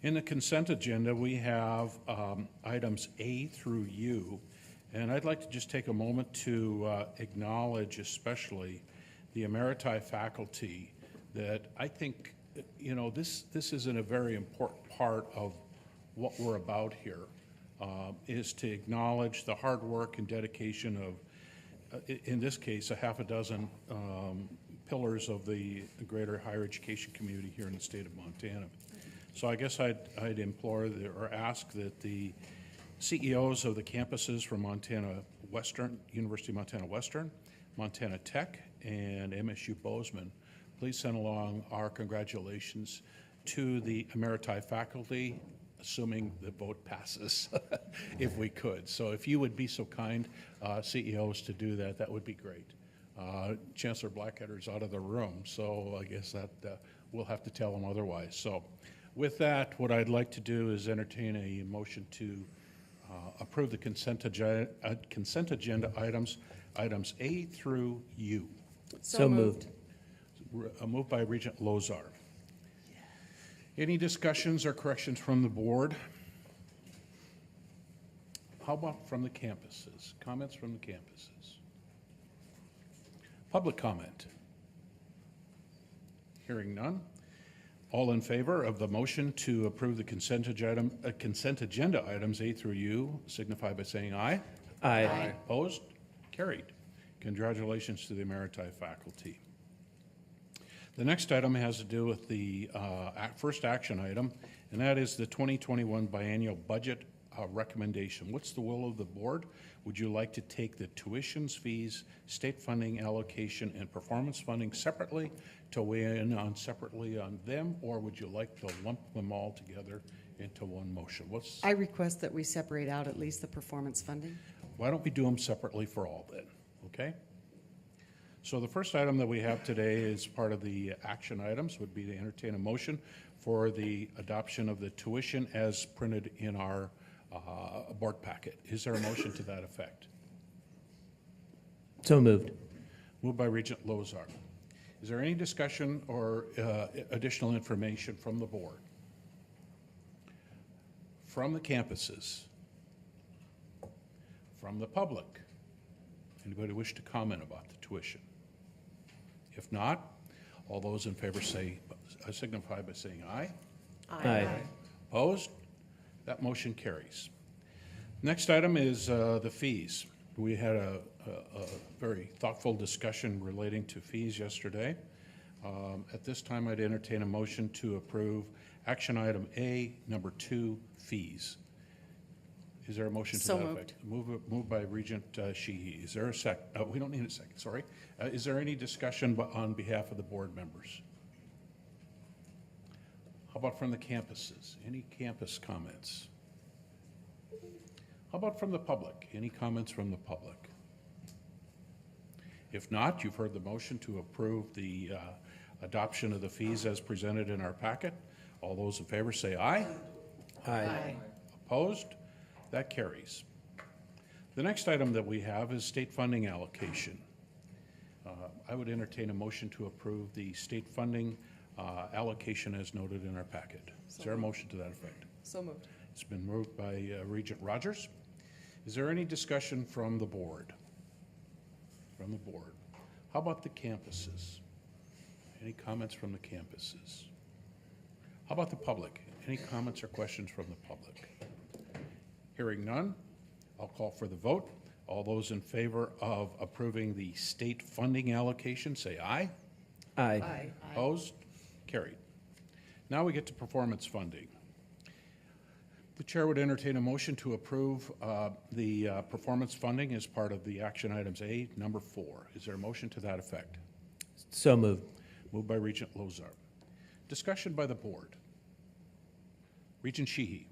In the consent agenda, we have items A through U, and I'd like to just take a moment to acknowledge especially the Emeriti faculty that I think, you know, this isn't a very important part of what we're about here, is to acknowledge the hard work and dedication of, in this case, a half a dozen pillars of the greater higher education community here in the state of Montana. So I guess I'd implore or ask that the CEOs of the campuses from Montana Western, University of Montana Western, Montana Tech, and MSU Bozeman, please send along our congratulations to the Emeriti faculty, assuming the vote passes, if we could. So if you would be so kind, CEOs, to do that, that would be great. Chancellor Blackadder's out of the room, so I guess that we'll have to tell him otherwise. So with that, what I'd like to do is entertain a motion to approve the consent agenda items A through U. So moved. Moved by Regent Lozar. Any discussions or corrections from the board? How about from the campuses? Comments from the campuses? Public comment? Hearing none. All in favor of the motion to approve the consent agenda items A through U signify by saying aye. Aye. Aye. Opposed? Carried. Congratulations to the Emeriti faculty. The next item has to do with the first action item, and that is the 2021 biennial budget recommendation. What's the will of the board? Would you like to take the tuitions, fees, state funding allocation, and performance funding separately to weigh in on separately on them, or would you like to lump them all together into one motion? I request that we separate out at least the performance funding. Why don't we do them separately for all then, okay? So the first item that we have today is part of the action items would be to entertain a motion for the adoption of the tuition as printed in our board packet. Is there a motion to that effect? So moved. Moved by Regent Lozar. Is there any discussion or additional information from the board? From the campuses? From the public? Anybody wish to comment about the tuition? If not, all those in favor signify by saying aye. Aye. Opposed? That motion carries. Next item is the fees. We had a very thoughtful discussion relating to fees yesterday. At this time, I'd entertain a motion to approve action item A, number 2, fees. Is there a motion to So that moved. effect? Moved by Regent Sheehy. Is there a second? We don't need a second, sorry. Is there any discussion on behalf of the board members? How about from the campuses? Any campus comments? How about from the public? Any comments from the public? If not, you've heard the motion to approve the adoption of the fees as presented in our packet. All those in favor say aye. Aye. Opposed? That carries. The next item that we have is state funding allocation. I would entertain a motion to approve the state funding allocation as noted in our packet. Is there a motion to that effect? So moved. It's been moved by Regent Rogers. Is there any discussion from the board? From the board. How about the campuses? Any comments from the campuses? How about the public? Any comments or questions from the public? Hearing none, I'll call for the vote. All those in favor of approving the state funding allocation, say aye. Aye. Aye. Opposed? Carried. Now we get to performance funding. The chair would entertain a motion to approve the performance funding as part of the action items A, number 4. Is there a motion to that effect? So moved. Moved by Regent Lozar. Discussion by the board. Regent Sheehy.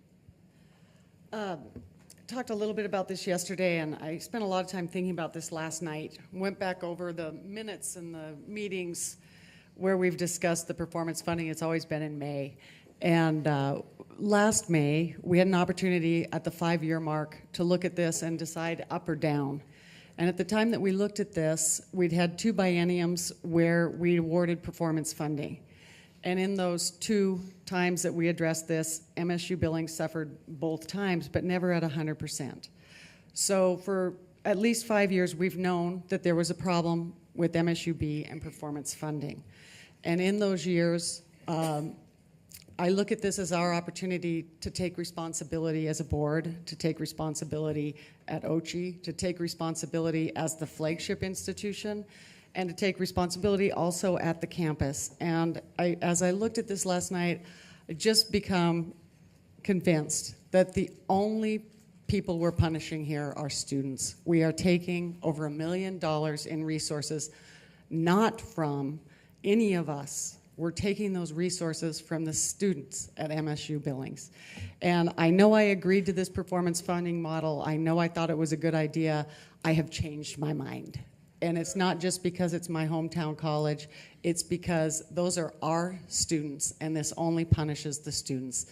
Talked a little bit about this yesterday, and I spent a lot of time thinking about this last night. Went back over the minutes and the meetings where we've discussed the performance funding. It's always been in May. And last May, we had an opportunity at the 5-year mark to look at this and decide up or down. And at the time that we looked at this, we'd had 2 bienniums where we awarded performance funding. And in those 2 times that we addressed this, MSU Billings suffered both times, but never at 100%. So for at least 5 years, we've known that there was a problem with MSUB and performance funding. And in those years, I look at this as our opportunity to take responsibility as a board, to take responsibility at OCHI, to take responsibility as the flagship institution, and to take responsibility also at the campus. And as I looked at this last night, I just become convinced that the only people we're punishing here are students. We are taking over $1 million in resources, not from any of us. We're taking those resources from the students at MSU Billings. And I know I agreed to this performance funding model. I know I thought it was a good idea. I have changed my mind. And it's not just because it's my hometown college, it's because those are our students, and this only punishes the students.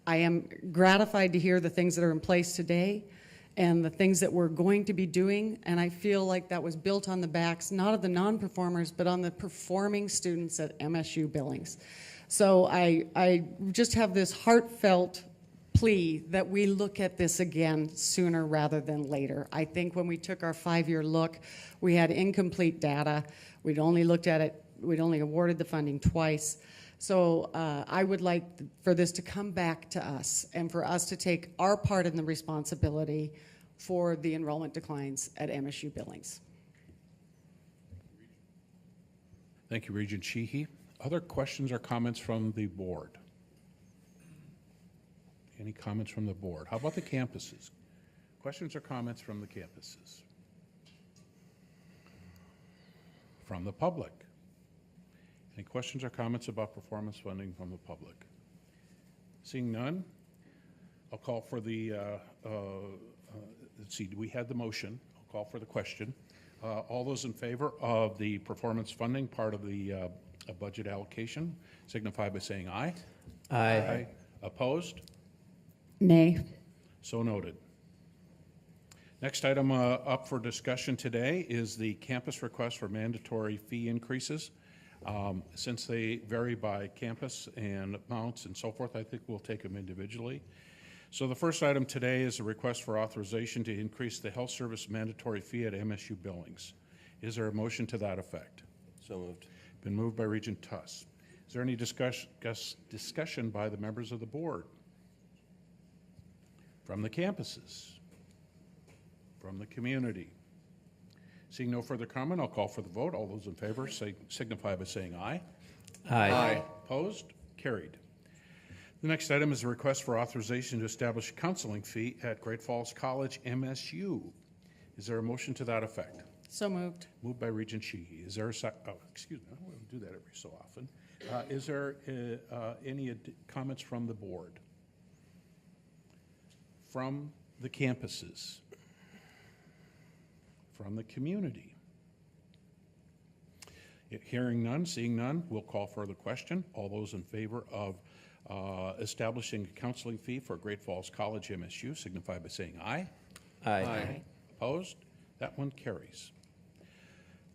I am gratified to hear the things that are in place today and the things that we're going to be doing, and I feel like that was built on the backs, not of the non-performers, but on the performing students at MSU Billings. So I just have this heartfelt plea that we look at this again sooner rather than later. I think when we took our 5-year look, we had incomplete data. We'd only looked at it, we'd only awarded the funding twice. So I would like for this to come back to us and for us to take our part in the responsibility for the enrollment declines at MSU Billings. Thank you, Regent Sheehy. Other questions or comments from the board? Any comments from the board? How about the campuses? Questions or comments from the campuses? From the public? Any questions or comments about performance funding from the public? Seeing none, I'll call for the, let's see, we had the motion. I'll call for the question. All those in favor of the performance funding part of the budget allocation signify by saying aye. Aye. Opposed? Nay. So noted. Next item up for discussion today is the campus request for mandatory fee increases. Since they vary by campus and amounts and so forth, I think we'll take them individually. So the first item today is a request for authorization to increase the health service mandatory fee at MSU Billings. Is there a motion to that effect? So moved. Been moved by Regent Tuss. Is there any discussion by the members of the board? From the campuses? From the community? Seeing no further comment, I'll call for the vote. All those in favor signify by saying aye. Aye. Opposed? Carried. The next item is a request for authorization to establish a counseling fee at Great Falls College, MSU. Is there a motion to that effect? So moved. Moved by Regent Sheehy. Is there a excuse me, I don't do that every so often. Is there any comments from the board? From the campuses? From the community? Hearing none, seeing none, we'll call for the question. All those in favor of establishing a counseling fee for Great Falls College MSU signify by saying aye. Aye. Opposed? That one carries.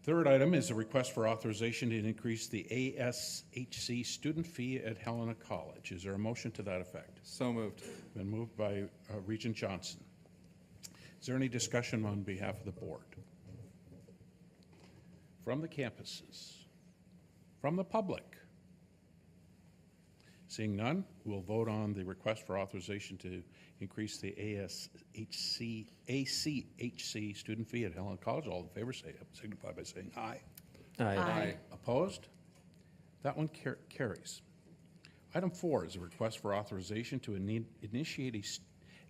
Third item is a request for authorization to increase the ASHC student fee at Helena College. Is there a motion to that effect? So moved. Been moved by Regent Johnson. Is there any discussion on behalf of the board? From the campuses? From the public? Seeing none, we'll vote on the request for authorization to increase the ACHC student fee at Helena College. All in favor signify by saying aye. Aye. Opposed? That one carries. Item 4 is a request for authorization to initiate,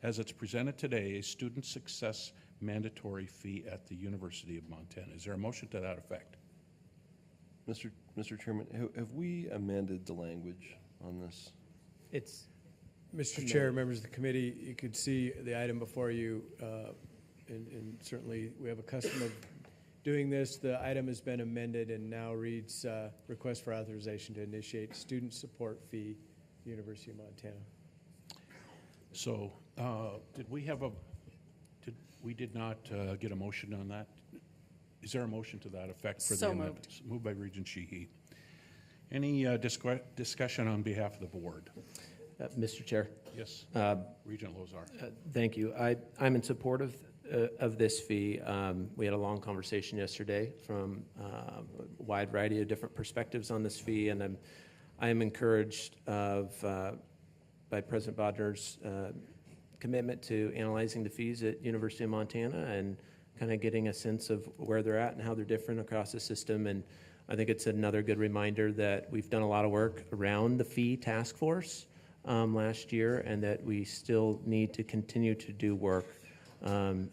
as it's presented today, a student success mandatory fee at the University of Montana. Is there a motion to that effect? Mr. Chairman, have we amended the language on this? It's Mr. Chair, members of the committee, you could see the item before you, and certainly we have a custom of doing this. The item has been amended and now reads, request for authorization to initiate student support fee, University of Montana. So, we did not get a motion on that? Is there a motion to that effect for the So amendments? Moved by Regent Sheehy. Any discussion on behalf of the board? Mr. Chair. Yes, Regent Lozar. Thank you. I'm in support of this fee. We had a long conversation yesterday from a wide variety of different perspectives on this fee, and I am encouraged by President Bodner's commitment to analyzing the fees at University of Montana and kind of getting a sense of where they're at and how they're different across the system. And I think it's another good reminder that we've done a lot of work around the fee task force last year, and that we still need to continue to do work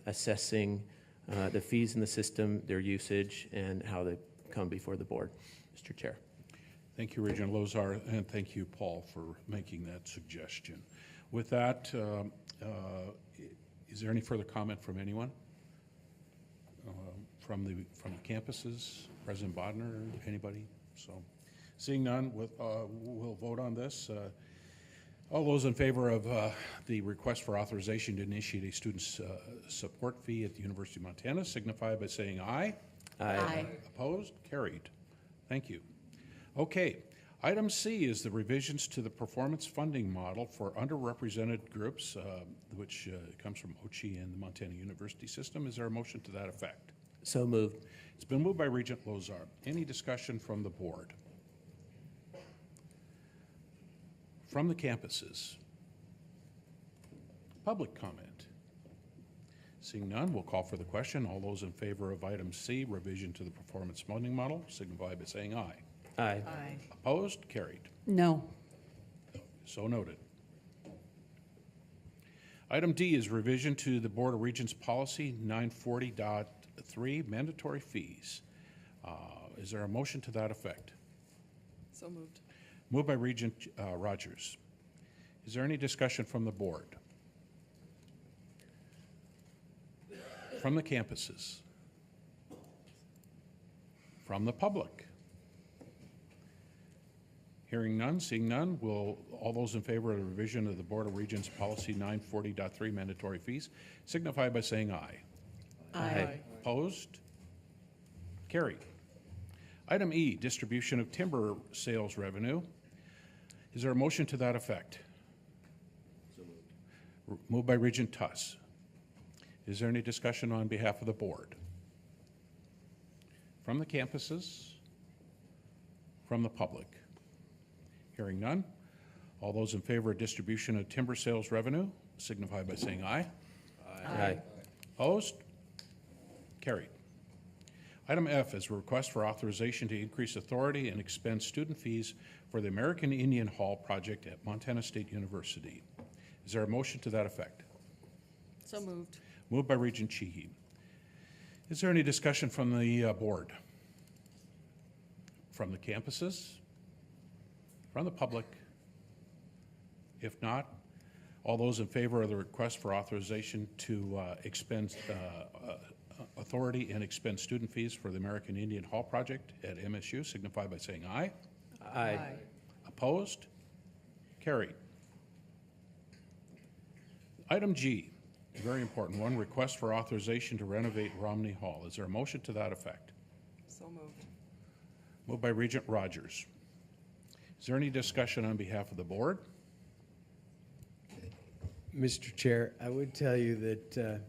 assessing the fees in the system, their usage, and how they come before the board. Mr. Chair. Thank you, Regent Lozar, and thank you, Paul, for making that suggestion. With that, is there any further comment from anyone? From the campuses, President Bodner, anybody? So, seeing none, we'll vote on this. All those in favor of the request for authorization to initiate a student support fee at the University of Montana signify by saying aye. Aye. Opposed? Carried. Thank you. Okay. Item C is the revisions to the performance funding model for underrepresented groups, which comes from OCHI and the Montana University System. Is there a motion to that effect? So moved. It's been moved by Regent Lozar. Any discussion from the board? From the campuses? Public comment? Seeing none, we'll call for the question. All those in favor of item C, revision to the performance funding model, signify by saying aye. Aye. Aye. Opposed? Carried. No. So noted. Item D is revision to the Board of Regents Policy 940.3, mandatory fees. Is there a motion to that effect? So moved. Moved by Regent Rogers. Is there any discussion from the board? From the campuses? From the public? Hearing none, seeing none, will all those in favor of the revision of the Board of Regents Policy 940.3 mandatory fees signify by saying aye. Aye. Opposed? Carried. Item E, distribution of timber sales revenue. Is there a motion to that effect? Moved by Regent Tuss. Is there any discussion on behalf of the board? From the campuses? From the public? Hearing none. All those in favor of distribution of timber sales revenue signify by saying aye. Aye. Opposed? Carried. Item F is a request for authorization to increase authority and expense student fees for the American Indian Hall project at Montana State University. Is there a motion to that effect? So moved. Moved by Regent Sheehy. Is there any discussion from the board? From the campuses? From the public? If not, all those in favor of the request for authorization to expend authority and expend student fees for the American Indian Hall project at MSU signify by saying aye. Aye. Opposed? Carried. Item G, a very important one, request for authorization to renovate Romney Hall. Is there a motion to that effect? So moved. Moved by Regent Rogers. Is there any discussion on behalf of the board? Mr. Chair, I would tell you that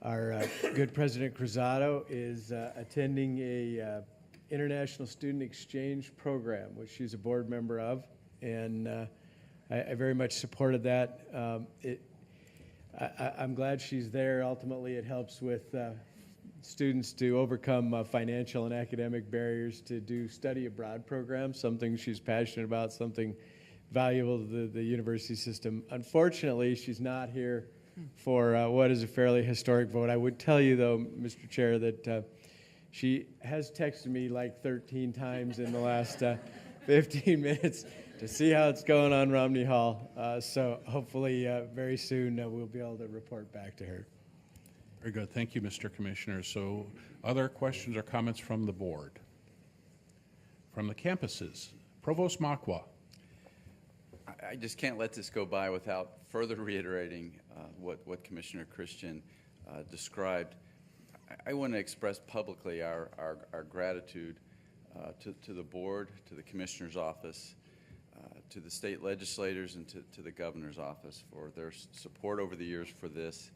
our good President Cruzado is attending a international student exchange program, which she's a board member of, and I very much supported that. I'm glad she's there. Ultimately, it helps with students to overcome financial and academic barriers to do study abroad programs, something she's passionate about, something valuable to the university system. Unfortunately, she's not here for what is a fairly historic vote. I would tell you, though, Mr. Chair, that she has texted me like 13 times in the last 15 minutes to see how it's going on Romney Hall. So hopefully very soon we'll be able to report back to her. Very good. Thank you, Mr. Commissioner. So other questions or comments from the board? From the campuses? Provost Makwa. I just can't let this go by without further reiterating what Commissioner Christian described. I want to express publicly our gratitude to the board, to the Commissioner's office, to the state legislators, and to the Governor's office for their support over the years for this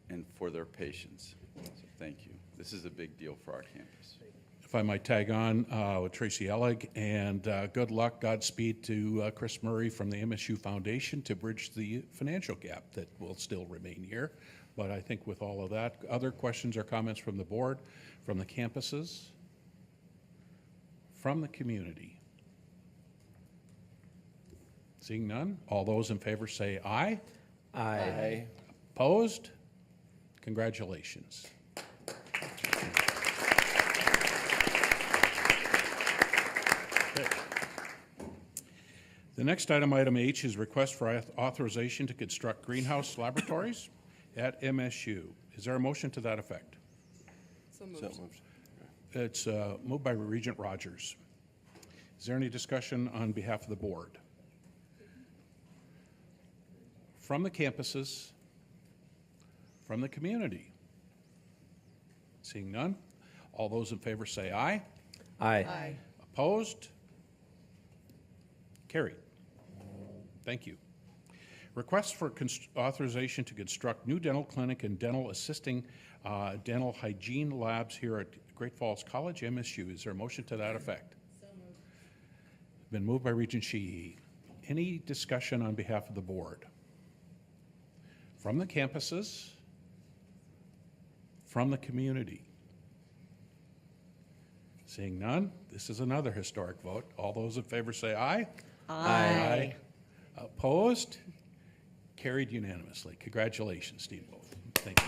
and for their patience. So thank you. This is a big deal for our campus. If I might tag on with Tracy Ellig, and good luck, Godspeed to Chris Murray from the MSU Foundation to bridge the financial gap that will still remain here. But I think with all of that, other questions or comments from the board, from the campuses, from the community? Seeing none, all those in favor say aye. Aye. Opposed? Congratulations. Okay. The next item, item H, is request for authorization to construct greenhouse laboratories at MSU. Is there a motion to that effect? So moved. It's moved by Regent Rogers. Is there any discussion on behalf of the board? From the campuses, from the community? Seeing none, all those in favor say aye. Aye. Opposed? Carried. Thank you. Request for authorization to construct new dental clinic and dental assisting dental hygiene labs here at Great Falls College, MSU. Is there a motion to that effect? So moved. Been moved by Regent Sheehy. Any discussion on behalf of the board? From the campuses? From the community? Seeing none, this is another historic vote. All those in favor say aye. Aye. Opposed? Carried unanimously. Congratulations, Steve Wolf. Thank you.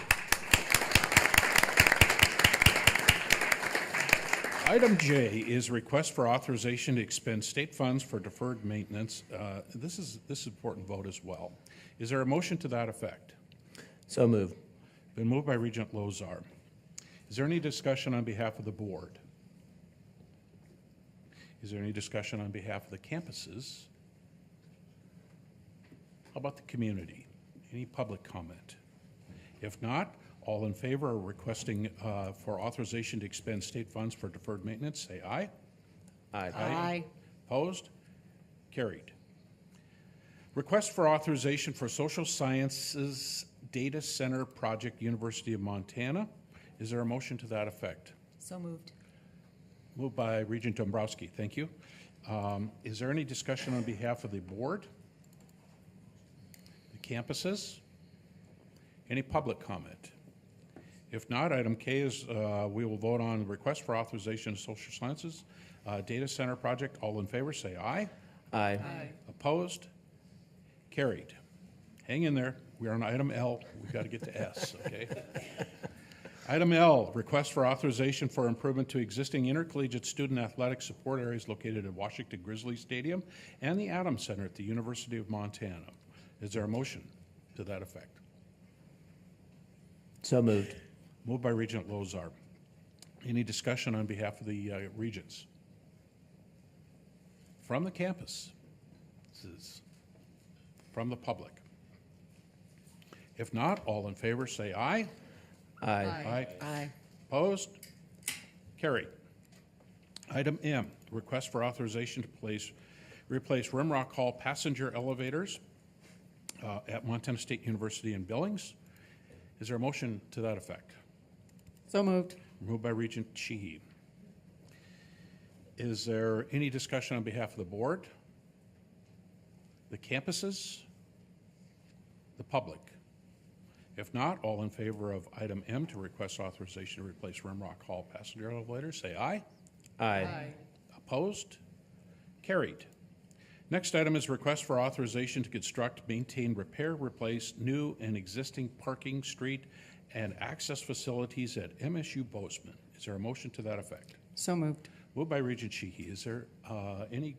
Item J is request for authorization to expend state funds for deferred maintenance. This is an important vote as well. Is there a motion to that effect? So moved. Been moved by Regent Lozar. Is there any discussion on behalf of the board? Is there any discussion on behalf of the campuses? How about the community? Any public comment? If not, all in favor of requesting for authorization to expend state funds for deferred maintenance, say aye. Aye. Aye. Opposed? Carried. Request for authorization for Social Sciences Data Center Project, University of Montana. Is there a motion to that effect? So moved. Moved by Regent Dombrowski. Thank you. Is there any discussion on behalf of the board? The campuses? Any public comment? If not, item K is we will vote on the request for authorization of Social Sciences Data Center Project. All in favor, say aye. Aye. Opposed? Carried. Hang in there. We're on item L. We've got to get to S, okay? Item L, request for authorization for improvement to existing intercollegiate student athletic support areas located at Washington Grizzly Stadium and the Adams Center at the University of Montana. Is there a motion to that effect? So moved. Moved by Regent Lozar. Any discussion on behalf of the regents? From the campus? This is from the public. If not, all in favor say aye. Aye. Aye. Aye. Opposed? Carried. Item M, request for authorization to replace Rimrock Hall passenger elevators at Montana State University in Billings. Is there a motion to that effect? So moved. Moved by Regent Sheehy. Is there any discussion on behalf of the board, the campuses, the public? If not, all in favor of item M to request authorization to replace Rimrock Hall passenger elevators, say aye. Aye. Opposed? Carried. Next item is request for authorization to construct, maintain, repair, replace new and existing parking, street, and access facilities at MSU Bozeman. Is there a motion to that effect? So moved. Moved by Regent Sheehy. Is there any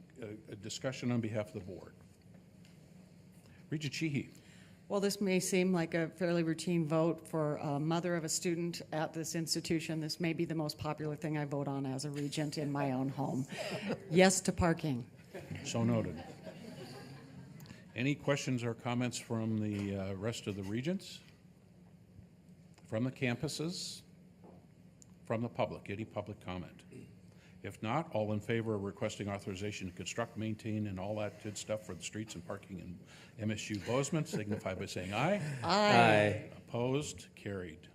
discussion on behalf of the board? Regent Sheehy. Well, this may seem like a fairly routine vote for a mother of a student at this institution. This may be the most popular thing I vote on as a regent in my own home. Yes to parking. So noted. Any questions or comments from the rest of the regents? From the campuses? From the public? Any public comment? If not, all in favor of requesting authorization to construct, maintain, and all that good stuff for the streets and parking in MSU Bozeman, signify by saying aye. Aye. Opposed? Carried.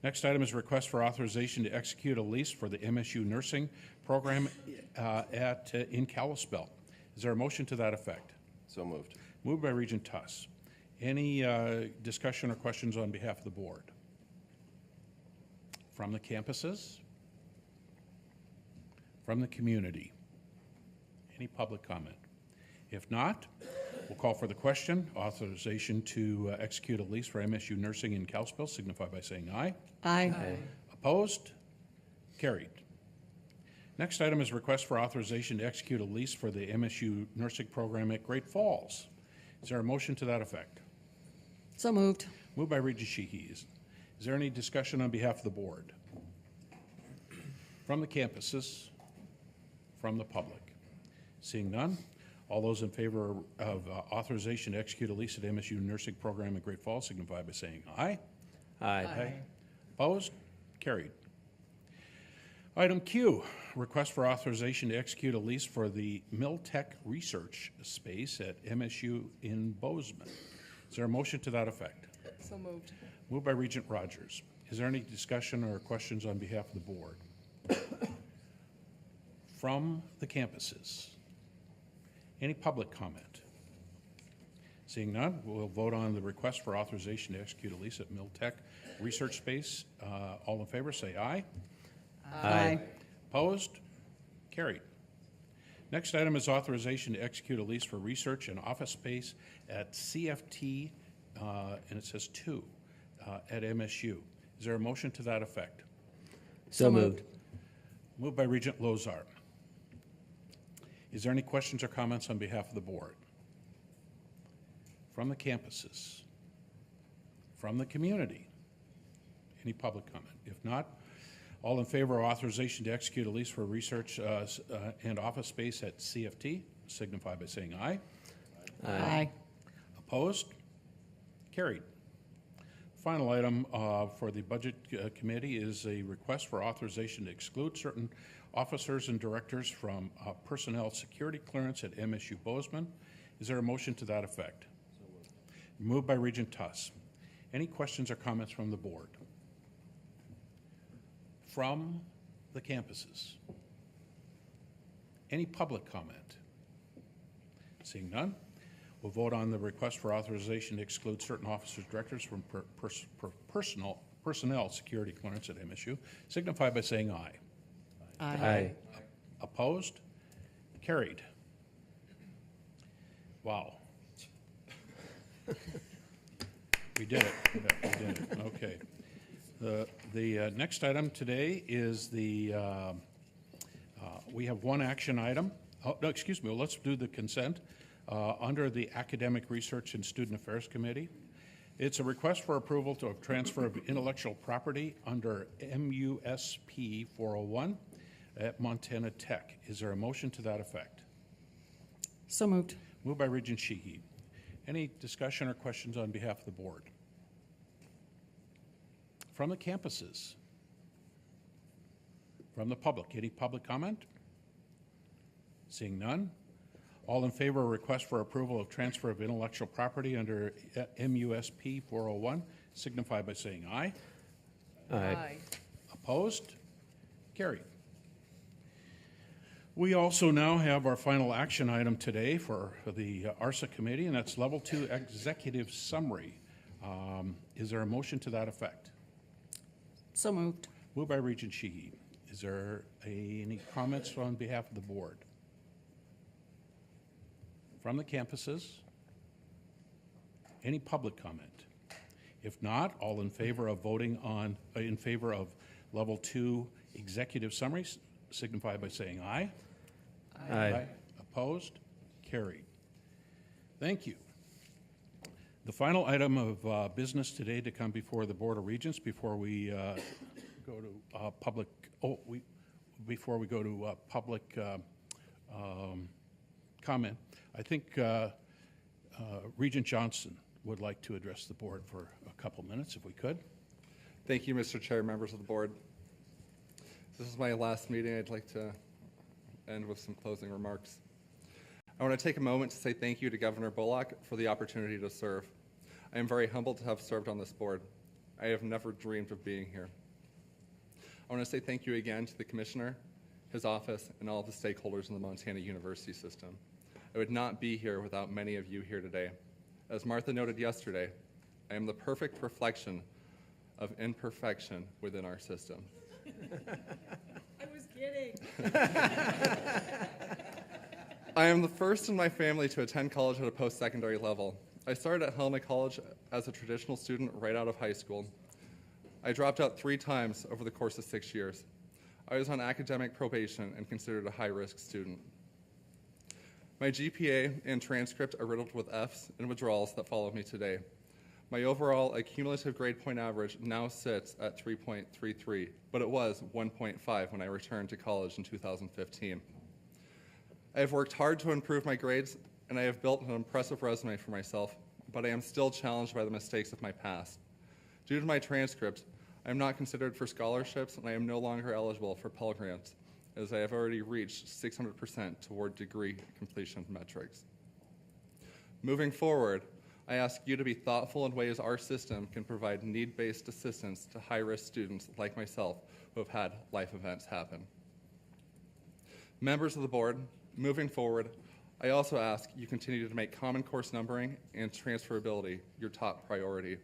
Next item is request for authorization to execute a lease for the MSU nursing program in Kalispell. Is there a motion to that effect? So moved. Moved by Regent Tuss. Any discussion or questions on behalf of the board? From the campuses? From the community? Any public comment? If not, we'll call for the question. Authorization to execute a lease for MSU nursing in Kalispell, signify by saying aye. Aye. Opposed? Carried. Next item is request for authorization to execute a lease for the MSU nursing program at Great Falls. Is there a motion to that effect? So moved. Moved by Regent Sheehy. Is there any discussion on behalf of the board? From the campuses? From the public? Seeing none, all those in favor of authorization to execute a lease at MSU nursing program at Great Falls signify by saying aye. Aye. Opposed? Carried. Item Q, request for authorization to execute a lease for the Miltech Research Space at MSU in Bozeman. Is there a motion to that effect? So moved. Moved by Regent Rogers. Is there any discussion or questions on behalf of the board? From the campuses? Any public comment? Seeing none, we'll vote on the request for authorization to execute a lease at Miltech Research Space. All in favor, say aye. Aye. Opposed? Carried. Next item is authorization to execute a lease for research and office space at CFT, and it says 2, at MSU. Is there a motion to that effect? So moved. Moved by Regent Lozar. Is there any questions or comments on behalf of the board? From the campuses? From the community? Any public comment? If not, All in favor of authorization to execute a lease for research and office space at CFT, signify by saying aye. Aye. Opposed? Carried. Final item for the Budget Committee is a request for authorization to exclude certain officers and directors from personnel security clearance at MSU Bozeman. Is there a motion to that effect? Moved by Regent Tuss. Any questions or comments from the board? From the campuses? Any public comment? Seeing none, we'll vote on the request for authorization to exclude certain officers, directors from personnel security clearance at MSU. Signify by saying aye. Aye. Opposed? Carried. Wow. We did it. We did it. Okay. The next item today is we have one action item. Oh, no, excuse me. Well, let's do the consent. Under the Academic Research and Student Affairs Committee, it's a request for approval to transfer of intellectual property under MUSP 401 at Montana Tech. Is there a motion to that effect? So moved. Moved by Regent Sheehy. Any discussion or questions on behalf of the board? From the campuses? From the public? Any public comment? Seeing none. All in favor of request for approval of transfer of intellectual property under MUSP 401, signify by saying aye. Aye. Opposed? Carried. We also now have our final action item today for the ARSA committee, and that's level 2 executive summary. Is there a motion to that effect? So moved. Moved by Regent Sheehy. Is there any comments on behalf of the board? From the campuses? Any public comment? If not, all in favor of voting on, in favor of level 2 executive summaries, signify by saying aye. Aye. Opposed? Carried. Thank you. The final item of business today to come before the Board of Regents before we go to public, before we go to public comment, I think Regent Johnson would like to address the board for a couple minutes, if we could. Thank you, Mr. Chair, members of the board. This is my last meeting. I'd like to end with some closing remarks. I want to take a moment to say thank you to Governor Bullock for the opportunity to serve. I am very humbled to have served on this board. I have never dreamed of being here. I want to say thank you again to the Commissioner, his office, and all of the stakeholders in the Montana University system. I would not be here without many of you here today. As Martha noted yesterday, I am the perfect reflection of imperfection within our system. I was kidding. I am the first in my family to attend college at a post-secondary level. I started at Helena College as a traditional student right out of high school. I dropped out 3 times over the course of 6 years. I was on academic probation and considered a high-risk student. My GPA and transcript are riddled with Fs and withdrawals that follow me today. My overall accumulative grade point average now sits at 3.33, but it was 1.5 when I returned to college in 2015. I have worked hard to improve my grades, and I have built an impressive resume for myself, but I am still challenged by the mistakes of my past. Due to my transcript, I am not considered for scholarships, and I am no longer eligible for Pell Grants, as I have already reached 600% toward degree completion metrics. Moving forward, I ask you to be thoughtful in ways our system can provide need-based assistance to high-risk students like myself who have had life events happen. Members of the board, moving forward, I also ask you continue to make Common Course numbering and transferability your top priority.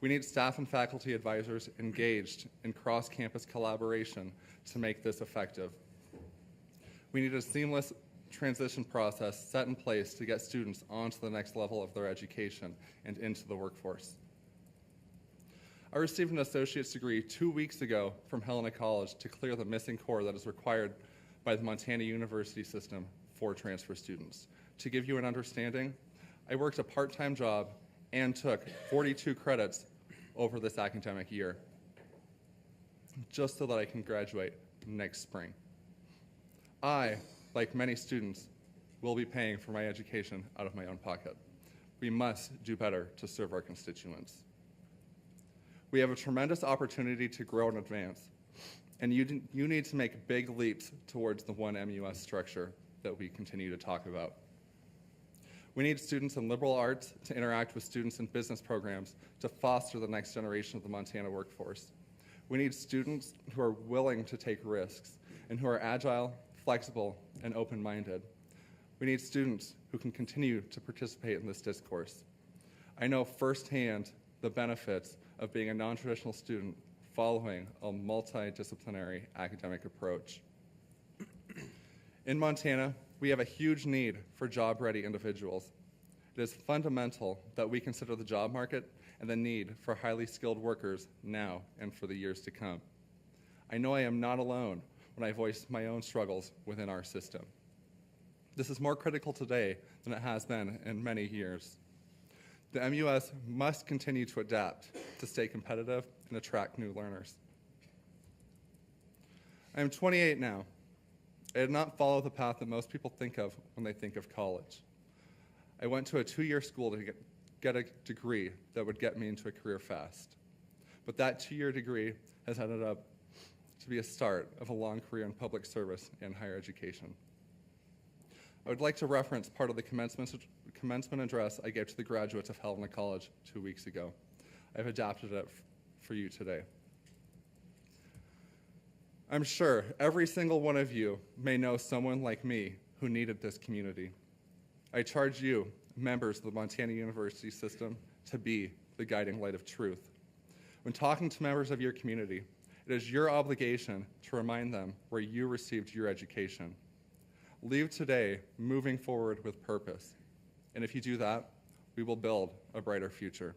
We need staff and faculty advisors engaged in cross-campus collaboration to make this effective. We need a seamless transition process set in place to get students onto the next level of their education and into the workforce. I received an associate's degree 2 weeks ago from Helena College to clear the missing core that is required by the Montana University system for transfer students. To give you an understanding, I worked a part-time job and took 42 credits over this academic year. just so that I can graduate next spring. I, like many students, will be paying for my education out of my own pocket. We must do better to serve our constituents. We have a tremendous opportunity to grow and advance, and you need to make big leaps towards the one MUS structure that we continue to talk about. We need students in liberal arts to interact with students in business programs to foster the next generation of the Montana workforce. We need students who are willing to take risks and who are agile, flexible, and open-minded. We need students who can continue to participate in this discourse. I know firsthand the benefits of being a non-traditional student following a multidisciplinary academic approach. In Montana, we have a huge need for job-ready individuals. It is fundamental that we consider the job market and the need for highly skilled workers now and for the years to come. I know I am not alone when I voice my own struggles within our system. This is more critical today than it has been in many years. The MUS must continue to adapt to stay competitive and attract new learners. I am 28 now. I did not follow the path that most people think of when they think of college. I went to a 2-year school to get a degree that would get me into a career fast. But that 2-year degree has ended up to be a start of a long career in public service and higher education. I would like to reference part of the commencement address I gave to the graduates of Helena College 2 weeks ago. I've adapted it for you today. I'm sure every single one of you may know someone like me who needed this community. I charge you, members of the Montana University system, to be the guiding light of truth. When talking to members of your community, it is your obligation to remind them where you received your education. Leave today moving forward with purpose. And if you do that, we will build a brighter future.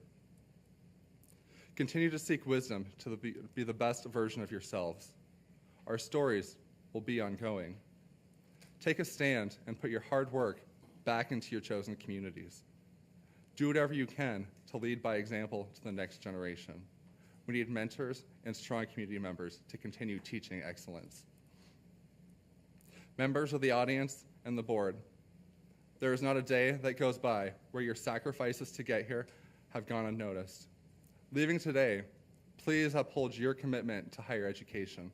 Continue to seek wisdom to be the best version of yourselves. Our stories will be ongoing. Take a stand and put your hard work back into your chosen communities. Do whatever you can to lead by example to the next generation. We need mentors and strong community members to continue teaching excellence. Members of the audience and the board, there is not a day that goes by where your sacrifices to get here have gone unnoticed. Leaving today, please uphold your commitment to higher education.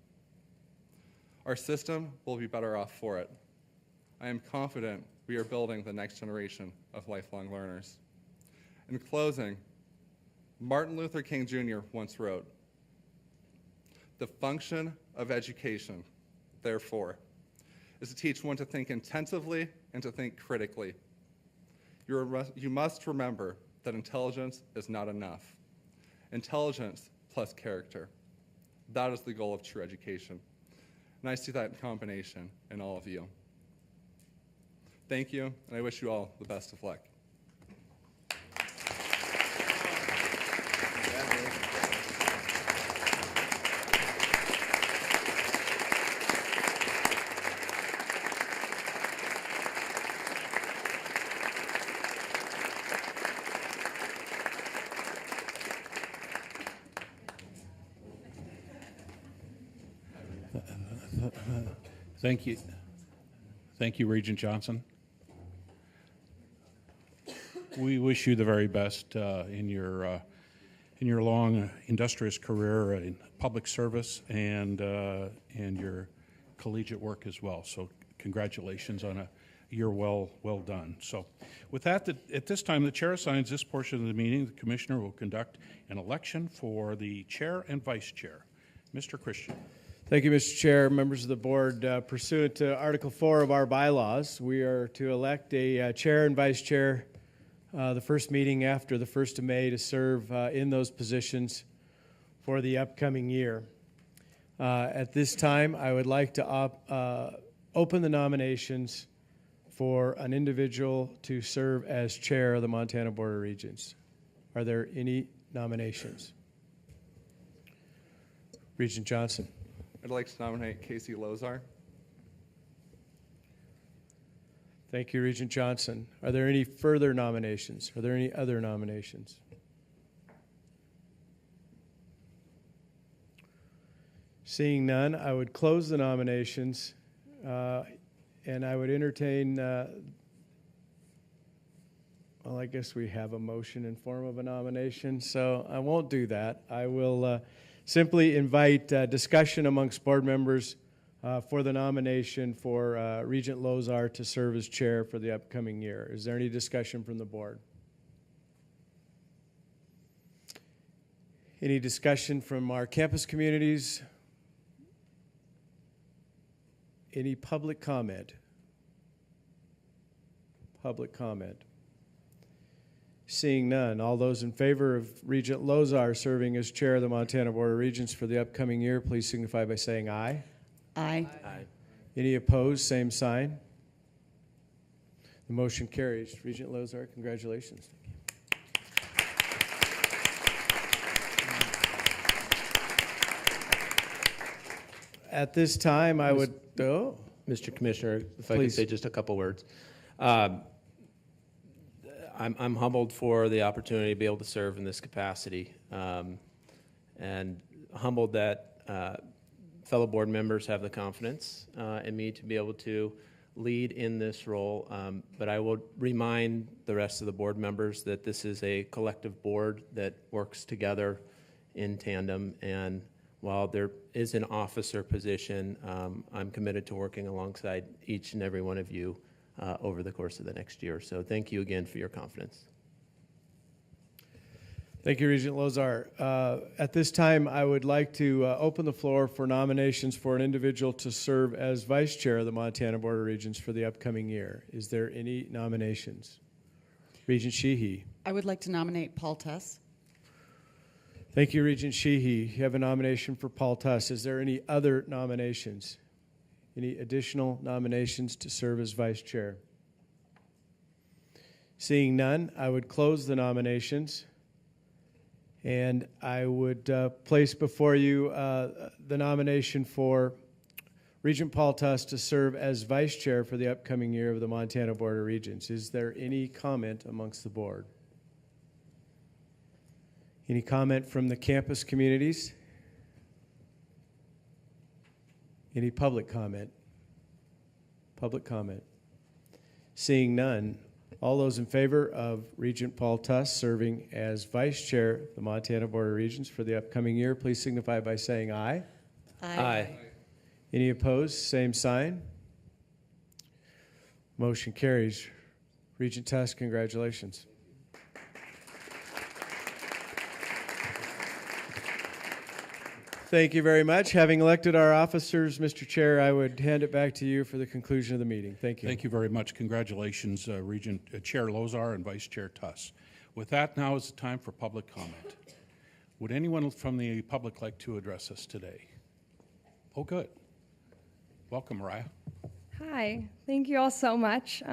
Our system will be better off for it. I am confident we are building the next generation of lifelong learners. In closing, Martin Luther King Jr. once wrote, "The function of education, therefore, is to teach one to think intensively and to think critically. You must remember that intelligence is not enough. Intelligence plus character. That is the goal of true education." And I see that in combination in all of you. Thank you, and I wish you all the best of luck. Thank you. Thank you, Regent Johnson. We wish you the very best in your long, industrious career in public service and your collegiate work as well. So congratulations on a year well done. So with that, at this time, the chair assigns this portion of the meeting. The commissioner will conduct an election for the chair and vice chair. Mr. Christian. Thank you, Mr. Chair, members of the board. Pursuant to Article 4 of our bylaws, we are to elect a chair and vice chair the first meeting after the 1st of May to serve in those positions for the upcoming year. At this time, I would like to open the nominations for an individual to serve as chair of the Montana Board of Regents. Are there any nominations? Regent Johnson. I'd like to nominate Casey Lozar. Thank you, Regent Johnson. Are there any further nominations? Are there any other nominations? Seeing none, I would close the nominations, and I would entertain, well, I guess we have a motion in form of a nomination, so I won't do that. I will simply invite discussion amongst board members for the nomination for Regent Lozar to serve as chair for the upcoming year. Is there any discussion from the board? Any discussion from our campus communities? Any public comment? Public comment. Seeing none, all those in favor of Regent Lozar serving as chair of the Montana Board of Regents for the upcoming year, please signify by saying aye. Aye. Aye. Any opposed, same sign. The motion carries. Regent Lozar, congratulations. At this time, I would, Mr. Commissioner, if I Please. could say just a couple words. I'm humbled for the opportunity to be able to serve in this capacity, and humbled that fellow board members have the confidence in me to be able to lead in this role. But I will remind the rest of the board members that this is a collective board that works together in tandem, and while there is an officer position, I'm committed to working alongside each and every one of you over the course of the next year. So thank you again for your confidence. Thank you, Regent Lozar. At this time, I would like to open the floor for nominations for an individual to serve as vice chair of the Montana Board of Regents for the upcoming year. Is there any nominations? Regent Sheehy. I would like to nominate Paul Tuss. Thank you, Regent Sheehy. You have a nomination for Paul Tuss. Is there any other nominations? Any additional nominations to serve as vice chair? Seeing none, I would close the nominations, and I would place before you the nomination for Regent Paul Tuss to serve as vice chair for the upcoming year of the Montana Board of Regents. Is there any comment amongst the board? Any comment from the campus communities? Any public comment? Public comment. Seeing none, all those in favor of Regent Paul Tuss serving as vice chair of the Montana Board of Regents for the upcoming year, please signify by saying aye. Aye. Any opposed? Same sign. Motion carries. Regent Tuss, congratulations. Thank you very much. Having elected our officers, Mr. Chair, I would hand it back to you for the conclusion of the meeting. Thank you. Thank you very much. Congratulations, Regent Chair Lozar and Vice Chair Tuss. With that, now is the time for public comment. Would anyone from the public like to address us today? Oh, good. Welcome, Mariah. Hi, thank you all so much,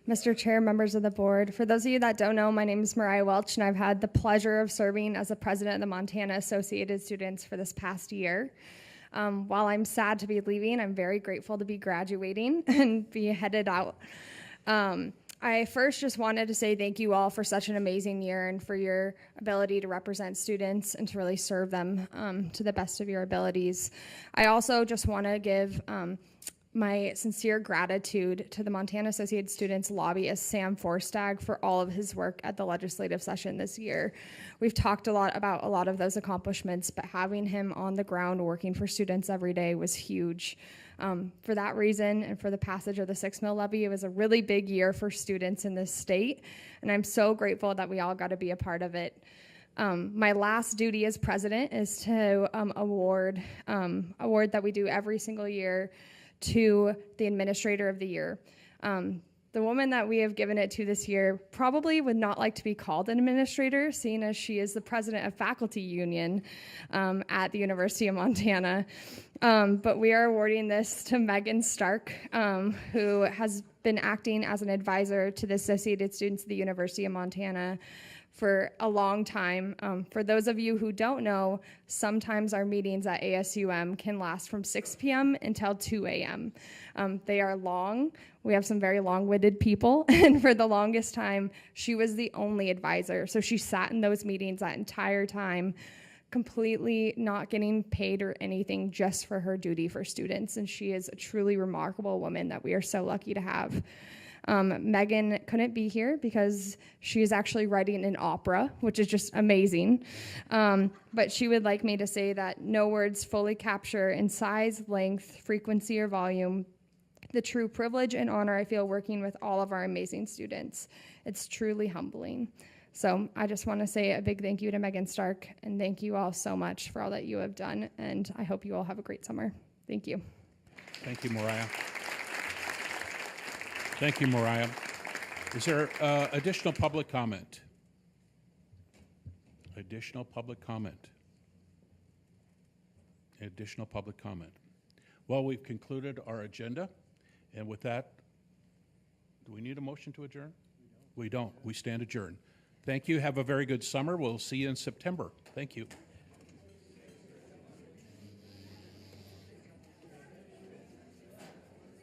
Mr. Chair, members of the board. For those of you that don't know, my name is Mariah Welch, and I've had the pleasure of serving as the president of the Montana Associated Students for this past year. While I'm sad to be leaving, I'm very grateful to be graduating and be headed out. I first just wanted to say thank you all for such an amazing year and for your ability to represent students and to really serve them to the best of your abilities. I also just want to give my sincere gratitude to the Montana Associated Students lobbyist, Sam Forstag, for all of his work at the legislative session this year. We've talked a lot about a lot of those accomplishments, but having him on the ground working for students every day was huge. For that reason and for the passage of the 6 mil levy, it was a really big year for students in this state, and I'm so grateful that we all got to be a part of it. My last duty as president is to award that we do every single year to the Administrator of the Year. The woman that we have given it to this year probably would not like to be called an administrator, seeing as she is the president of Faculty Union at the University of Montana. But we are awarding this to Megan Stark, who has been acting as an advisor to the Associated Students of the University of Montana for a long time. For those of you who don't know, sometimes our meetings at ASUM can last from 6 p.m. until 2 a.m. They are long. We have some very long-winded people, and for the longest time, she was the only advisor. So she sat in those meetings that entire time, completely not getting paid or anything just for her duty for students. And she is a truly remarkable woman that we are so lucky to have. Megan couldn't be here because she is actually writing an opera, which is just amazing. But she would like me to say that no words fully capture in size, length, frequency, or volume the true privilege and honor I feel working with all of our amazing students. It's truly humbling. So I just want to say a big thank you to Megan Stark, and thank you all so much for all that you have done, and I hope you all have a great summer. Thank you. Thank you, Mariah. Thank you, Mariah. Is there additional public comment? Additional public comment? Additional public comment? Well, we've concluded our agenda, and with that, do we need a motion to adjourn? We don't. We stand adjourned. Thank you. Have a very good summer. We'll see you in September. Thank you.